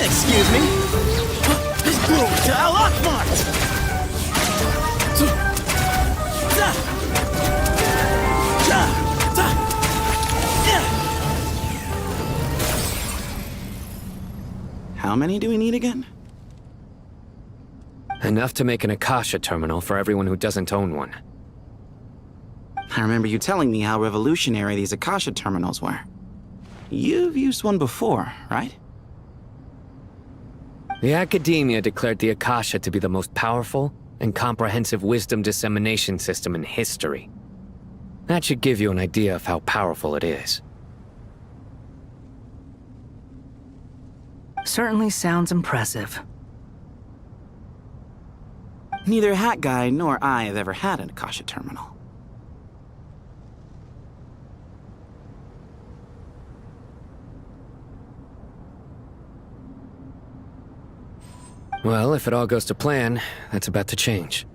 Excuse me? Boom! To Al Akbar! How many do we need again? Enough to make an Akasha terminal for everyone who doesn't own one. I remember you telling me how revolutionary these Akasha terminals were. You've used one before, right? The Academia declared the Akasha to be the most powerful and comprehensive wisdom dissemination system in history. That should give you an idea of how powerful it is. Certainly sounds impressive. Neither Hat Guy nor I have ever had an Akasha terminal. Well, if it all goes to plan, that's about to change.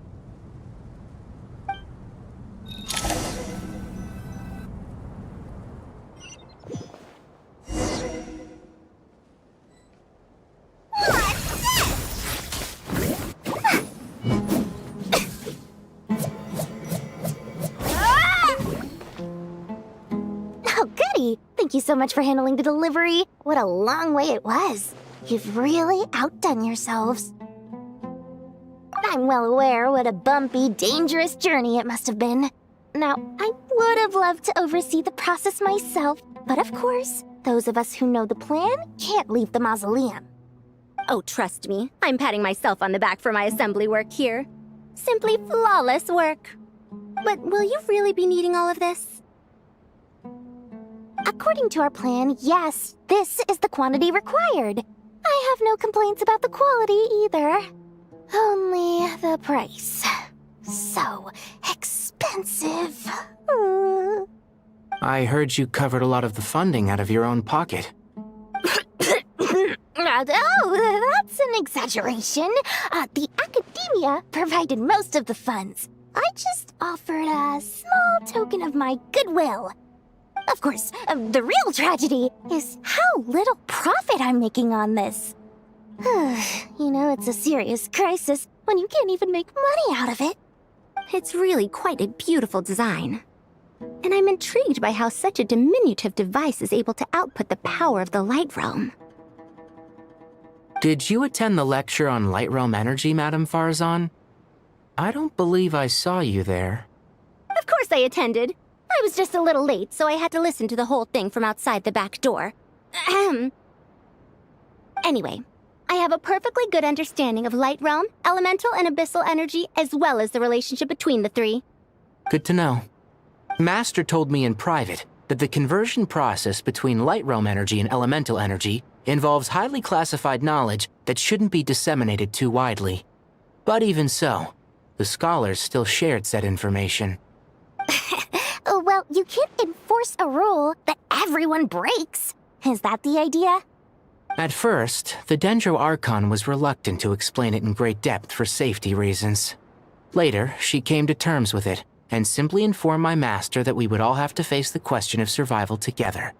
Thank you so much for handling the delivery. What a long way it was. You've really outdone yourselves. I'm well aware what a bumpy, dangerous journey it must have been. Now, I would have loved to oversee the process myself, but of course, those of us who know the plan can't leave the mausoleum. Oh, trust me, I'm patting myself on the back for my assembly work here. Simply flawless work. But will you really be needing all of this? According to our plan, yes, this is the quantity required. I have no complaints about the quality either. Only the price. So expensive. I heard you covered a lot of the funding out of your own pocket. Oh, that's an exaggeration. The academia provided most of the funds. I just offered a small token of my goodwill. Of course, the real tragedy is how little profit I'm making on this. You know, it's a serious crisis when you can't even make money out of it. It's really quite a beautiful design. And I'm intrigued by how such a diminutive device is able to output the power of the Light Realm. Did you attend the lecture on Light Realm energy, Madame Farzan? I don't believe I saw you there. Of course I attended. I was just a little late, so I had to listen to the whole thing from outside the back door. Ahem. Anyway, I have a perfectly good understanding of Light Realm, elemental and abyssal energy, as well as the relationship between the three. Good to know. Master told me in private that the conversion process between Light Realm energy and elemental energy involves highly classified knowledge that shouldn't be disseminated too widely. But even so, the scholars still shared said information. Well, you can't enforce a rule that everyone breaks. Is that the idea? At first, the Dendro Archon was reluctant to explain it in great depth for safety reasons. Later, she came to terms with it, and simply informed my master that we would all have to face the question of survival together.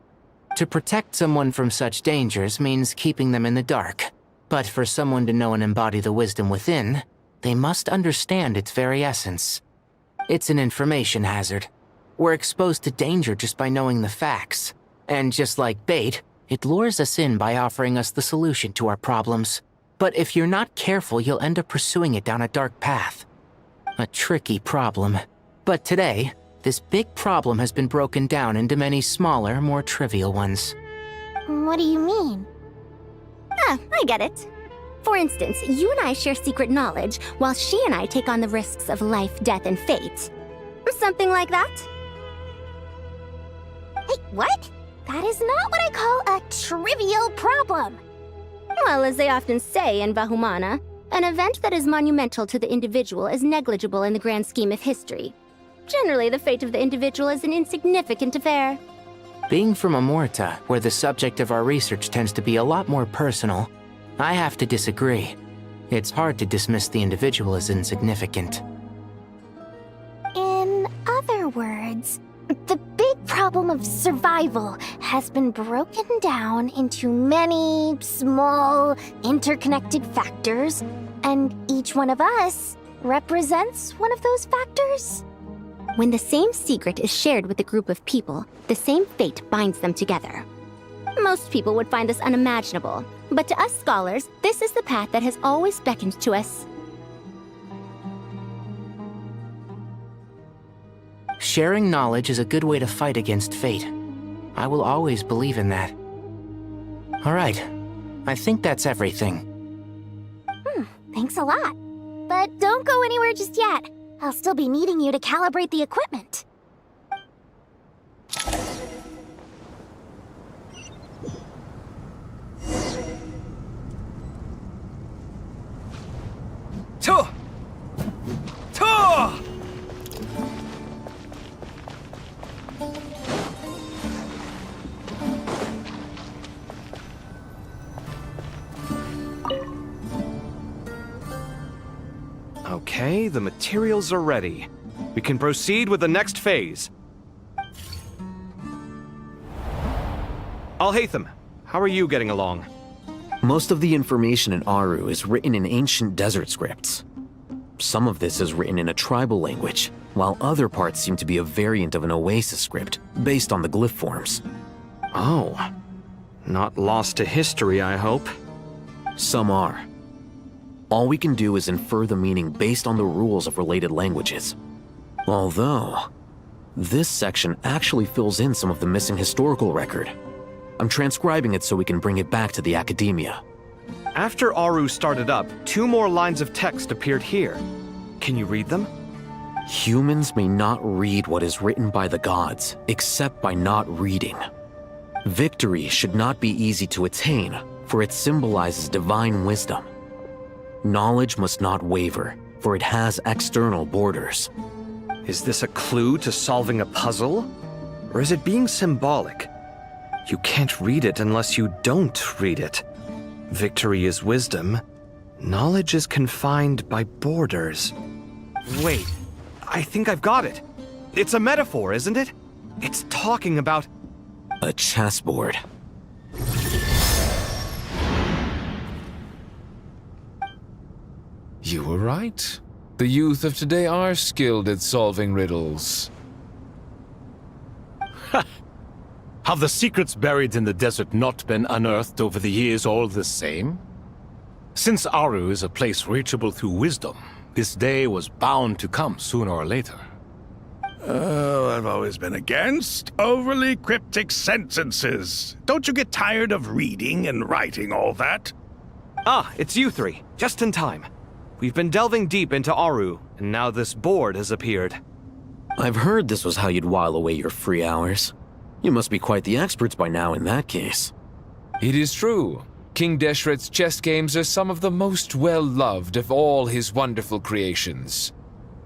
To protect someone from such dangers means keeping them in the dark, but for someone to know and embody the wisdom within, they must understand its very essence. It's an information hazard. We're exposed to danger just by knowing the facts, and just like bait, it lures us in by offering us the solution to our problems. But if you're not careful, you'll end up pursuing it down a dark path. A tricky problem. But today, this big problem has been broken down into many smaller, more trivial ones. What do you mean? I get it. For instance, you and I share secret knowledge, while she and I take on the risks of life, death, and fate. Something like that? Hey, what? That is not what I call a trivial problem. Well, as they often say in Vahumana, an event that is monumental to the individual is negligible in the grand scheme of history. Generally, the fate of the individual is an insignificant affair. Being from Amorta, where the subject of our research tends to be a lot more personal, I have to disagree. It's hard to dismiss the individual as insignificant. In other words, the big problem of survival has been broken down into many small, interconnected factors, and each one of us represents one of those factors. When the same secret is shared with a group of people, the same fate binds them together. Most people would find this unimaginable, but to us scholars, this is the path that has always beckoned to us. Sharing knowledge is a good way to fight against fate. I will always believe in that. All right, I think that's everything. Thanks a lot. But don't go anywhere just yet. I'll still be needing you to calibrate the equipment. Okay, the materials are ready. We can proceed with the next phase. Al-Haytham, how are you getting along? Most of the information in Aru is written in ancient desert scripts. Some of this is written in a tribal language, while other parts seem to be a variant of an Oasis script, based on the glyph forms. Oh. Not lost to history, I hope. Some are. All we can do is infer the meaning based on the rules of related languages. Although, this section actually fills in some of the missing historical record. I'm transcribing it so we can bring it back to the academia. After Aru started up, 2 more lines of text appeared here. Can you read them? Humans may not read what is written by the gods, except by not reading. Victory should not be easy to attain, for it symbolizes divine wisdom. Knowledge must not waver, for it has external borders. Is this a clue to solving a puzzle? Or is it being symbolic? You can't read it unless you don't read it. Victory is wisdom. Knowledge is confined by borders. Wait, I think I've got it. It's a metaphor, isn't it? It's talking about... A chessboard. You were right. The youth of today are skilled at solving riddles. Have the secrets buried in the desert not been unearthed over the years all the same? Since Aru is a place reachable through wisdom, this day was bound to come sooner or later. Oh, I've always been against overly cryptic sentences. Don't you get tired of reading and writing all that? Ah, it's you three. Just in time. We've been delving deep into Aru, and now this board has appeared. I've heard this was how you'd while away your free hours. You must be quite the experts by now in that case. It is true. King Deshret's chess games are some of the most well-loved of all his wonderful creations.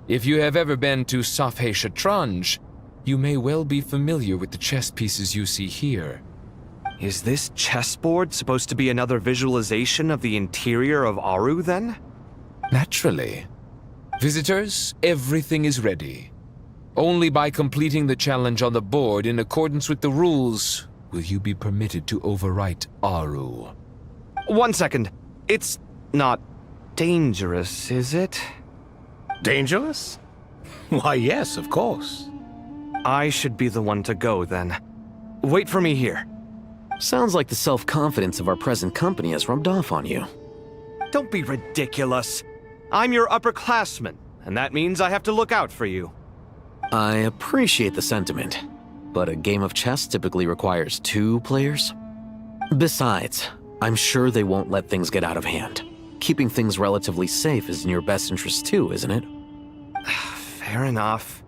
If you have ever been to Safhe Shatranj, you may well be familiar with the chess pieces you see here. Is this chessboard supposed to be another visualization of the interior of Aru, then? Naturally. Visitors, everything is ready. Only by completing the challenge on the board in accordance with the rules will you be permitted to overwrite Aru. 1 second. It's not dangerous, is it? Dangerous? Why, yes, of course. I should be the one to go, then. Wait for me here. Sounds like the self-confidence of our present company has rubbed off on you. Don't be ridiculous. I'm your upperclassman, and that means I have to look out for you. I appreciate the sentiment, but a game of chess typically requires 2 players. Besides, I'm sure they won't let things get out of hand. Keeping things relatively safe is in your best interest too, isn't it? Fair enough.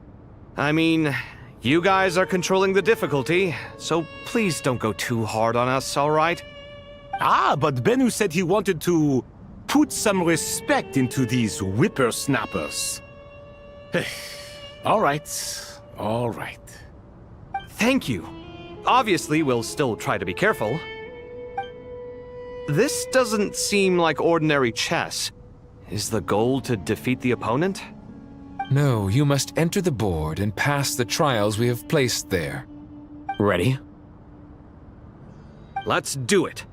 I mean, you guys are controlling the difficulty, so please don't go too hard on us, all right? Ah, but Bennu said he wanted to put some respect into these whippersnappers. All right, all right. Thank you. Obviously, we'll still try to be careful. This doesn't seem like ordinary chess. Is the goal to defeat the opponent? No, you must enter the board and pass the trials we have placed there. Ready? Let's do it.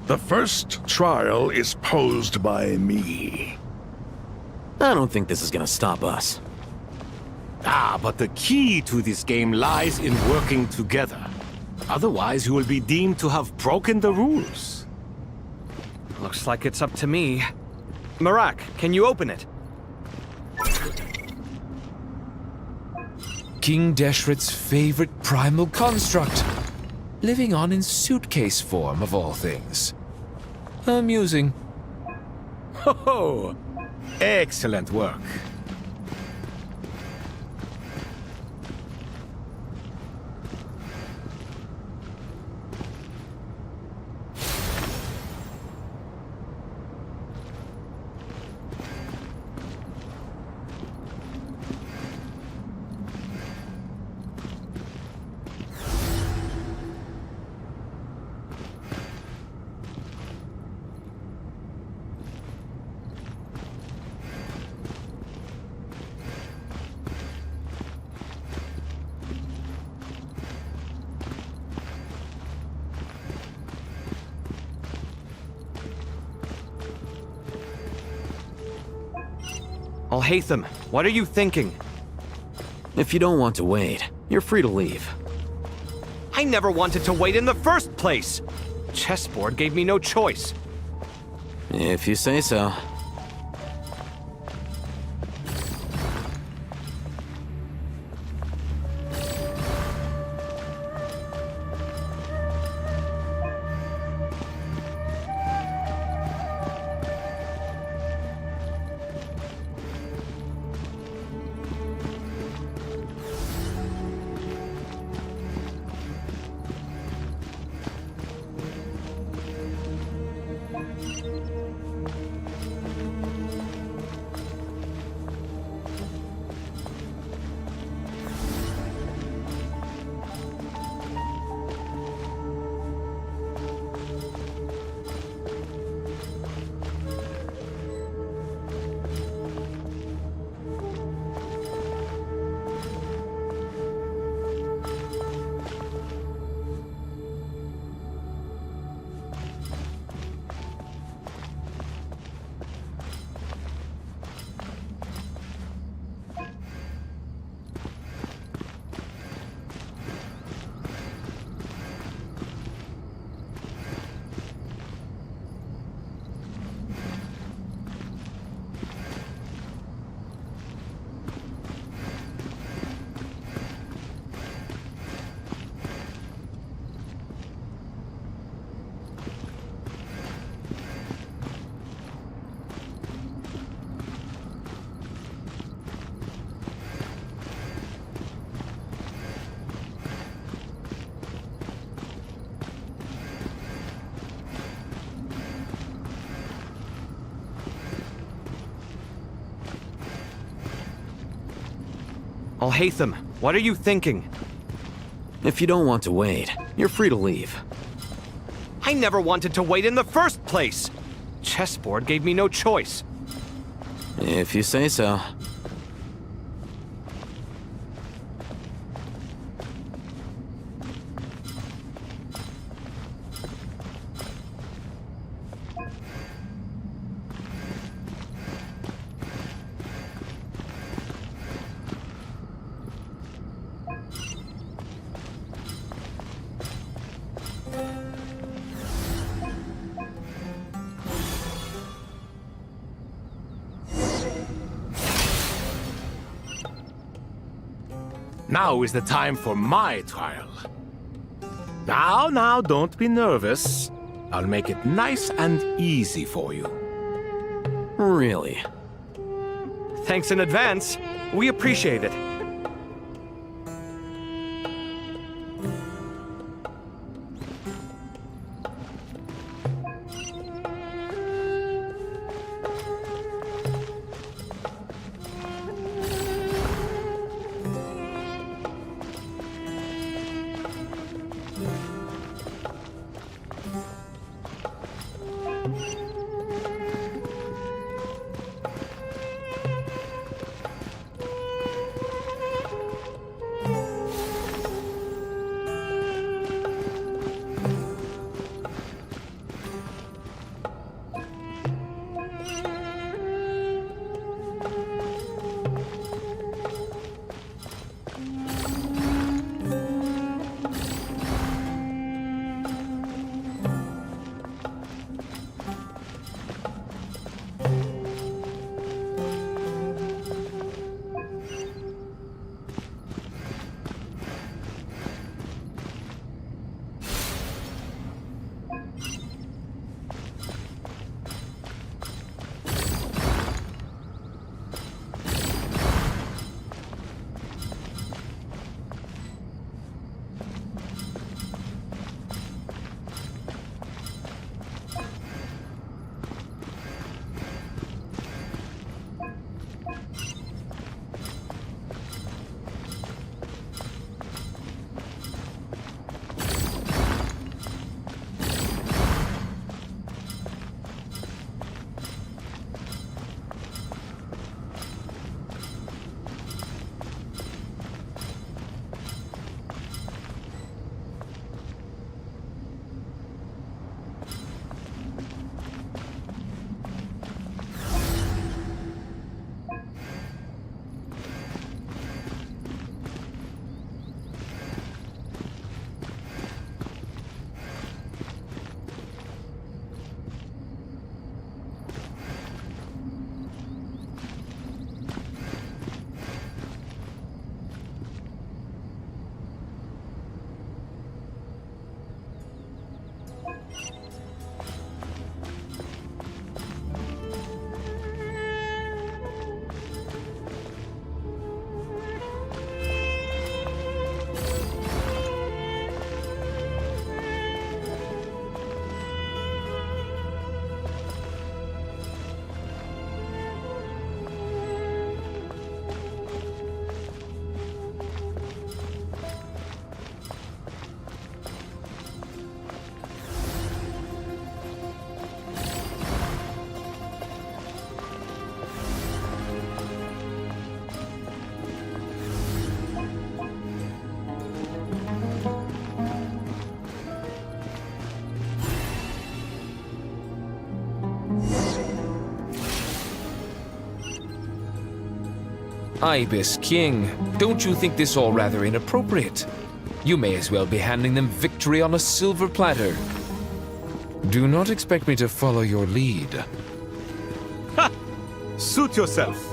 The first trial is posed by me. I don't think this is gonna stop us. Ah, but the key to this game lies in working together. Otherwise, you will be deemed to have broken the rules. Looks like it's up to me. Marak, can you open it? King Deshret's favorite primal construct. Living on in suitcase form, of all things. Amusing. Ho ho! Excellent work. Alhaitham, what are you thinking? If you don't want to wait, you're free to leave. I never wanted to wait in the first place! Chessboard gave me no choice. If you say so. Alhaitham, what are you thinking? If you don't want to wait, you're free to leave. I never wanted to wait in the first place! Chessboard gave me no choice. If you say so. Now is the time for my trial. Now, don't be nervous. I'll make it nice and easy for you. Really? Thanks in advance. We appreciate it. Ibis King, don't you think this all rather inappropriate? You may as well be handing them victory on a silver platter. Do not expect me to follow your lead. Ha! Suit yourself.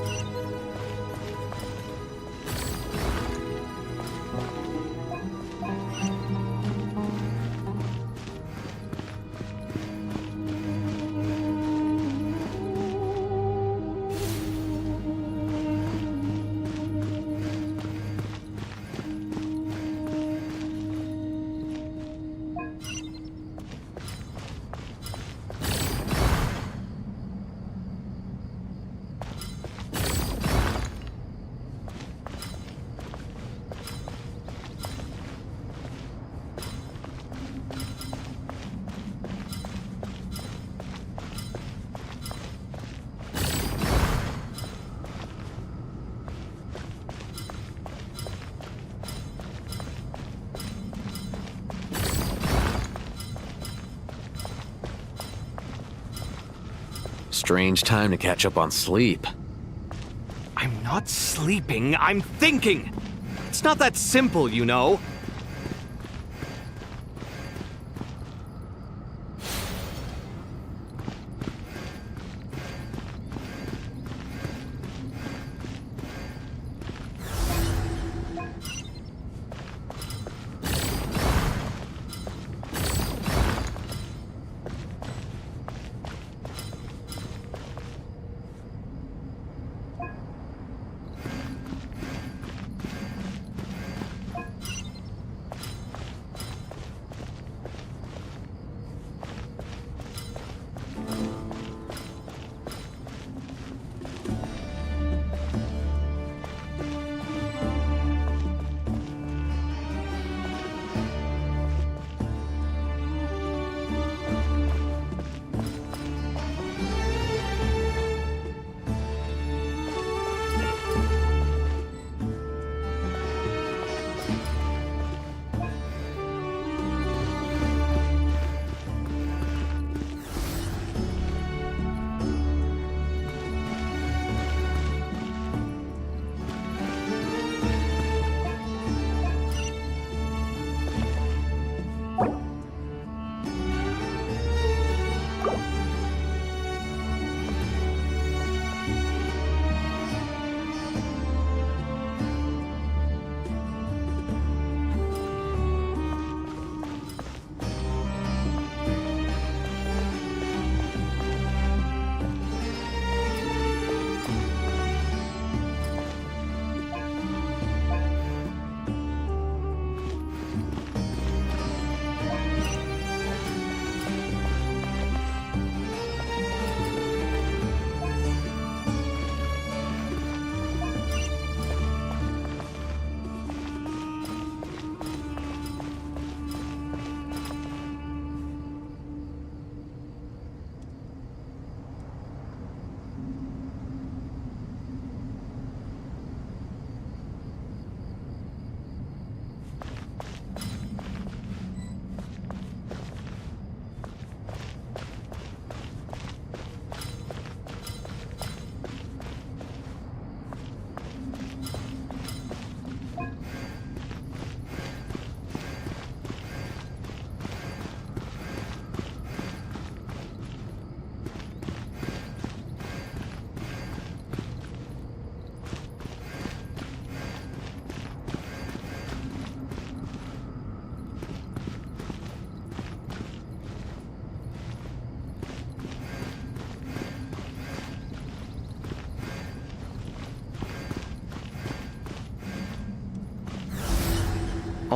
Strange time to catch up on sleep. I'm not sleeping, I'm thinking! It's not that simple, you know.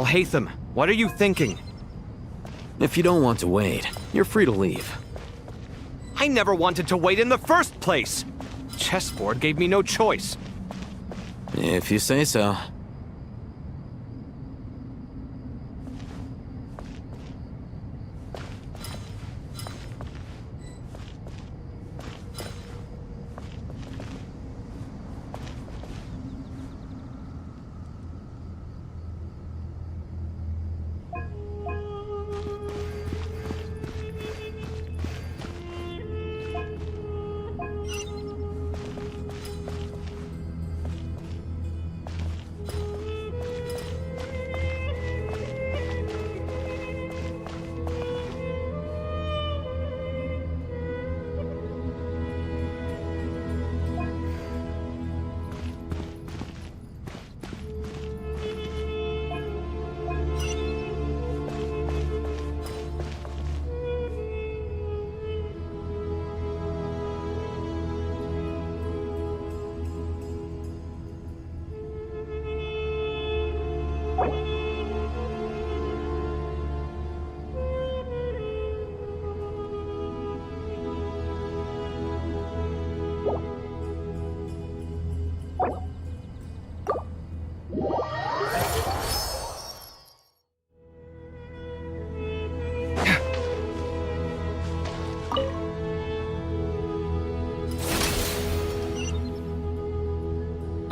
Alhaitham, what are you thinking? If you don't want to wait, you're free to leave. I never wanted to wait in the first place! Chessboard gave me no choice. If you say so.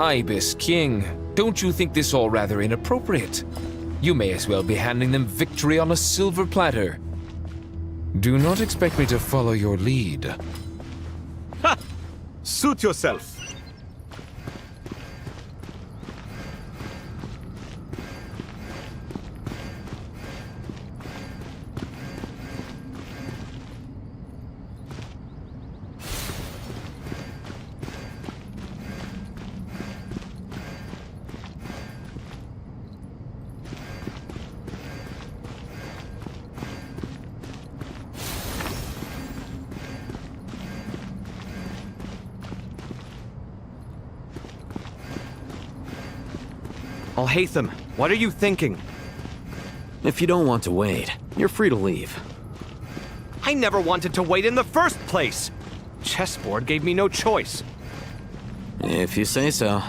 Ibis King, don't you think this all rather inappropriate? You may as well be handing them victory on a silver platter. Do not expect me to follow your lead. Ha! Suit yourself. Alhaitham, what are you thinking? If you don't want to wait, you're free to leave. I never wanted to wait in the first place! Chessboard gave me no choice. If you say so.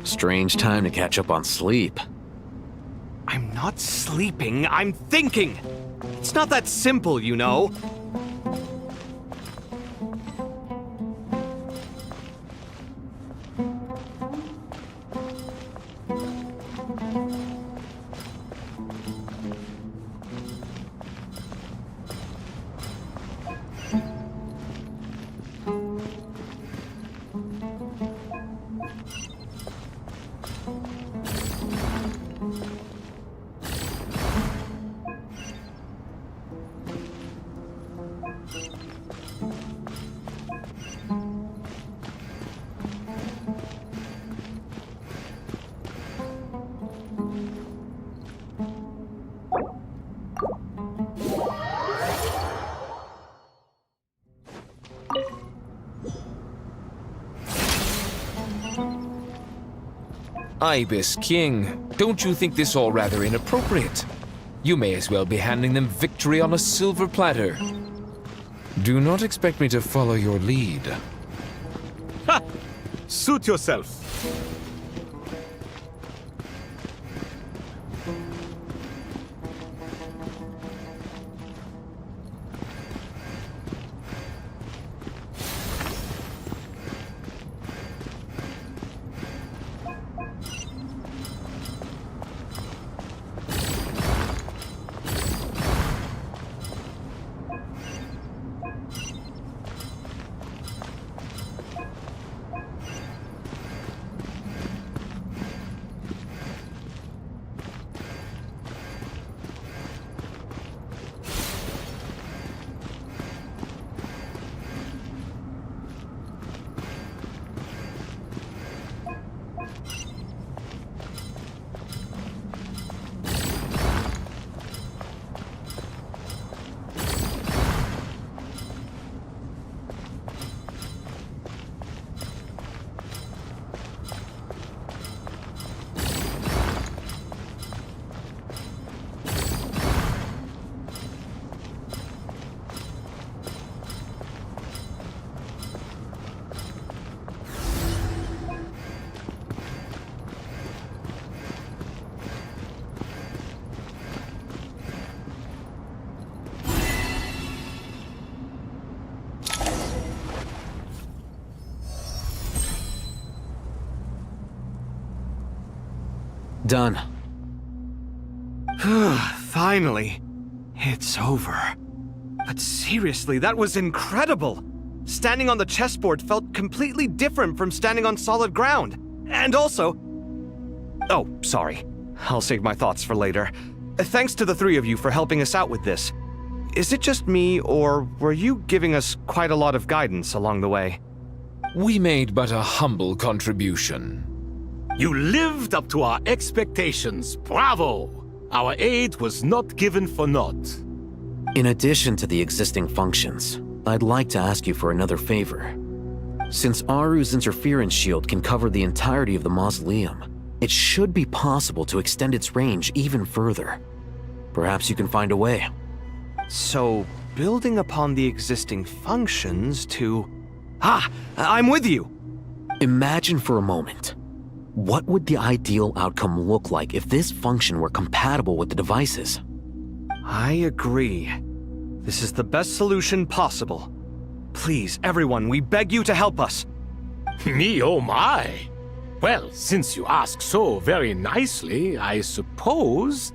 Strange time to catch up on sleep. I'm not sleeping, I'm thinking! It's not that simple, you know. Ibis King, don't you think this all rather inappropriate? You may as well be handing them victory on a silver platter. Do not expect me to follow your lead. Ha! Suit yourself. Done. Finally. It's over. But seriously, that was incredible! Standing on the chessboard felt completely different from standing on solid ground. And also... Oh, sorry. I'll save my thoughts for later. Thanks to the three of you for helping us out with this. Is it just me, or were you giving us quite a lot of guidance along the way? We made but a humble contribution. You lived up to our expectations. Bravo! Our aid was not given for naught. In addition to the existing functions, I'd like to ask you for another favor. Since Aru's interference shield can cover the entirety of the mausoleum, it should be possible to extend its range even further. Perhaps you can find a way. So, building upon the existing functions to... I'm with you! Imagine for a moment. What would the ideal outcome look like if this function were compatible with the devices? I agree. This is the best solution possible. Please, everyone, we beg you to help us. Me, oh my! Well, since you ask so very nicely, I suppose...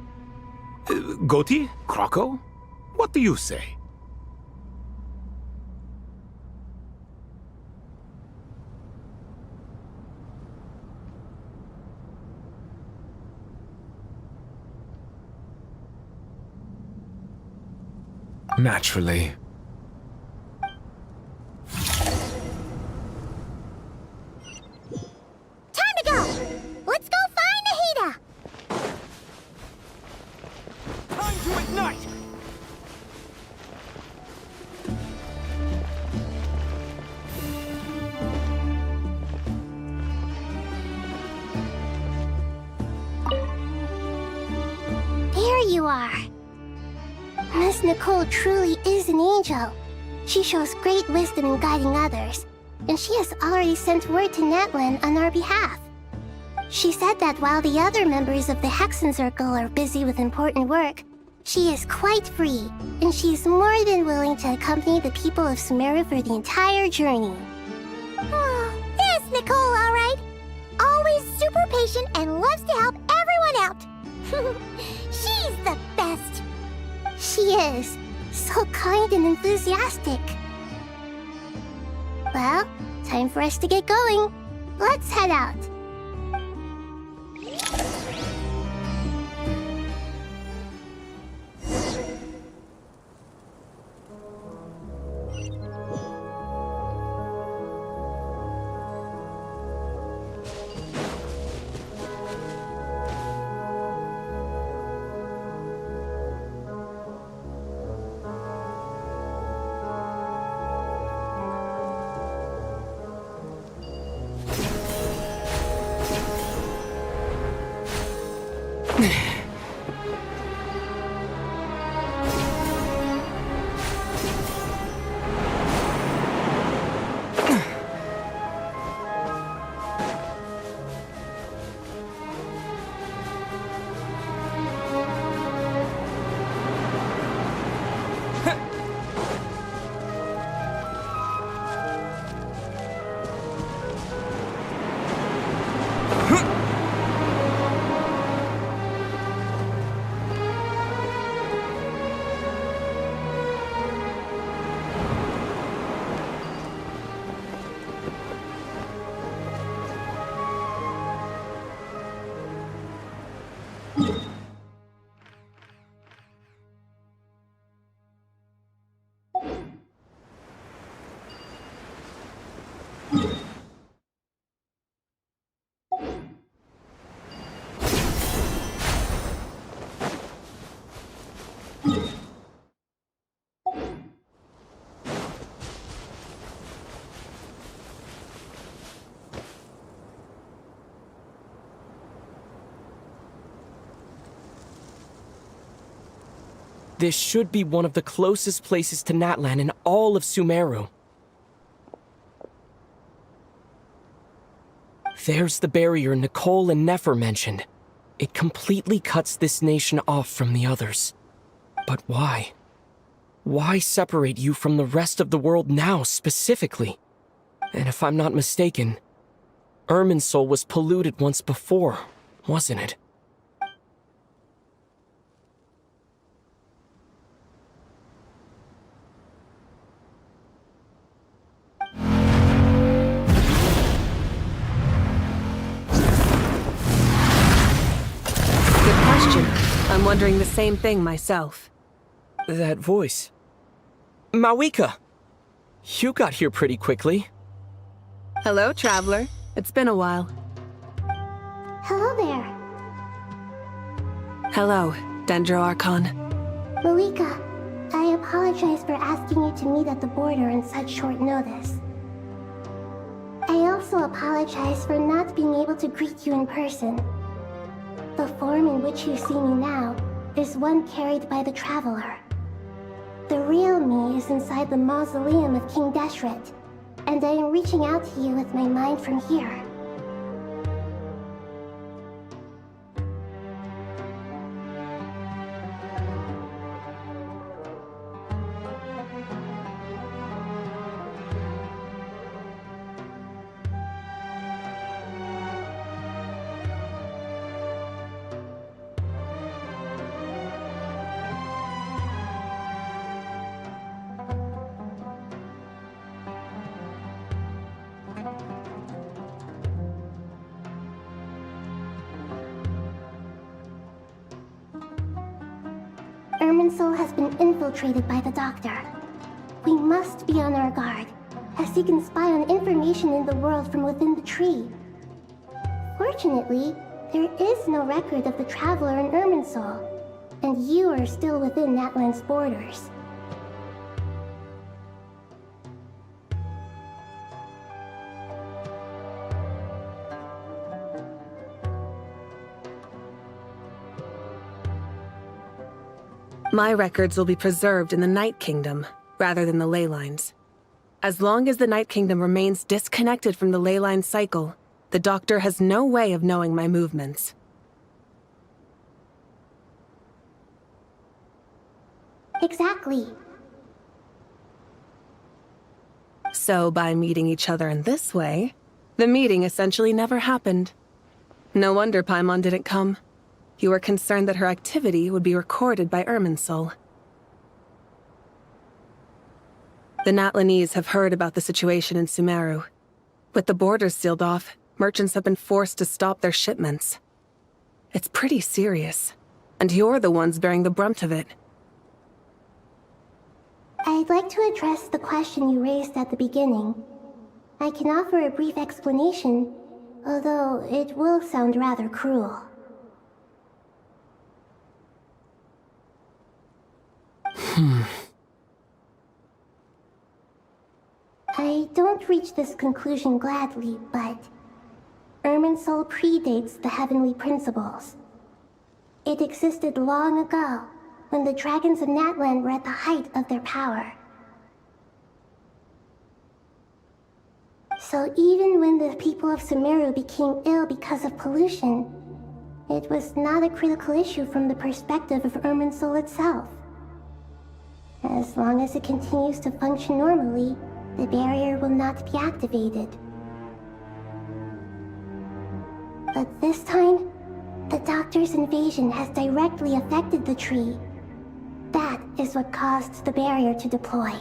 Goti? Croco? What do you say? Naturally. Time to go! Let's go find Nahida! Time to ignite! There you are. Miss Nicole truly is an angel. She shows great wisdom in guiding others, and she has already sent word to Natlan on our behalf. She said that while the other members of the Hexen Circle are busy with important work, she is quite free, and she is more than willing to accompany the people of Sumeru for the entire journey. Oh, yes, Nicole, all right. Always super patient and loves to help everyone out. She's the best. She is. So kind and enthusiastic. Well, time for us to get going. Let's head out. This should be one of the closest places to Natlan in all of Sumeru. There's the barrier Nicole and Nefer mentioned. It completely cuts this nation off from the others. But why? Why separate you from the rest of the world now, specifically? And if I'm not mistaken, Irminsul was polluted once before, wasn't it? I'm wondering the same thing myself. That voice. Mawika! You got here pretty quickly. Hello, traveler. It's been a while. Hello there. Hello, Dendro Archon. Mawika, I apologize for asking you to meet at the border on such short notice. I also apologize for not being able to greet you in person. form in which you see me now is one carried by the Traveler. The real me is inside the mausoleum of King Deshret, and I am reaching out to you with my mind from here. Irminsul has been infiltrated by the Doctor. We must be on our guard, as he can spy on information in the world from within the tree. Fortunately, there is no record of the Traveler in Irminsul, and you are still within Natlan's borders. My records will be preserved in the Night Kingdom, rather than the ley lines. As long as the Night Kingdom remains disconnected from the ley line cycle, the Doctor has no way of knowing my movements. Exactly. So by meeting each other in this way, the meeting essentially never happened. No wonder Paimon didn't come. You were concerned that her activity would be recorded by Irminsul. The Natlanese have heard about the situation in Sumeru. With the borders sealed off, merchants have been forced to stop their shipments. It's pretty serious, and you're the ones bearing the brunt of it. I'd like to address the question you raised at the beginning. I can offer a brief explanation, although it will sound rather cruel. I don't reach this conclusion gladly, but Irminsul predates the heavenly principles. It existed long ago, when the dragons of Natlan were at the height of their power. So even when the people of Sumeru became ill because of pollution, it was not a critical issue from the perspective of Irminsul itself. As long as it continues to function normally, the barrier will not be activated. But this time, the Doctor's invasion has directly affected the tree. That is what caused the barrier to deploy.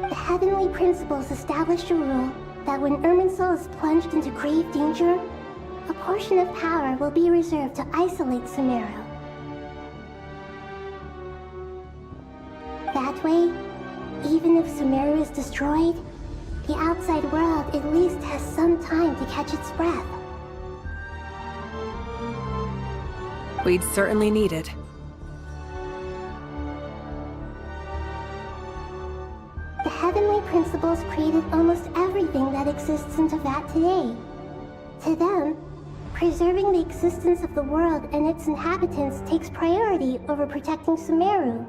The heavenly principles established a rule that when Irminsul is plunged into grave danger, a portion of power will be reserved to isolate Sumeru. That way, even if Sumeru is destroyed, the outside world at least has some time to catch its breath. We'd certainly need it. The heavenly principles created almost everything that exists in Teyvat today. To them, preserving the existence of the world and its inhabitants takes priority over protecting Sumeru.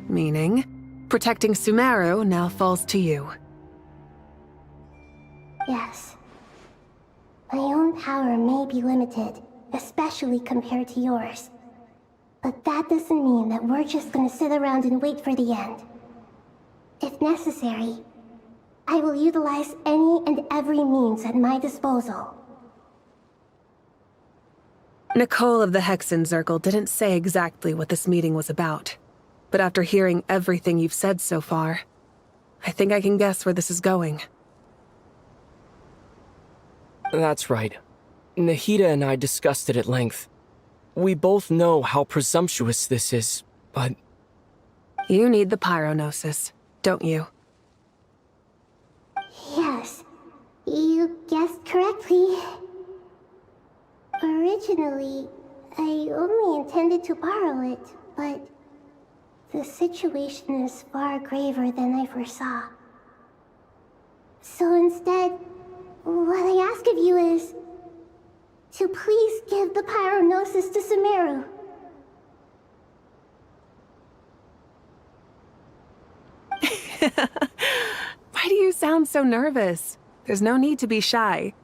Meaning, protecting Sumeru now falls to you. Yes. My own power may be limited, especially compared to yours. But that doesn't mean that we're just gonna sit around and wait for the end. If necessary, I will utilize any and every means at my disposal. Nicole of the Hexen Circle didn't say exactly what this meeting was about. But after hearing everything you've said so far, I think I can guess where this is going. That's right. Nahida and I discussed it at length. We both know how presumptuous this is, but... You need the pyronosis, don't you? Yes, you guessed correctly. Originally, I only intended to borrow it, but The situation is far graver than I foresaw. So instead, what I ask of you is to please give the pyronosis to Sumeru. Why do you sound so nervous? There's no need to be shy.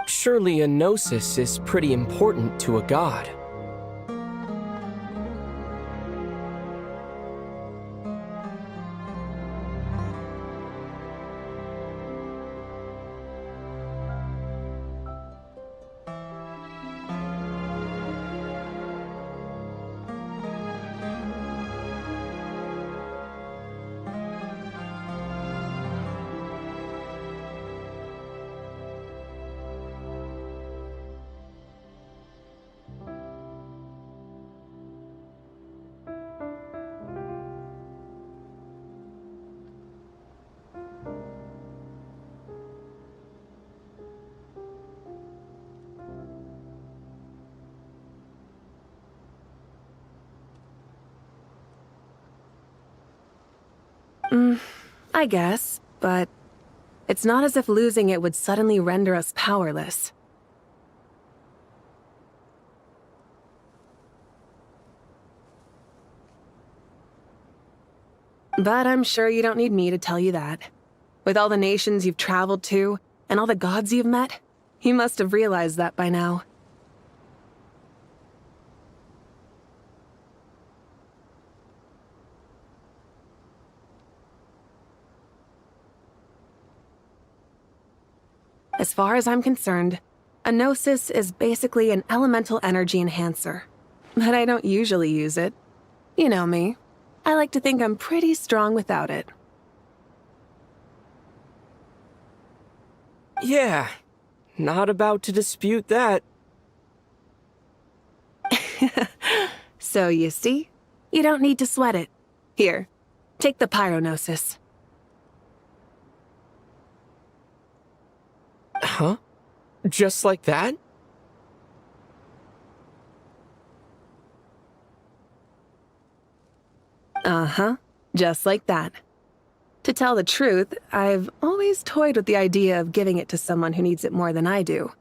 Surely a gnosis is pretty important to a god. I guess, but it's not as if losing it would suddenly render us powerless. But I'm sure you don't need me to tell you that. With all the nations you've traveled to, and all the gods you've met, you must have realized that by now. As far as I'm concerned, a gnosis is basically an elemental energy enhancer. But I don't usually use it. You know me. I like to think I'm pretty strong without it. Yeah, not about to dispute that. So you see? You don't need to sweat it. Here, take the pyronosis. Huh? Just like that? Uh-huh, just like that. To tell the truth, I've always toyed with the idea of giving it to someone who needs it more than I do.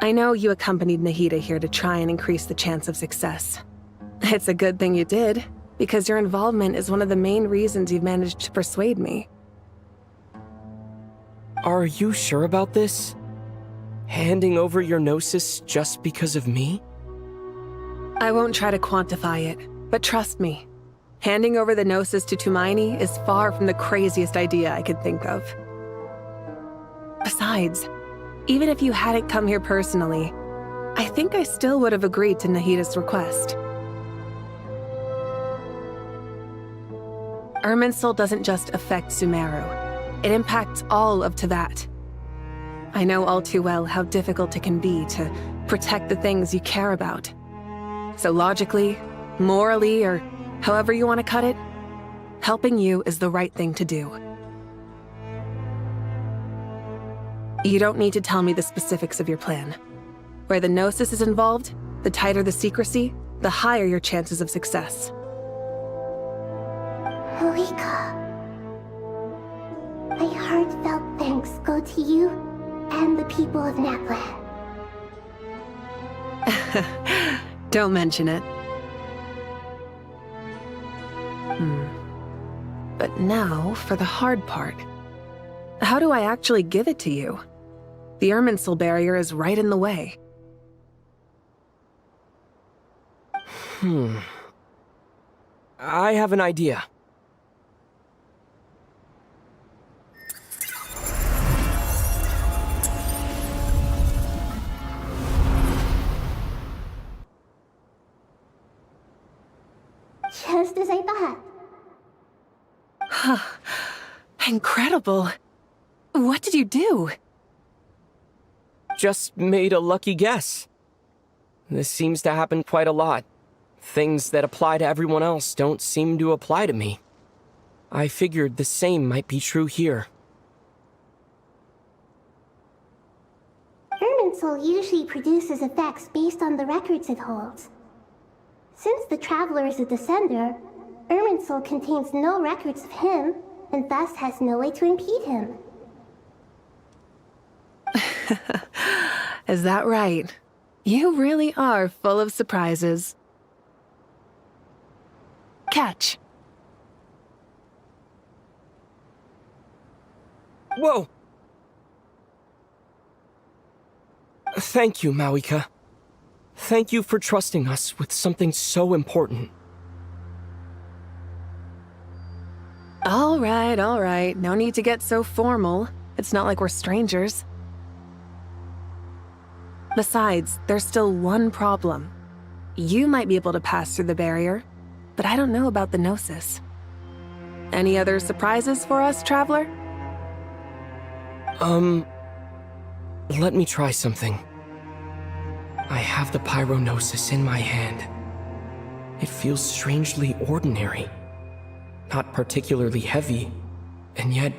I know you accompanied Nahida here to try and increase the chance of success. It's a good thing you did, because your involvement is one of the main reasons you've managed to persuade me. Are you sure about this? Handing over your gnosis just because of me? I won't try to quantify it, but trust me. Handing over the gnosis to Tumaini is far from the craziest idea I could think of. Besides, even if you hadn't come here personally, I think I still would have agreed to Nahida's request. Irminsul doesn't just affect Sumeru. It impacts all of Teyvat. I know all too well how difficult it can be to protect the things you care about. So logically, morally, or however you want to cut it, helping you is the right thing to do. You don't need to tell me the specifics of your plan. Where the gnosis is involved, the tighter the secrecy, the higher your chances of success. Malika, my heartfelt thanks go to you and the people of Natlan. Don't mention it. Now, for the hard part. How do I actually give it to you? The Irminsul barrier is right in the way. I have an idea. Just as I thought. Incredible. What did you do? Just made a lucky guess. This seems to happen quite a lot. Things that apply to everyone else don't seem to apply to me. I figured the same might be true here. Irminsul usually produces effects based on the records it holds. Since the Traveler is a descender, Irminsul contains no records of him, and thus has no way to impede him. Is that right? You really are full of surprises. Catch. Whoa! Thank you, Mawika. Thank you for trusting us with something so important. All right. No need to get so formal. It's not like we're strangers. Besides, there's still one problem. You might be able to pass through the barrier, but I don't know about the Gnosis. Any other surprises for us, Traveler? Let me try something. I have the Pyronosis in my hand. It feels strangely ordinary. Not particularly heavy, and yet,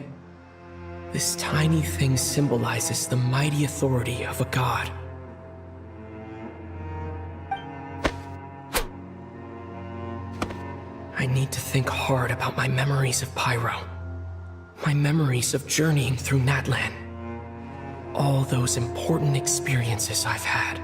this tiny thing symbolizes the mighty authority of a god. I need to think hard about my memories of Pyro. My memories of journeying through Natlan. All those important experiences I've had.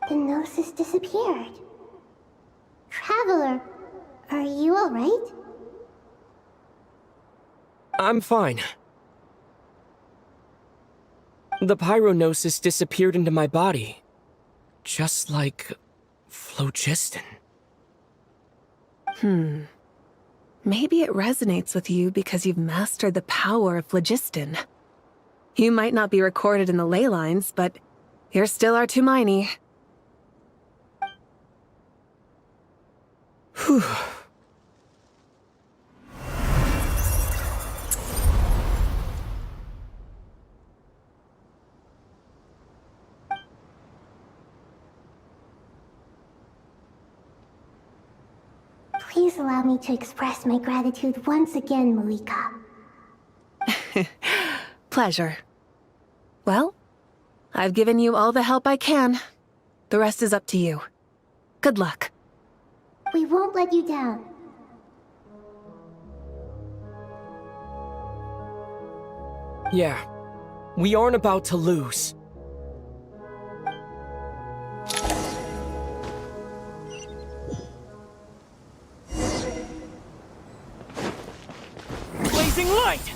The Gnosis disappeared. Traveler, are you alright? I'm fine. The Pyronosis disappeared into my body. Just like phlogiston. Maybe it resonates with you because you've mastered the power of phlogiston. You might not be recorded in the ley lines, but you're still our Tumaini. Whew. Please allow me to express my gratitude once again, Malika. Pleasure. Well, I've given you all the help I can. The rest is up to you. Good luck. We won't let you down. Yeah, we aren't about to lose. Blazing light!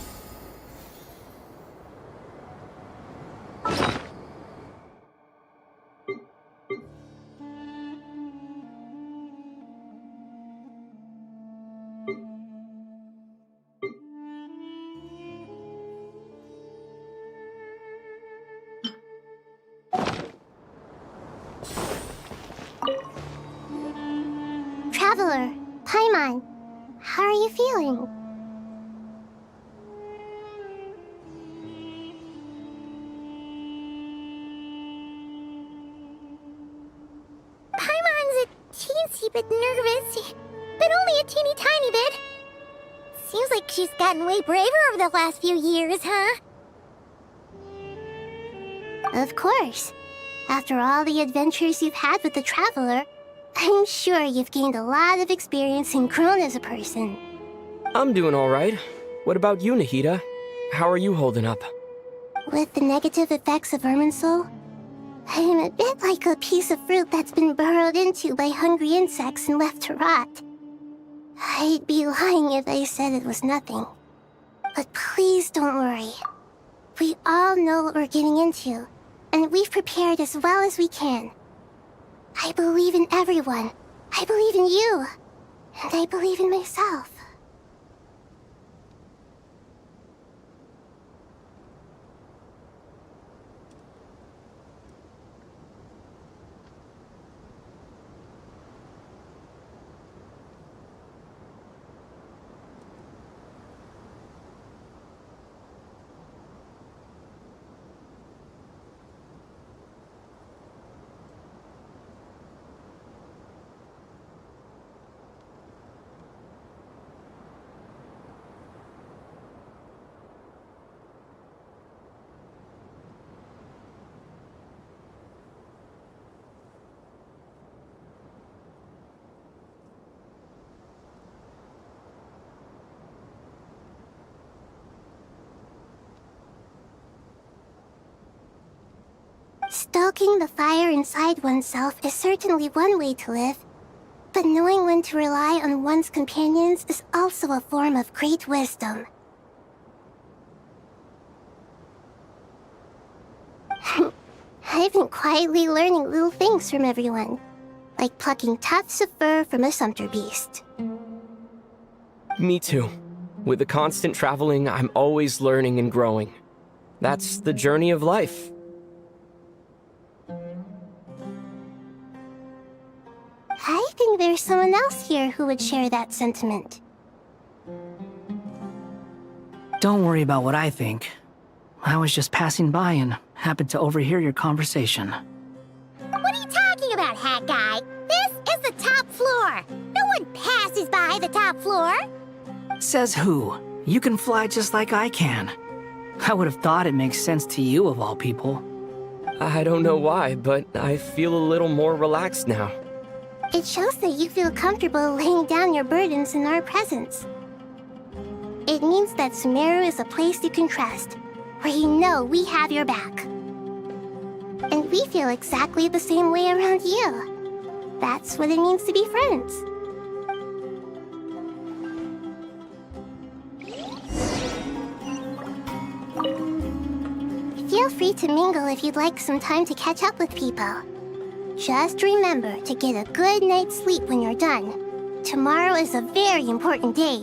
Traveler, Paimon, how are you feeling? Paimon! teensy bit nervous, but only a teeny tiny bit. Seems like she's gotten way braver over the last few years, huh? Of course. After all the adventures you've had with the Traveler, I'm sure you've gained a lot of experience and grown as a person. I'm doing all right. What about you, Nahida? How are you holding up? With the negative effects of Irminsul, I am a bit like a piece of fruit that's been burrowed into by hungry insects and left to rot. I'd be lying if I said it was nothing. But please don't worry. We all know what we're getting into, and we've prepared as well as we can. I believe in everyone. I believe in you. And I believe in myself. Stoking the fire inside oneself is certainly one way to live, but knowing when to rely on one's companions is also a form of great wisdom. I've been quietly learning little things from everyone, like plucking tufts of fur from a sumpter beast. Me too. With the constant traveling, I'm always learning and growing. That's the journey of life. I think there's someone else here who would share that sentiment. Don't worry about what I think. I was just passing by and happened to overhear your conversation. What are you talking about, hat guy? This is the top floor. No one passes by the top floor. Says who? You can fly just like I can. I would have thought it makes sense to you of all people. I don't know why, but I feel a little more relaxed now. It shows that you feel comfortable laying down your burdens in our presence. It means that Sumeru is a place you can trust, where you know we have your back. And we feel exactly the same way around you. That's what it means to be friends. Feel free to mingle if you'd like some time to catch up with people. Just remember to get a good night's sleep when you're done. Tomorrow is a very important day.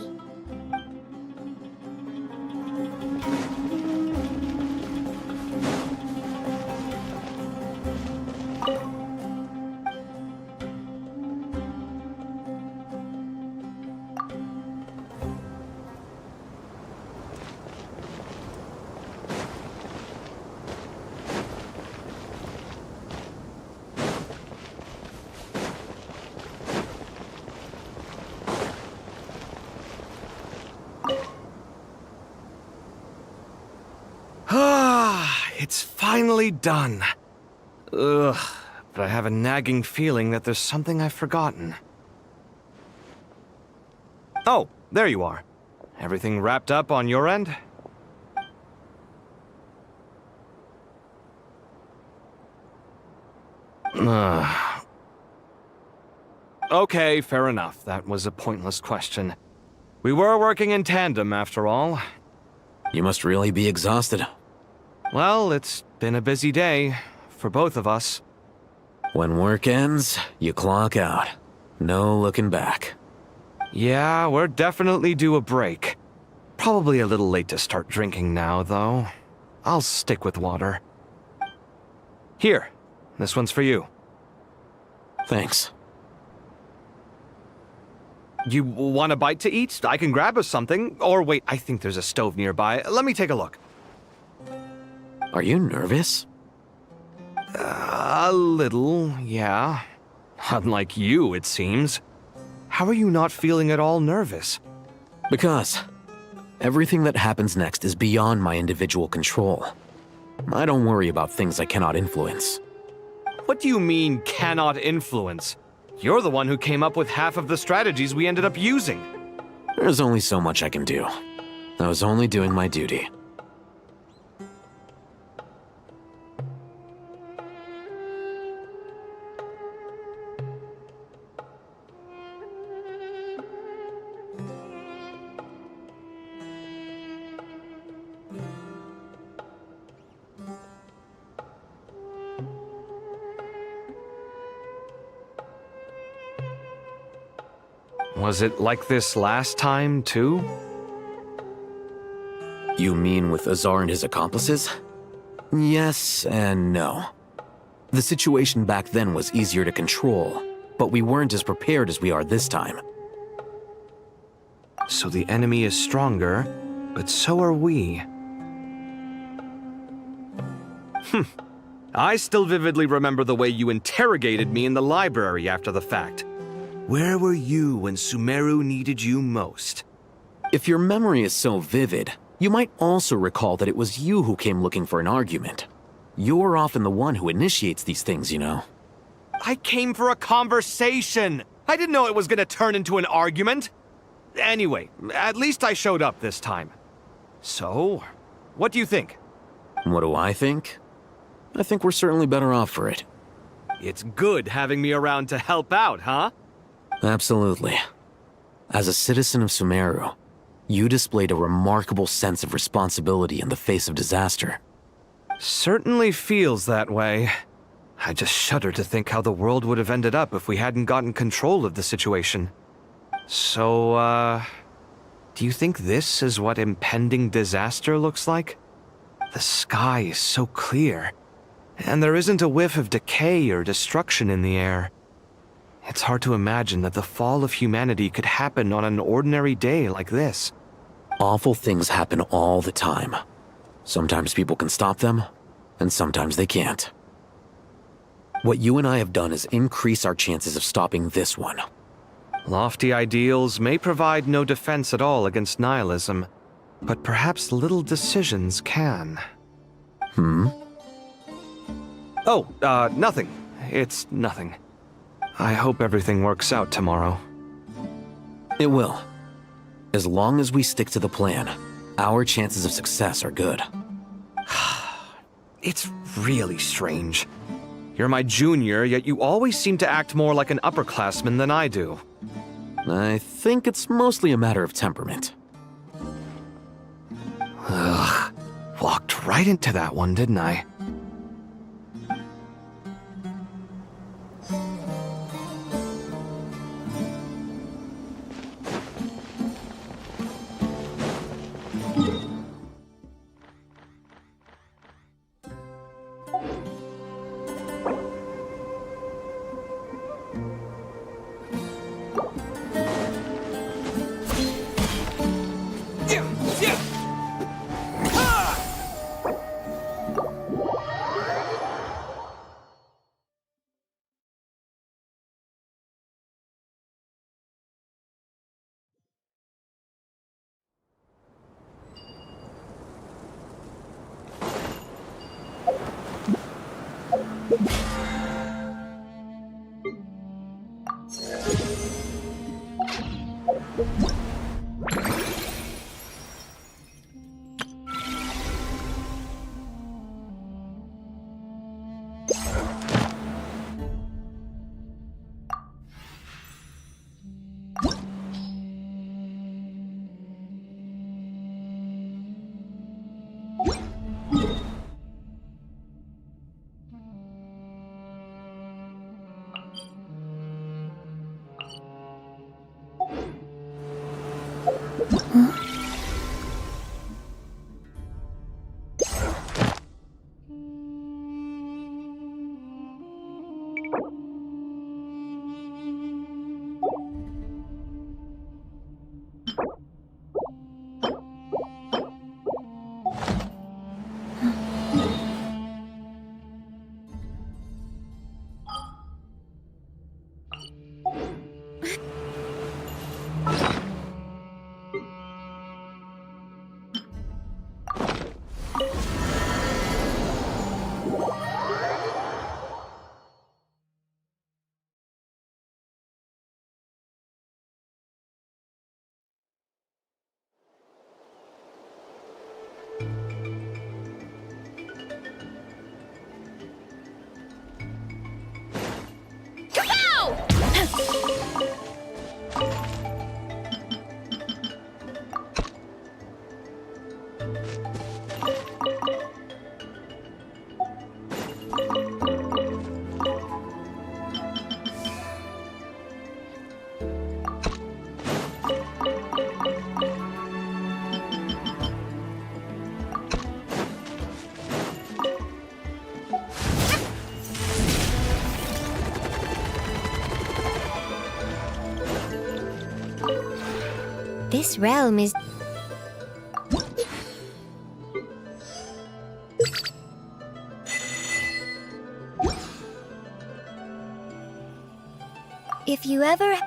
It's finally done. Ugh, but I have a nagging feeling that there's something I've forgotten. Oh, there you are. Everything wrapped up on your end? Okay, fair enough. That was a pointless question. We were working in tandem, after all. You must really be exhausted. Well, it's been a busy day for both of us. When work ends, you clock out. No looking back. Yeah, we're definitely due a break. Probably a little late to start drinking now, though. I'll stick with water. Here, this one's for you. Thanks. You want a bite to eat? I can grab us something. Or wait, I think there's a stove nearby. Let me take a look. Are you nervous? A little, yeah. Unlike you, it seems. How are you not feeling at all nervous? Because everything that happens next is beyond my individual control. I don't worry about things I cannot influence. What do you mean, cannot influence? You're the one who came up with half of the strategies we ended up using. There's only so much I can do. I was only doing my duty. Was it like this last time, too? You mean with Azar and his accomplices? Yes and no. The situation back then was easier to control, but we weren't as prepared as we are this time. So the enemy is stronger, but so are we. I still vividly remember the way you interrogated me in the library after the fact. Where were you when Sumeru needed you most? If your memory is so vivid, you might also recall that it was you who came looking for an argument. You're often the one who initiates these things, you know. I came for a conversation! I didn't know it was gonna turn into an argument! Anyway, at least I showed up this time. So, what do you think? What do I think? I think we're certainly better off for it. It's good having me around to help out, huh? Absolutely. As a citizen of Sumeru, you displayed a remarkable sense of responsibility in the face of disaster. Certainly feels that way. I just shudder to think how the world would have ended up if we hadn't gotten control of the situation. So, do you think this is what impending disaster looks like? The sky is so clear, and there isn't a whiff of decay or destruction in the air. It's hard to imagine that the fall of humanity could happen on an ordinary day like this. Awful things happen all the time. Sometimes people can stop them, and sometimes they can't. What you and I have done is increase our chances of stopping this one. Lofty ideals may provide no defense at all against nihilism, but perhaps little decisions can. Oh, nothing. It's nothing. I hope everything works out tomorrow. It will. As long as we stick to the plan, our chances of success are good. It's really strange. You're my junior, yet you always seem to act more like an upperclassman than I do. I think it's mostly a matter of temperament. Ugh. Walked right into that one, didn't I? This realm is... If you ever...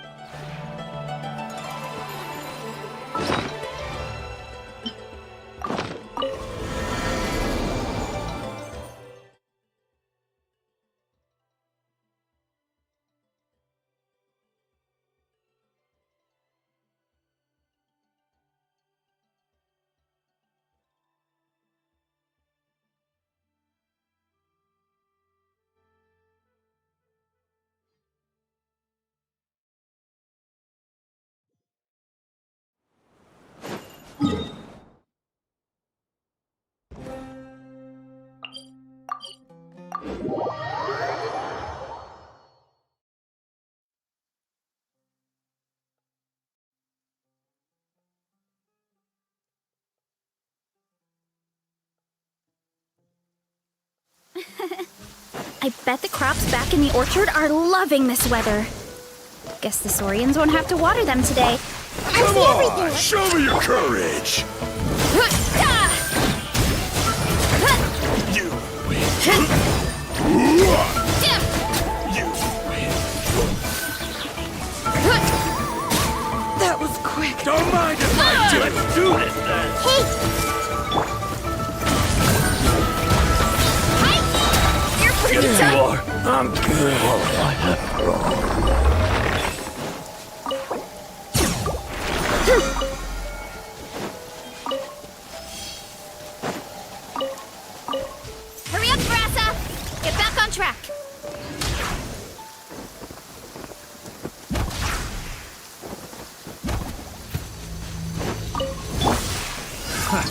I bet the crops back in the orchard are loving this weather. Guess the Saurians won't have to water them today. Come on, show me your courage! You win. You win. That was quick. Don't mind if I do. Let's do this then. You're pretty Here tough. you are. I'm good. I have wrong. Hurry up, Brassa! Get back on track.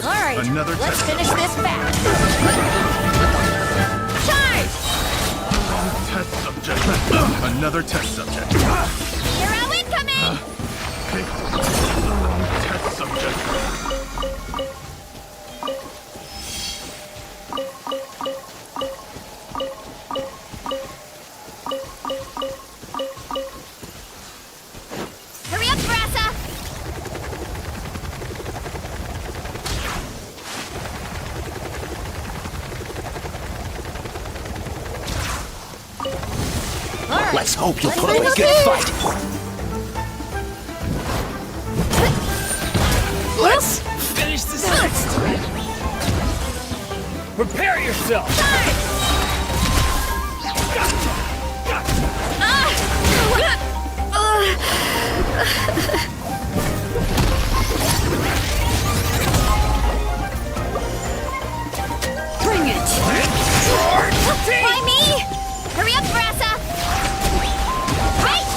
All right, Another let's test. finish this fast. Charge! Test subject. Another test subject. Hero incoming! Test subject. Hurry up, Brassa! Let's hope you'll put up a good fight. Let's finish this next. Prepare yourself. Bring it! Why me? Hurry up, Brassa! Right!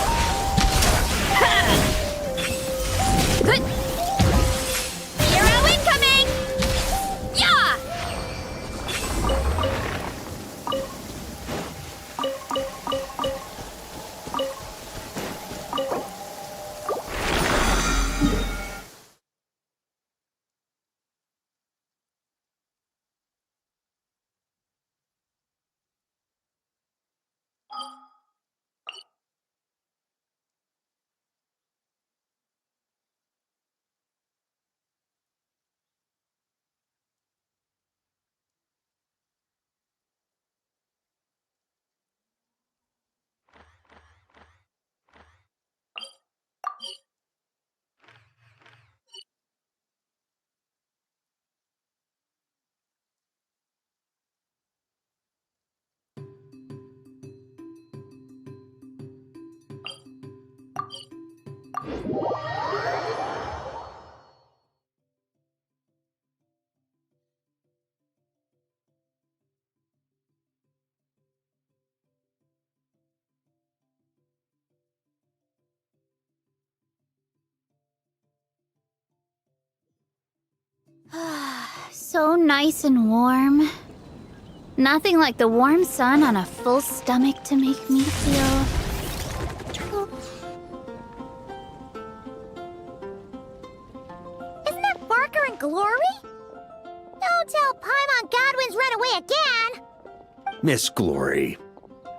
Hero incoming! Yeah! So nice and warm. Nothing like the warm sun on a full stomach to make me feel... Isn't that Barker and Glory? Don't tell Paimon Godwin's run away again! Miss Glory,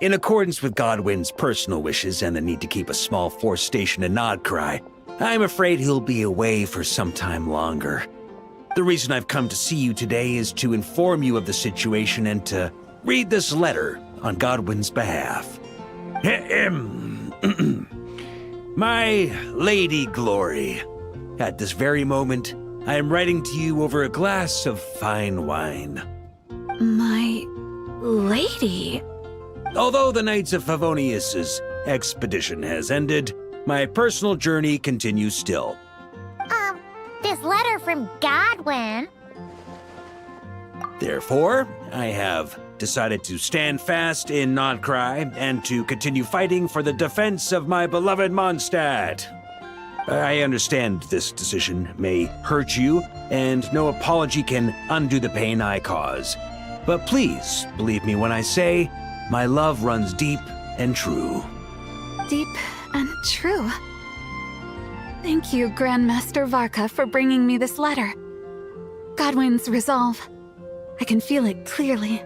in accordance with Godwin's personal wishes and the need to keep a small force stationed in Nodcry, I'm afraid he'll be away for some time longer. The reason I've come to see you today is to inform you of the situation and to read this letter on Godwin's behalf. My Lady Glory, at this very moment, I am writing to you over a glass of fine wine. My lady? Although the Knights of Favonius's expedition has ended, my personal journey continues still. This letter from Godwin. Therefore, I have decided to stand fast in Nodcry and to continue fighting for the defense of my beloved Mondstadt. I understand this decision may hurt you, and no apology can undo the pain I cause. But please, believe me when I say, my love runs deep and true. Deep and true. Thank you, Grandmaster Varka, for bringing me this letter. Godwin's resolve. I can feel it clearly.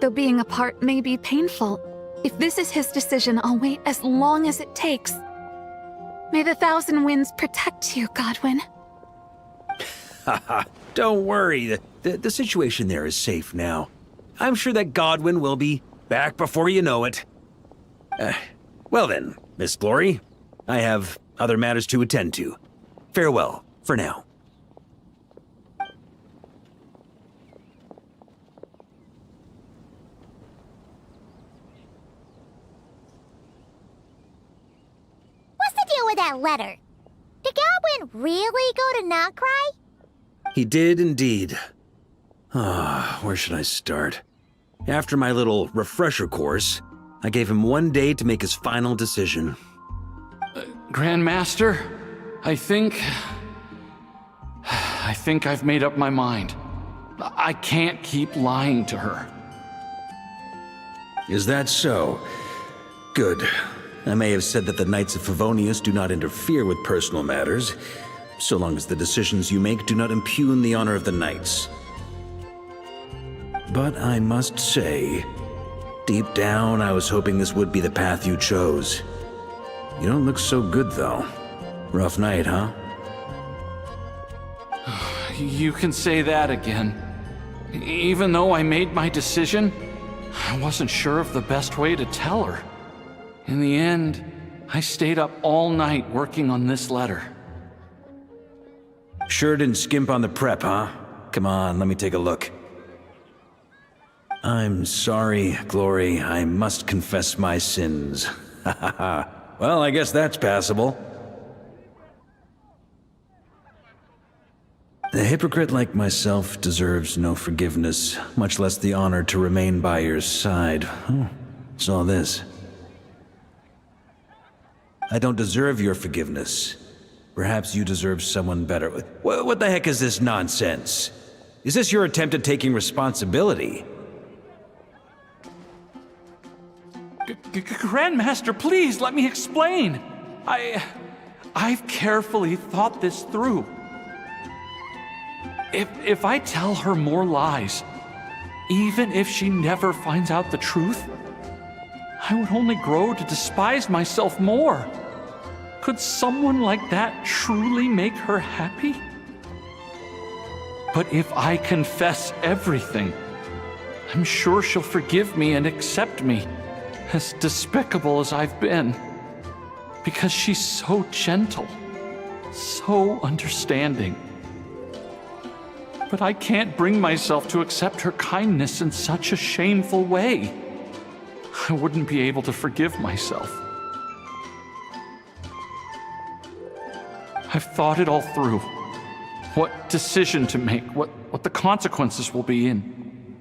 Though being apart may be painful, if this is his decision, I'll wait as long as it takes. May the Thousand Winds protect you, Godwin. Haha, don't worry. The situation there is safe now. I'm sure that Godwin will be back before you know it. Well then, Miss Glory, I have other matters to attend to. Farewell, for now. What's the deal with that letter? Did Godwin really go to Nodcry? He did indeed. Where should I start? After my little refresher course, I gave him 1 day to make his final decision. Grandmaster, I think I've made up my mind. I can't keep lying to her. Is that so? Good. I may have said that the Knights of Favonius do not interfere with personal matters, so long as the decisions you make do not impugn the honor of the Knights. But I must say, deep down, I was hoping this would be the path you chose. You don't look so good, though. Rough night, huh? You can say that again. Even though I made my decision, I wasn't sure of the best way to tell her. In the end, I stayed up all night working on this letter. Sure didn't skimp on the prep, huh? Come on, let me take a look. I'm sorry, Glory. I must confess my sins. Well, I guess that's passable. A hypocrite like myself deserves no forgiveness, much less the honor to remain by your side. What's all this? I don't deserve your forgiveness. Perhaps you deserve someone better. What the heck is this nonsense? Is this your attempt at taking responsibility? Grandmaster, please let me explain. I've carefully thought this through. If I tell her more lies, even if she never finds out the truth, I would only grow to despise myself more. Could someone like that truly make her happy? But if I confess everything, I'm sure she'll forgive me and accept me, as despicable as I've been. Because she's so gentle, so understanding. But I can't bring myself to accept her kindness in such a shameful way. I wouldn't be able to forgive myself. I've thought it all through. What decision to make, what the consequences will be, and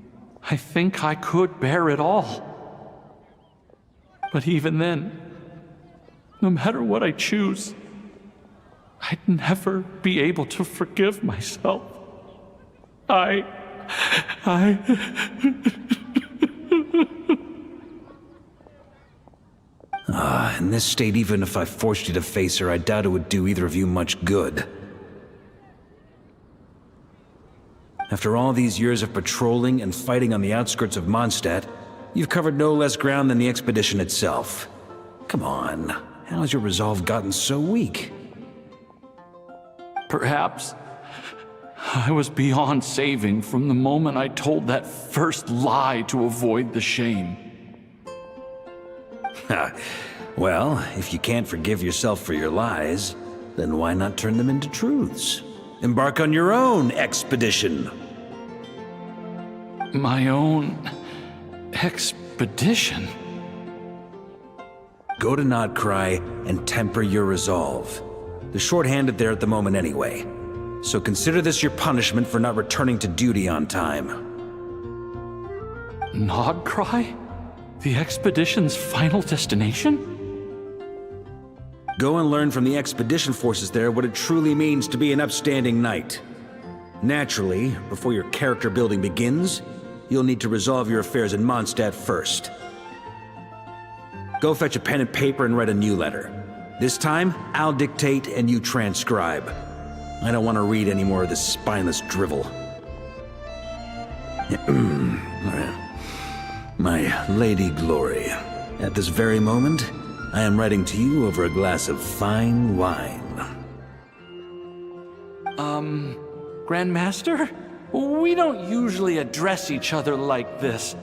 I think I could bear it all. But even then, no matter what I choose, I'd never be able to forgive myself. In this state, even if I forced you to face her, I doubt it would do either of you much good. After all these years of patrolling and fighting on the outskirts of Mondstadt, you've covered no less ground than the expedition itself. Come on. How has your resolve gotten so weak? Perhaps I was beyond saving from the moment I told that first lie to avoid the shame. Well, if you can't forgive yourself for your lies, then why not turn them into truths? Embark on your own expedition. My own expedition? Go to Notcry and temper your resolve. They're short-handed there at the moment anyway. So consider this your punishment for not returning to duty on time. Notcry? The expedition's final destination? Go and learn from the expedition forces there what it truly means to be an upstanding knight. Naturally, before your character building begins, you'll need to resolve your affairs in Mondstadt first. Go fetch a pen and paper and write a new letter. This time, I'll dictate and you transcribe. I don't want to read any more of this spineless drivel. My Lady Glory, at this very moment, I am writing to you over a glass of fine wine. Grandmaster? We don't usually address each other like this.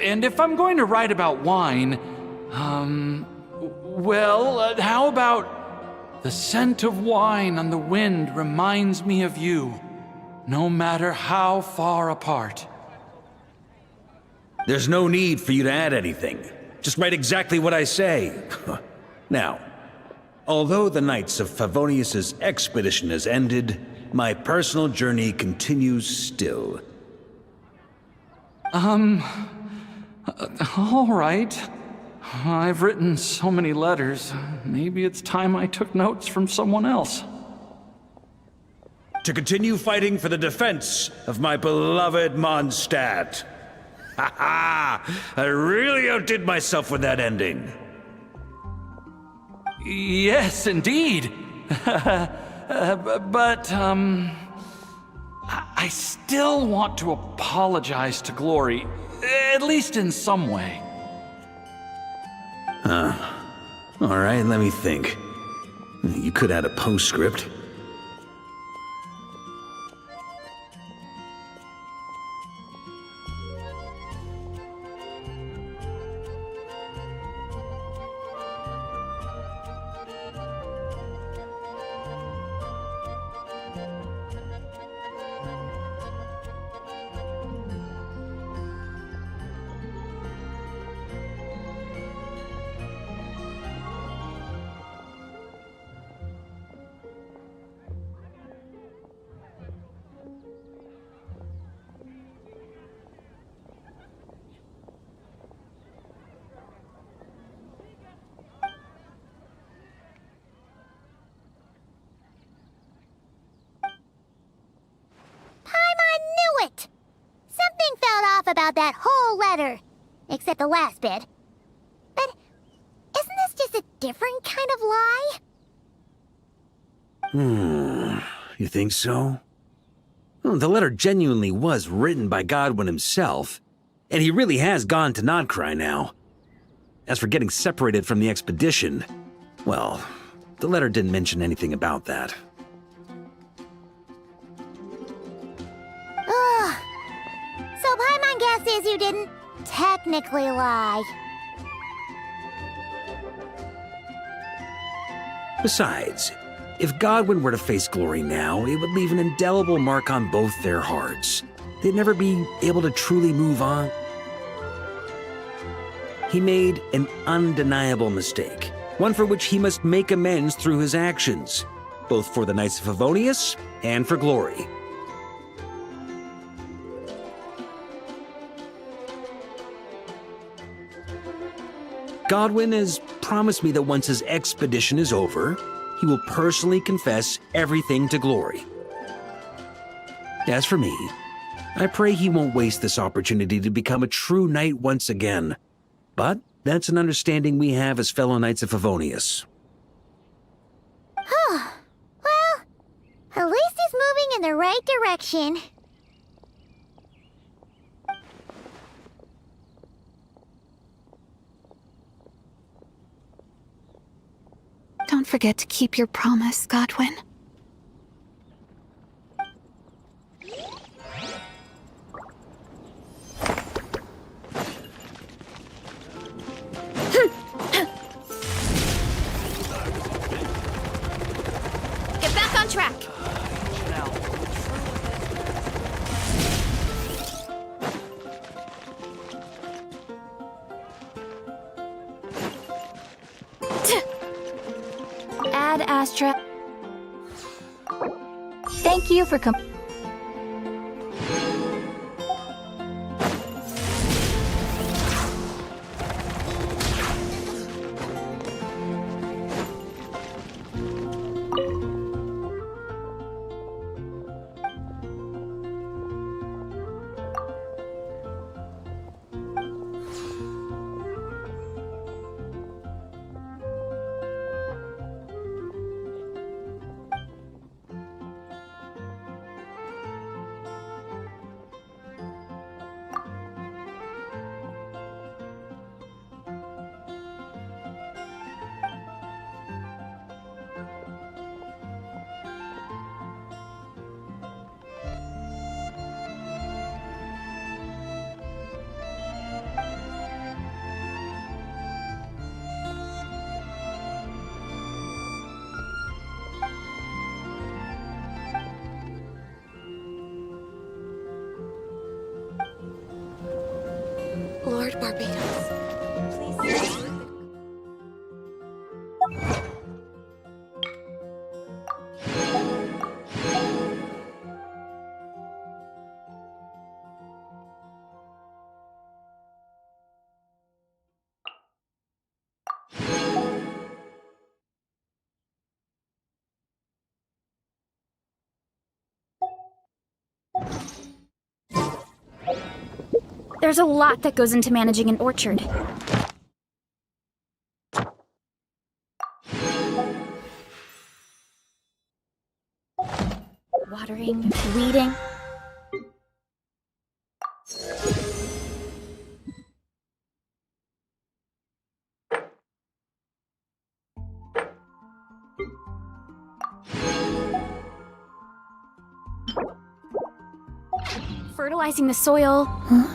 And if I'm going to write about wine, how about the scent of wine on the wind reminds me of you, no matter how far apart. There's no need for you to add anything. Just write exactly what I say. Now, although the Knights of Favonius's expedition has ended, my personal journey continues still. All right. I've written so many letters. Maybe it's time I took notes from someone else. To continue fighting for the defense of my beloved Mondstadt. Ha ha! I really outdid myself with that ending. Yes, indeed. But I still want to apologize to Glory, at least in some way. All right, let me think. You could add a postscript. About that whole letter. Except the last bit. But isn't this just a different kind of lie? You think so? Well, the letter genuinely was written by Godwin himself, and he really has gone to Notcry now. As for getting separated from the expedition, well, the letter didn't mention anything about that. So my guess is you didn't technically lie. Besides, if Godwin were to face Glory now, it would leave an indelible mark on both their hearts. They'd never be able to truly move on. He made an undeniable mistake, one for which he must make amends through his actions, both for the Knights of Favonius and for Glory. Godwin has promised me that once his expedition is over, he will personally confess everything to Glory. As for me, I pray he won't waste this opportunity to become a true knight once again. But that's an understanding we have as fellow Knights of Favonius. Well, at least he's moving in the right direction. Don't forget to keep your promise, Godwin. Get back on track! Ad Astra. Thank you for Lord Barbados, please. There's a lot that goes into managing an orchard. Watering, weeding. Fertilizing the soil. Huh?